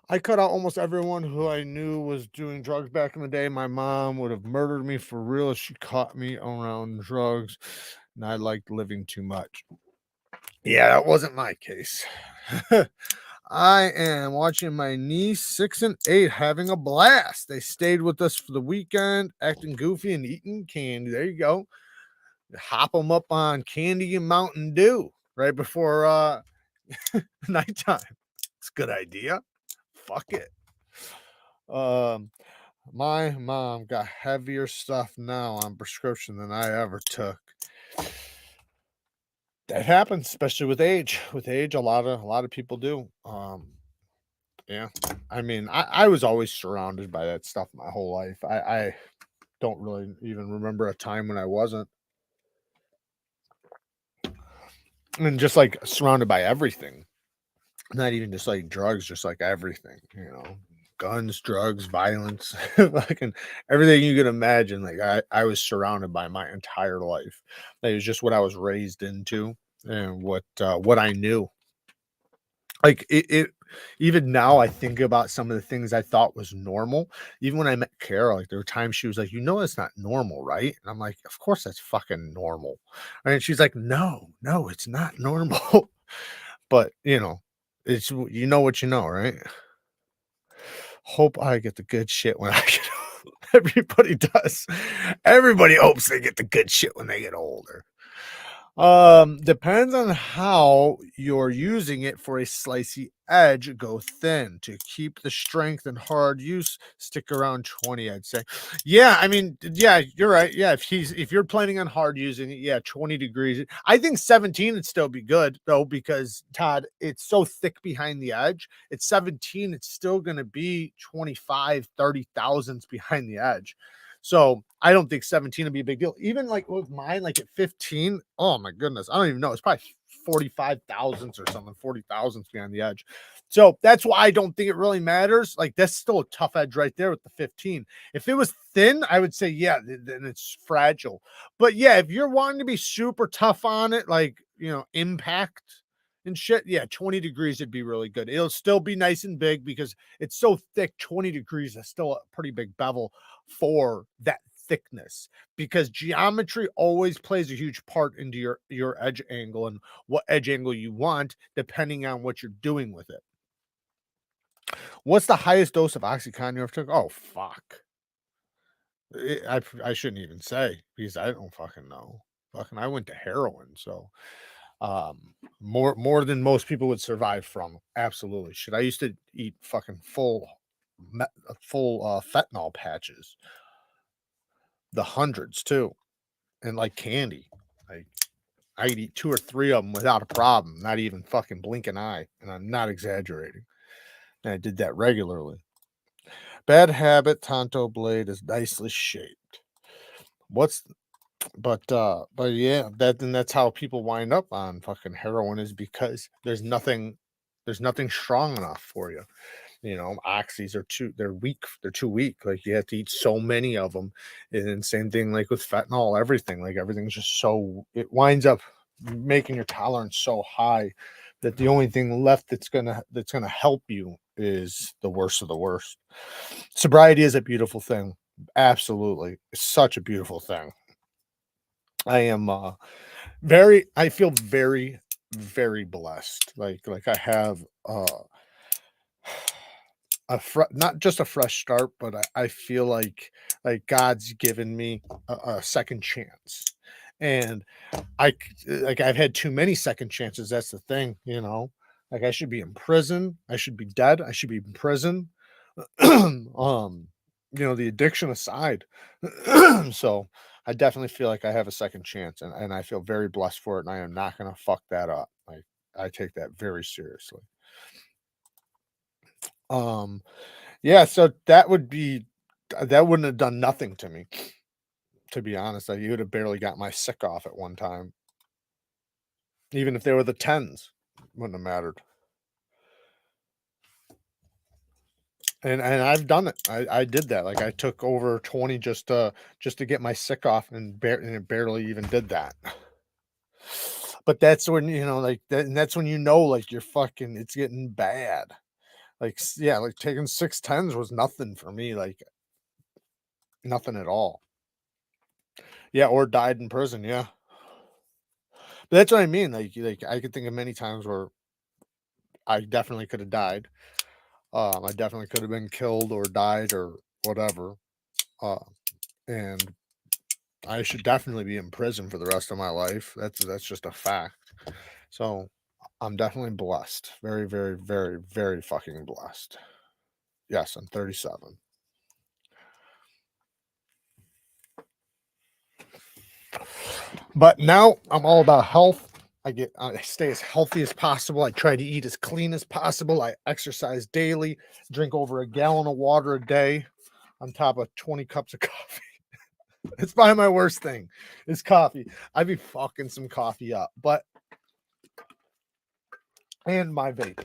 I cut out almost everyone who I knew was doing drugs back in the day. My mom would have murdered me for real if she caught me around drugs, and I liked living too much. Yeah, that wasn't my case. I am watching my niece 6 and 8 having a blast. They stayed with us for the weekend, acting goofy and eating candy. There you go. Hop them up on candy and Mountain Dew right before nighttime. It's a good idea. Fuck it. My mom got heavier stuff now on prescription than I ever took. That happens, especially with age. With age, a lot of people do. Yeah. I mean, I was always surrounded by that stuff my whole life. I don't really even remember a time when I wasn't. And just like surrounded by everything. Not even just like drugs, just like everything, you know. guns, drugs, violence, fucking everything you can imagine. Like I was surrounded by my entire life. That was just what I was raised into and what I knew. Like it even now I think about some of the things I thought was normal. Even when I met Carol, like there were times she was like, it's not normal, right? And I'm like, of course that's fucking normal. And she's like, no, it's not normal. But it's what you know, right? Hope I get the good shit when I get old. Everybody does. Everybody hopes they get the good shit when they get older. Depends on how you're using it. For a slicey edge, go thin. To keep the strength and hard use, stick around 20, I'd say. Yeah, I mean, yeah, you're right. Yeah, if you're planning on hard using it, yeah, 20 degrees. I think 17 would still be good though, because Todd, it's so thick behind the edge. At 17, it's still gonna be 25, 30 thousandths behind the edge. So I don't think 17 would be a big deal. Even like with mine, like at 15, oh my goodness, I don't even know. It's probably 45 thousandths or something, 40 thousandths behind the edge. So that's why I don't think it really matters. Like that's still a tough edge right there with the 15. If it was thin, I would say, yeah, then it's fragile. But yeah, if you're wanting to be super tough on it, like, impact and shit, yeah, 20 degrees would be really good. It'll still be nice and big because it's so thick. 20 degrees is still a pretty big bevel for that thickness, because geometry always plays a huge part into your edge angle and what edge angle you want depending on what you're doing with it. What's the highest dose of Oxycontin you ever took? Oh fuck, I shouldn't even say, because I don't fucking know. Fucking I went to heroin, so more than most people would survive from. Absolutely. Shit, I used to eat fucking full fentanyl patches, the hundreds too, and like candy. Like I'd eat 2 or 3 of them without a problem, not even fucking blink an eye, and I'm not exaggerating. And I did that regularly. Bad habit, Tonto blade is nicely shaped. But yeah, that's how people wind up on fucking heroin, is because there's nothing strong enough for you. Oxys they're weak. They're too weak. Like you have to eat so many of them. And then same thing like with fentanyl, everything. Like everything's just so, it winds up making your tolerance so high that the only thing left that's gonna help you is the worst of the worst. Sobriety is a beautiful thing. Absolutely. It's such a beautiful thing. I am I feel very, very blessed. Like I have not just a fresh start, but I feel like God's given me a second chance. And I've had too many second chances. That's the thing, like I should be in prison. I should be dead. I should be in prison. The addiction aside. So I definitely feel like I have a second chance, and I feel very blessed for it. And I am not going to fuck that up. I take that very seriously. Yeah, so that wouldn't have done nothing to me, to be honest. You would have barely got my sick off at one time. Even if they were the 10s, wouldn't have mattered. And I've done it. I did that. Like I took over 20 just to get my sick off, and it barely even did that. But that's when, like that, and that's when like you're fucking, it's getting bad. Like, yeah, like taking 6 10s was nothing for me, like nothing at all. Yeah, or died in prison, yeah. But that's what I mean. Like I could think of many times where I definitely could have died. I definitely could have been killed or died or whatever. And I should definitely be in prison for the rest of my life. That's just a fact. So I'm definitely blessed. Very, very, very, very fucking blessed. Yes, I'm 37. But now I'm all about health. I stay as healthy as possible. I try to eat as clean as possible. I exercise daily, drink over a gallon of water a day on top of 20 cups of coffee. It's probably my worst thing is coffee. I'd be fucking some coffee up, and my vape.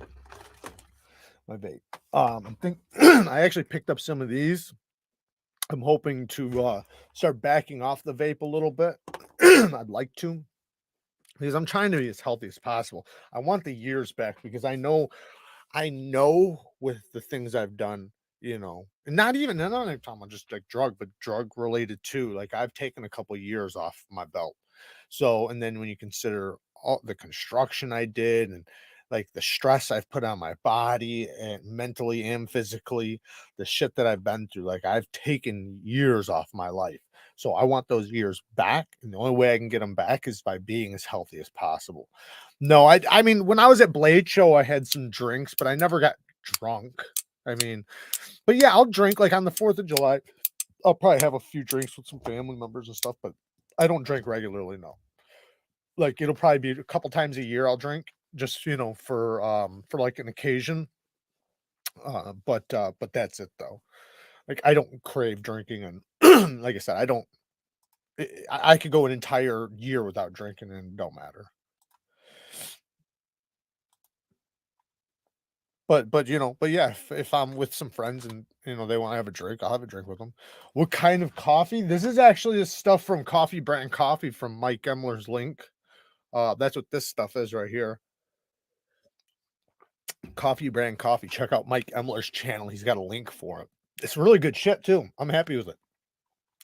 my vape. I actually picked up some of these. I'm hoping to start backing off the vape a little bit. I'd like to, because I'm trying to be as healthy as possible. I want the years back because I know with the things I've done, and not even talking about just like but drug related too. Like I've taken a couple years off my belt. So, and then when you consider all the construction I did and like the stress I've put on my body and mentally and physically, the shit that I've been through, like I've taken years off my life. So I want those years back. And the only way I can get them back is by being as healthy as possible. No, I mean, when I was at Blade Show, I had some drinks, but I never got drunk. I mean, but yeah, I'll drink like on the 4th of July. I'll probably have a few drinks with some family members and stuff, but I don't drink regularly, no. Like it'll probably be a couple times a year I'll drink just, for like an occasion. But that's it though. Like I don't crave drinking and like I said, I could go an entire year without drinking and it don't matter. But yeah, if I'm with some friends and they want to have a drink, I'll have a drink with them. What kind of coffee? This is actually the stuff from Coffee Brand Coffee from Mike Emler's link. That's what this stuff is right here. Coffee Brand Coffee. Check out Mike Emler's channel. He's got a link for it. It's really good shit too. I'm happy with it.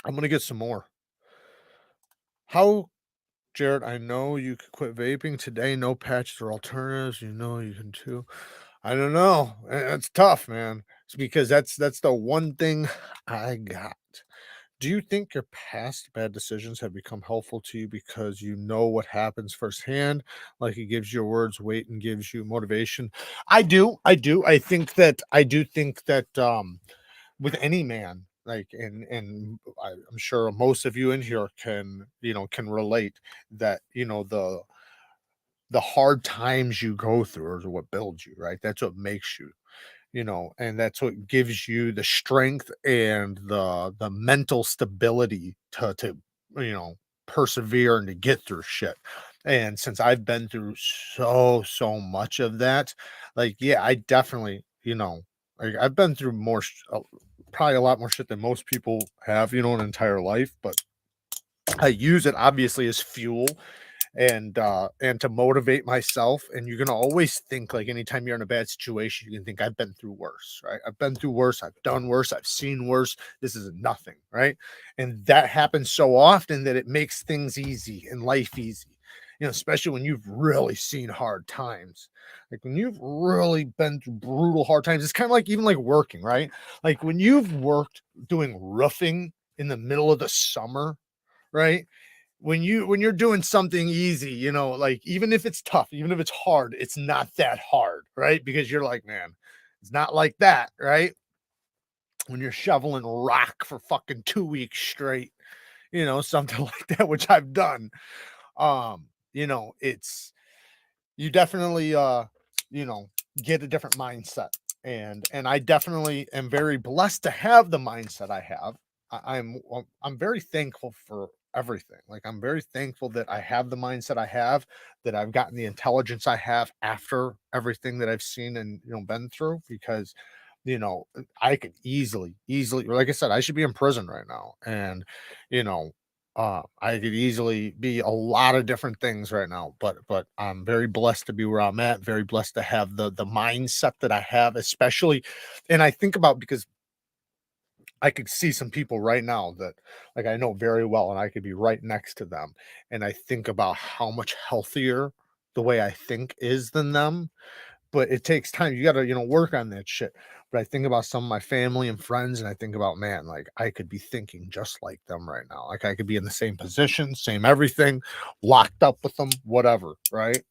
I'm gonna get some more. How, Jared? I know you could quit vaping today. No patches or alternatives. You know you can too. I don't know. It's tough, man. It's because that's the one thing I got. Do you think your past bad decisions have become helpful to you because you know what happens firsthand? Like it gives your words weight and gives you motivation. I do. I do think that with any man, like and I'm sure most of you in here can relate that the hard times you go through is what builds you, right? That's what makes you, and that's what gives you the strength and the mental stability to persevere and to get through shit. And since I've been through so much of that, like yeah, I definitely, like I've been through probably a lot more shit than most people have, an entire life, but I use it obviously as fuel and to motivate myself. And you're gonna always think, like, anytime you're in a bad situation, you can think I've been through worse, right? I've been through worse, I've done worse, I've seen worse. This is nothing, right? And that happens so often that it makes things easy and life easy. Especially when you've really seen hard times. Like when you've really been through brutal hard times, it's kind of like even like working, right? Like when you've worked doing roofing in the middle of the summer, right? When you're doing something easy, like even if it's tough, even if it's hard, it's not that hard, right? Because you're like, man, it's not like that, right? When you're shoveling rock for fucking 2 weeks straight, something like that, which I've done. It's you definitely get a different mindset. And I definitely am very blessed to have the mindset I have. I'm very thankful for everything. Like I'm very thankful that I have the mindset I have, that I've gotten the intelligence I have after everything that I've seen and been through, because I could easily, like I said, I should be in prison right now. And you know, I could easily be a lot of different things right now, but I'm very blessed to be where I'm at, very blessed to have the mindset that I have, especially. And I think about, because I could see some people right now that like I know very well, and I could be right next to them. And I think about how much healthier the way I think is than them. But it takes time. You gotta, work on that shit. But I think about some of my family and friends, and I think about, man, like I could be thinking just like them right now. Like I could be in the same position, same everything, locked up with them, whatever, right?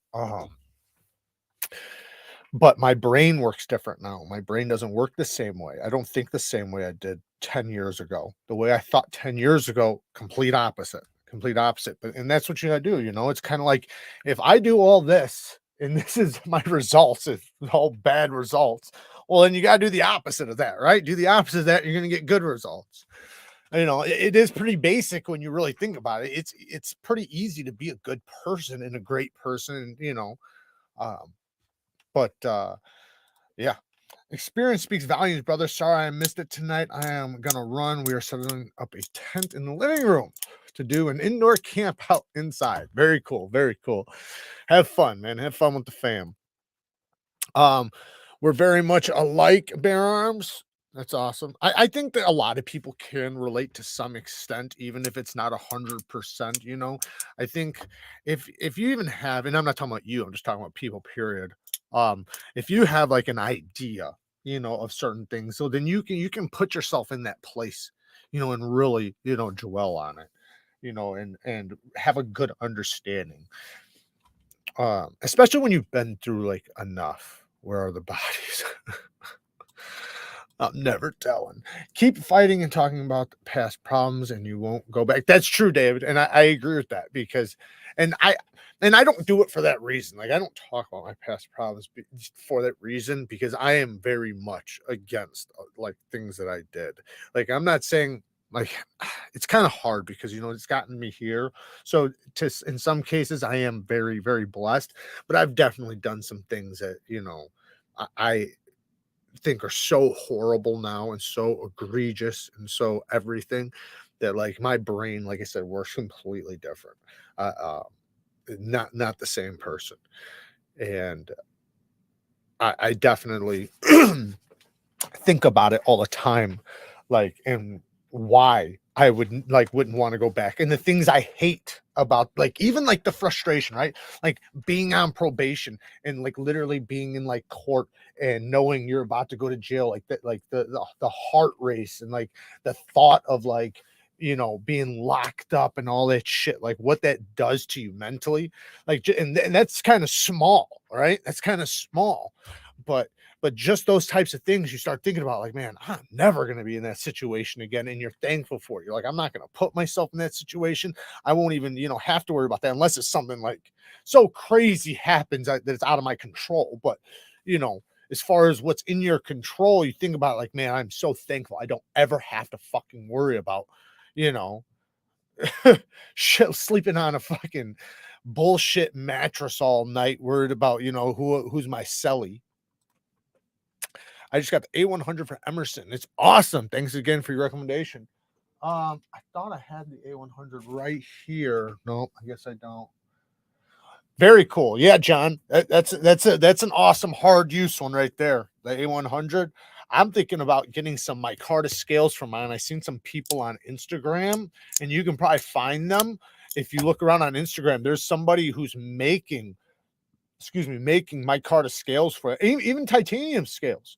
But my brain works different now. My brain doesn't work the same way. I don't think the same way I did 10 years ago. The way I thought 10 years ago, complete opposite. Complete opposite. And that's what you gotta do. It's kind of like, if I do all this and this is my results, it's all bad results. Well, then you gotta do the opposite of that, right? Do the opposite of that, you're gonna get good results. It is pretty basic when you really think about it. It's pretty easy to be a good person and a great person, um, but yeah. Experience speaks volumes, brother. Sorry I missed it tonight. I am gonna run. We are setting up a tent in the living room to do an indoor camp out inside. Very cool. Very cool. Have fun, man. Have fun with the fam. We're very much alike, Bear Arms. That's awesome. I think that a lot of people can relate to some extent, even if it's not 100%. You know, I think if you even have, and I'm not talking about you, I'm just talking about people. Period. If you have like an idea, you know, of certain things, so then you can put yourself in that place, you know, and really, you know, dwell on it, you know, and have a good understanding. Especially when you've been through like enough. Where are the bodies? I'm never telling. Keep fighting and talking about the past problems, and you won't go back. That's true, David, and I agree with that because, and I don't do it for that reason. Like I don't talk about my past problems for that reason because I am very much against like things that I did. Like I'm not saying like it's kind of hard because you know it's gotten me here. So in some cases I am very very blessed, but I've definitely done some things that you know I think are so horrible now and so egregious and so everything that like my brain, like I said, works completely different. Not the same person. And I definitely think about it all the time, like, and why I wouldn't want to go back, and the things I hate about, like, even like the frustration, right? Like being on probation and like literally being in like court and knowing you're about to go to jail, like that, like the heart race and like the thought of like you know being locked up and all that shit, like what that does to you mentally, like, and that's kind of small, right? That's kind of small, but just those types of things you start thinking about, like, man, I'm never going to be in that situation again. And you're thankful for it. You're like, I'm not going to put myself in that situation. I won't even, you know, have to worry about that unless it's something like so crazy happens that it's out of my control. But, you know, as far as what's in your control, you think about like, man, I'm so thankful I don't ever have to fucking worry about, you know, shit, sleeping on a fucking bullshit mattress all night, worried about, you know, who's my celly. I just got the A100 for Emerson. It's awesome. Thanks again for your recommendation. I thought I had the A100 right here. Nope, I guess I don't. Very cool. Yeah, John. That's an awesome hard use one right there. The A100. I'm thinking about getting some micarta scales from mine. I've seen some people on Instagram, and you can probably find them if you look around on Instagram. There's somebody who's making micarta scales for it, even titanium scales.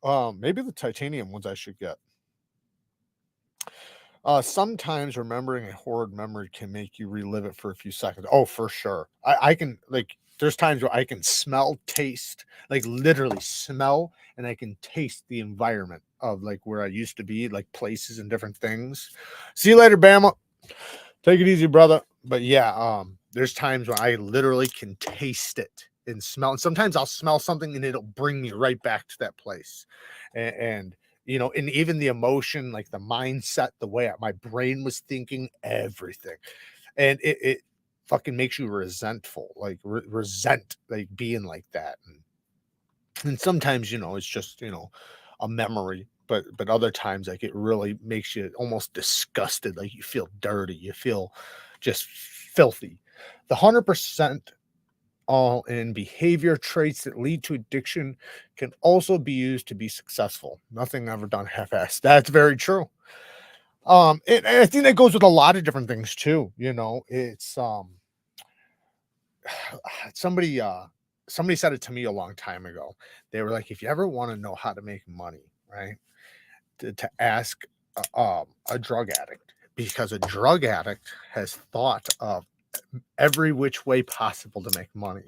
Maybe the titanium ones I should get. Sometimes remembering a horrid memory can make you relive it for a few seconds. Oh, for sure. I can, like, there's times where I can smell, taste, like literally smell, and I can taste the environment of like where I used to be, like places and different things. See you later, Bama. Take it easy, brother. But yeah, there's times when I literally can taste it and smell. And sometimes I'll smell something and it'll bring me right back to that place. And you know, and even the emotion, like the mindset, the way my brain was thinking, everything. And it fucking makes you resentful, like resent like being like that. And sometimes, you know, it's just, you know, a memory, but other times like it really makes you almost disgusted, like you feel dirty, you feel just filthy. The 100% all in behavior traits that lead to addiction can also be used to be successful. Nothing ever done half-assed. That's very true. And I think that goes with a lot of different things too. You know, it's somebody somebody said it to me a long time ago. They were like, if you ever want to know how to make money, right, to ask a drug addict, because a drug addict has thought of every which way possible to make money.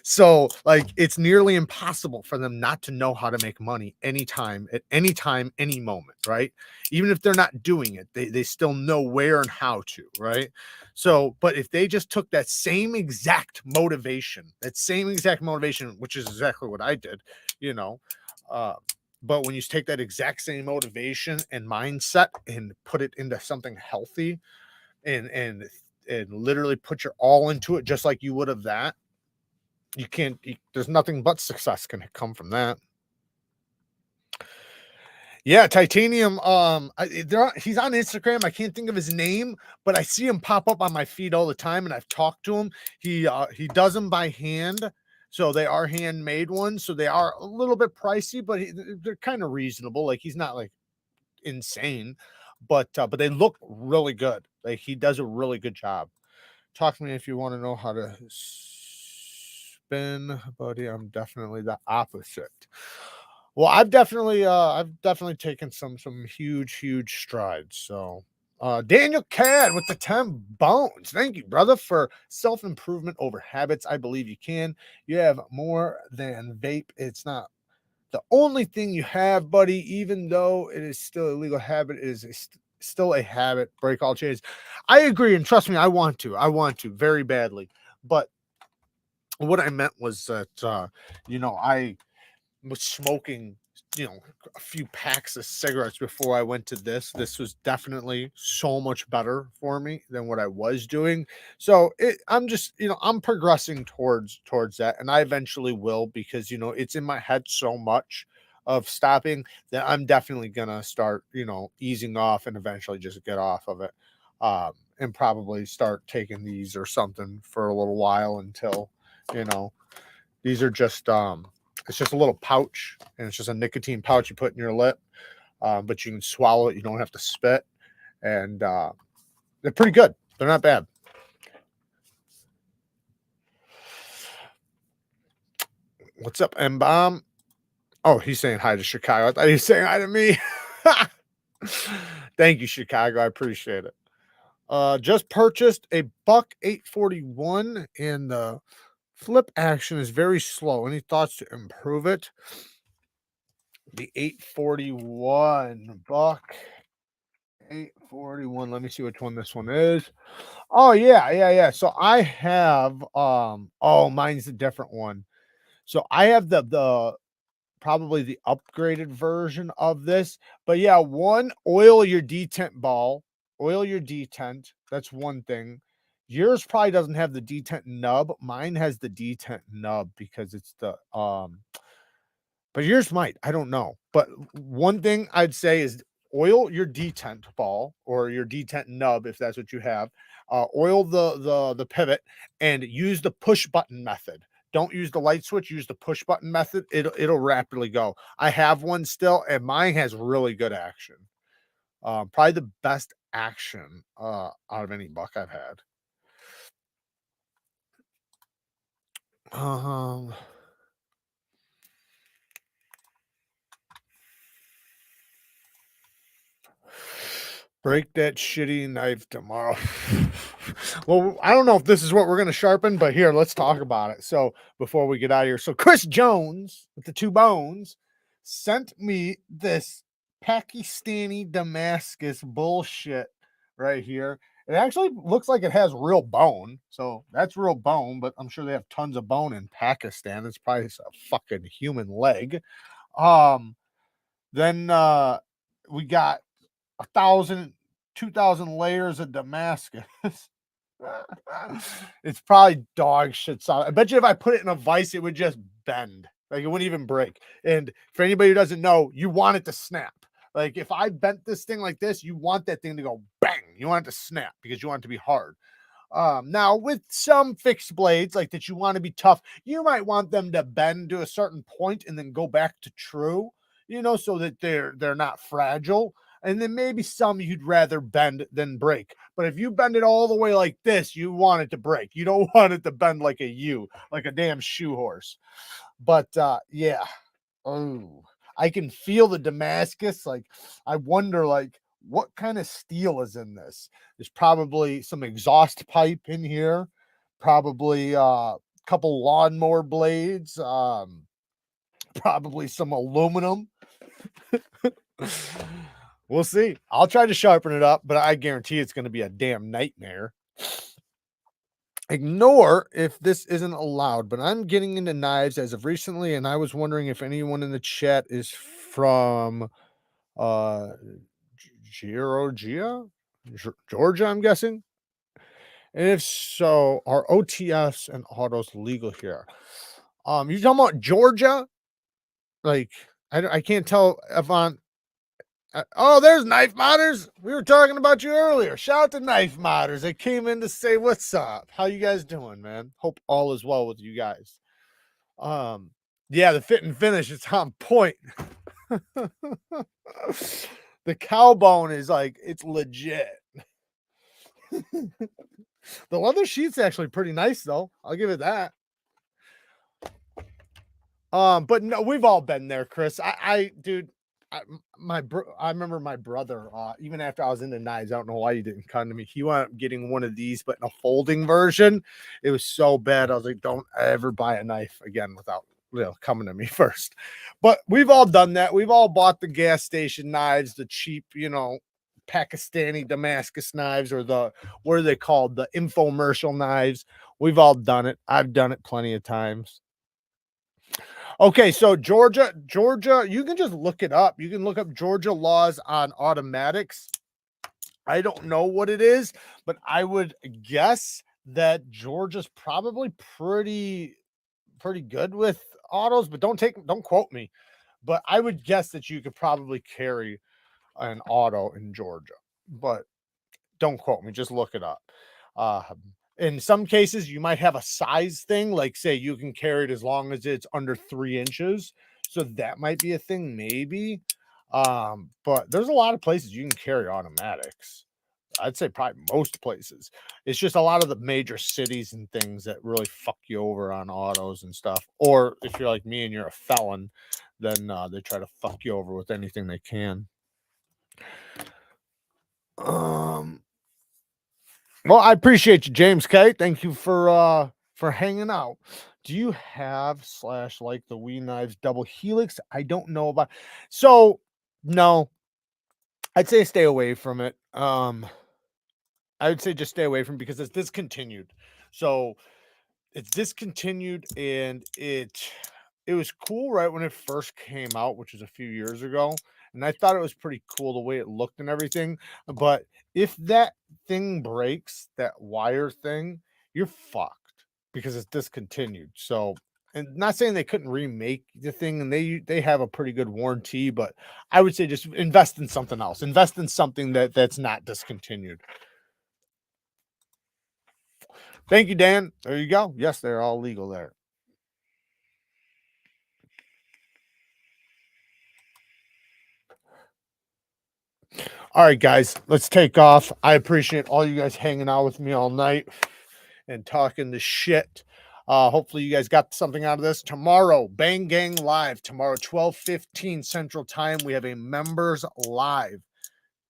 So like it's nearly impossible for them not to know how to make money anytime, at any time, any moment, right? Even if they're not doing it, they still know where and how to, right? So, but if they just took that same exact motivation, which is exactly what I did, you know, but when you take that exact same motivation and mindset and put it into something healthy and literally put your all into it, just like you would have that, you can't, there's nothing but success can come from that. Yeah, Titanium. He's on Instagram. I can't think of his name, but I see him pop up on my feed all the time, and I've talked to him. He does them by hand, so they are handmade ones. So they are a little bit pricey, but they're kind of reasonable. Like he's not like insane, but they look really good. Like he does a really good job. Talk to me if you want to know how to spin, buddy. I'm definitely the opposite. Well, I've definitely taken some huge strides. So Daniel Cad with the 10 bones. Thank you, brother, for self-improvement over habits. I believe you can. You have more than vape. It's not the only thing you have, buddy, even though it is still a legal habit, it is still a habit. Break all chains. I agree, and trust me, I want to very badly. But what I meant was that I was smoking, a few packs of cigarettes before I went to this. This was definitely so much better for me than what I was doing. So I'm just, I'm progressing towards that, and I eventually will, because it's in my head so much of stopping that I'm definitely gonna start, easing off and eventually just get off of it, and probably start taking these or something for a little while until, these are just it's just a little pouch, and it's just a nicotine pouch you put in your lip, but you can swallow it. You don't have to spit, and they're pretty good. They're not bad. What's up, M-Bomb? Oh, he's saying hi to Chicago. I thought he was saying hi to me. Thank you, Chicago. I appreciate it. Just purchased a buck 841, and the flip action is very slow. Any thoughts to improve it? The 841 buck 841. Let me see which one this one is. Oh yeah. So I have mine's a different one. So I have the probably the upgraded version of this. But yeah, one, oil your detent ball, oil your detent. That's one thing. Yours probably doesn't have the detent nub. Mine has the detent nub because it's the but yours might. I don't know. But one thing I'd say is oil your detent ball or your detent nub if that's what you have. Oil the pivot and use the push button method. Don't use the light switch. Use the push button method. It'll rapidly go. I have one still, and mine has really good action. Probably the best action out of any buck I've had. Break that shitty knife tomorrow. Well, I don't know if this is what we're going to sharpen, but here, let's talk about it. So before we get out of here, so Chris Jones with the 2 bones sent me this Pakistani Damascus bullshit right here. It actually looks like it has real bone. So that's real bone, but I'm sure they have tons of bone in Pakistan. It's probably a fucking human leg. Then we got 1,000, 2,000 layers of Damascus. It's probably dog shit solid. I bet you if I put it in a vise, it would just bend. Like it wouldn't even break. And for anybody who doesn't know, you want it to snap. Like if I bent this thing like this, you want that thing to go bang. You want it to snap because you want it to be hard. Now with some fixed blades like that, you want to be tough. You might want them to bend to a certain point and then go back to true, so that they're not fragile. And then maybe some you'd rather bend than break. But if you bend it all the way like this, you want it to break. You don't want it to bend like a U, like a damn shoe horse. But yeah. Oh, I can feel the Damascus. Like, I wonder, like, what kind of steel is in this? There's probably some exhaust pipe in here, probably a couple lawnmower blades, probably some aluminum. We'll see. I'll try to sharpen it up, but I guarantee it's going to be a damn nightmare. Ignore if this isn't allowed, but I'm getting into knives as of recently, and I was wondering if anyone in the chat is from Georgia, I'm guessing. And if so, are OTS and autos legal here? You talking about Georgia? Like, I can't tell if on. Oh, there's Knife Modders. We were talking about you earlier. Shout out to Knife Modders. They came in to say what's up. How you guys doing, man? Hope all is well with you guys. Yeah, the fit and finish is on point. The cow bone is like, it's legit. The leather sheet's actually pretty nice though. I'll give it that. But no, we've all been there, Chris. Dude, I remember my brother, even after I was into knives, I don't know why he didn't come to me. He wound up getting one of these, but in a folding version. It was so bad. I was like, don't ever buy a knife again without coming to me first. But we've all done that. We've all bought the gas station knives, the cheap, Pakistani Damascus knives, or what are they called? The infomercial knives. We've all done it. I've done it plenty of times. Okay, so Georgia, you can just look it up. You can look up Georgia laws on automatics. I don't know what it is, but I would guess that Georgia's probably pretty good with autos, but don't quote me. But I would guess that you could probably carry an auto in Georgia, but don't quote me. Just look it up. In some cases, you might have a size thing, like say you can carry it as long as it's under 3 inches. So that might be a thing, maybe. But there's a lot of places you can carry automatics. I'd say probably most places. It's just a lot of the major cities and things that really fuck you over on autos and stuff. Or if you're like me and you're a felon, then they try to fuck you over with anything they can. Well, I appreciate you, James K. Thank you for hanging out. Do you have / like the Wee Knives double helix? I don't know about. So no, I'd say stay away from it. I would say just stay away from it because it's discontinued. So it's discontinued, and it was cool right when it first came out, which was a few years ago. And I thought it was pretty cool the way it looked and everything. But if that thing breaks, that wire thing, you're fucked because it's discontinued. So, and not saying they couldn't remake the thing, and they have a pretty good warranty, but I would say just invest in something else. Invest in something that's not discontinued. Thank you, Dan. There you go. Yes, they're all legal there. All right, guys, let's take off. I appreciate all you guys hanging out with me all night and talking the shit. Hopefully you guys got something out of this. Tomorrow, Bang Gang Live. Tomorrow, 12:15 Central Time. We have a members live.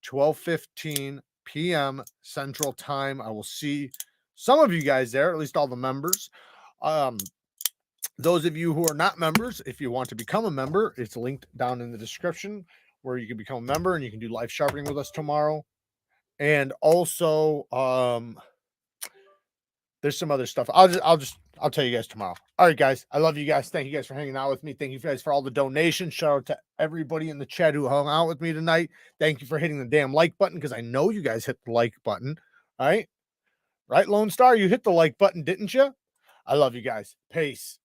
12:15 p.m. Central Time. I will see some of you guys there, at least all the members. Those of you who are not members, if you want to become a member, it's linked down in the description where you can become a member and you can do live sharpening with us tomorrow. And also, there's some other stuff. I'll tell you guys tomorrow. All right, guys. I love you guys. Thank you guys for hanging out with me. Thank you guys for all the donations. Shout out to everybody in the chat who hung out with me tonight. Thank you for hitting the damn like button, because I know you guys hit the like button. All right. Right, Lone Star? You hit the like button, didn't you? I love you guys. Peace.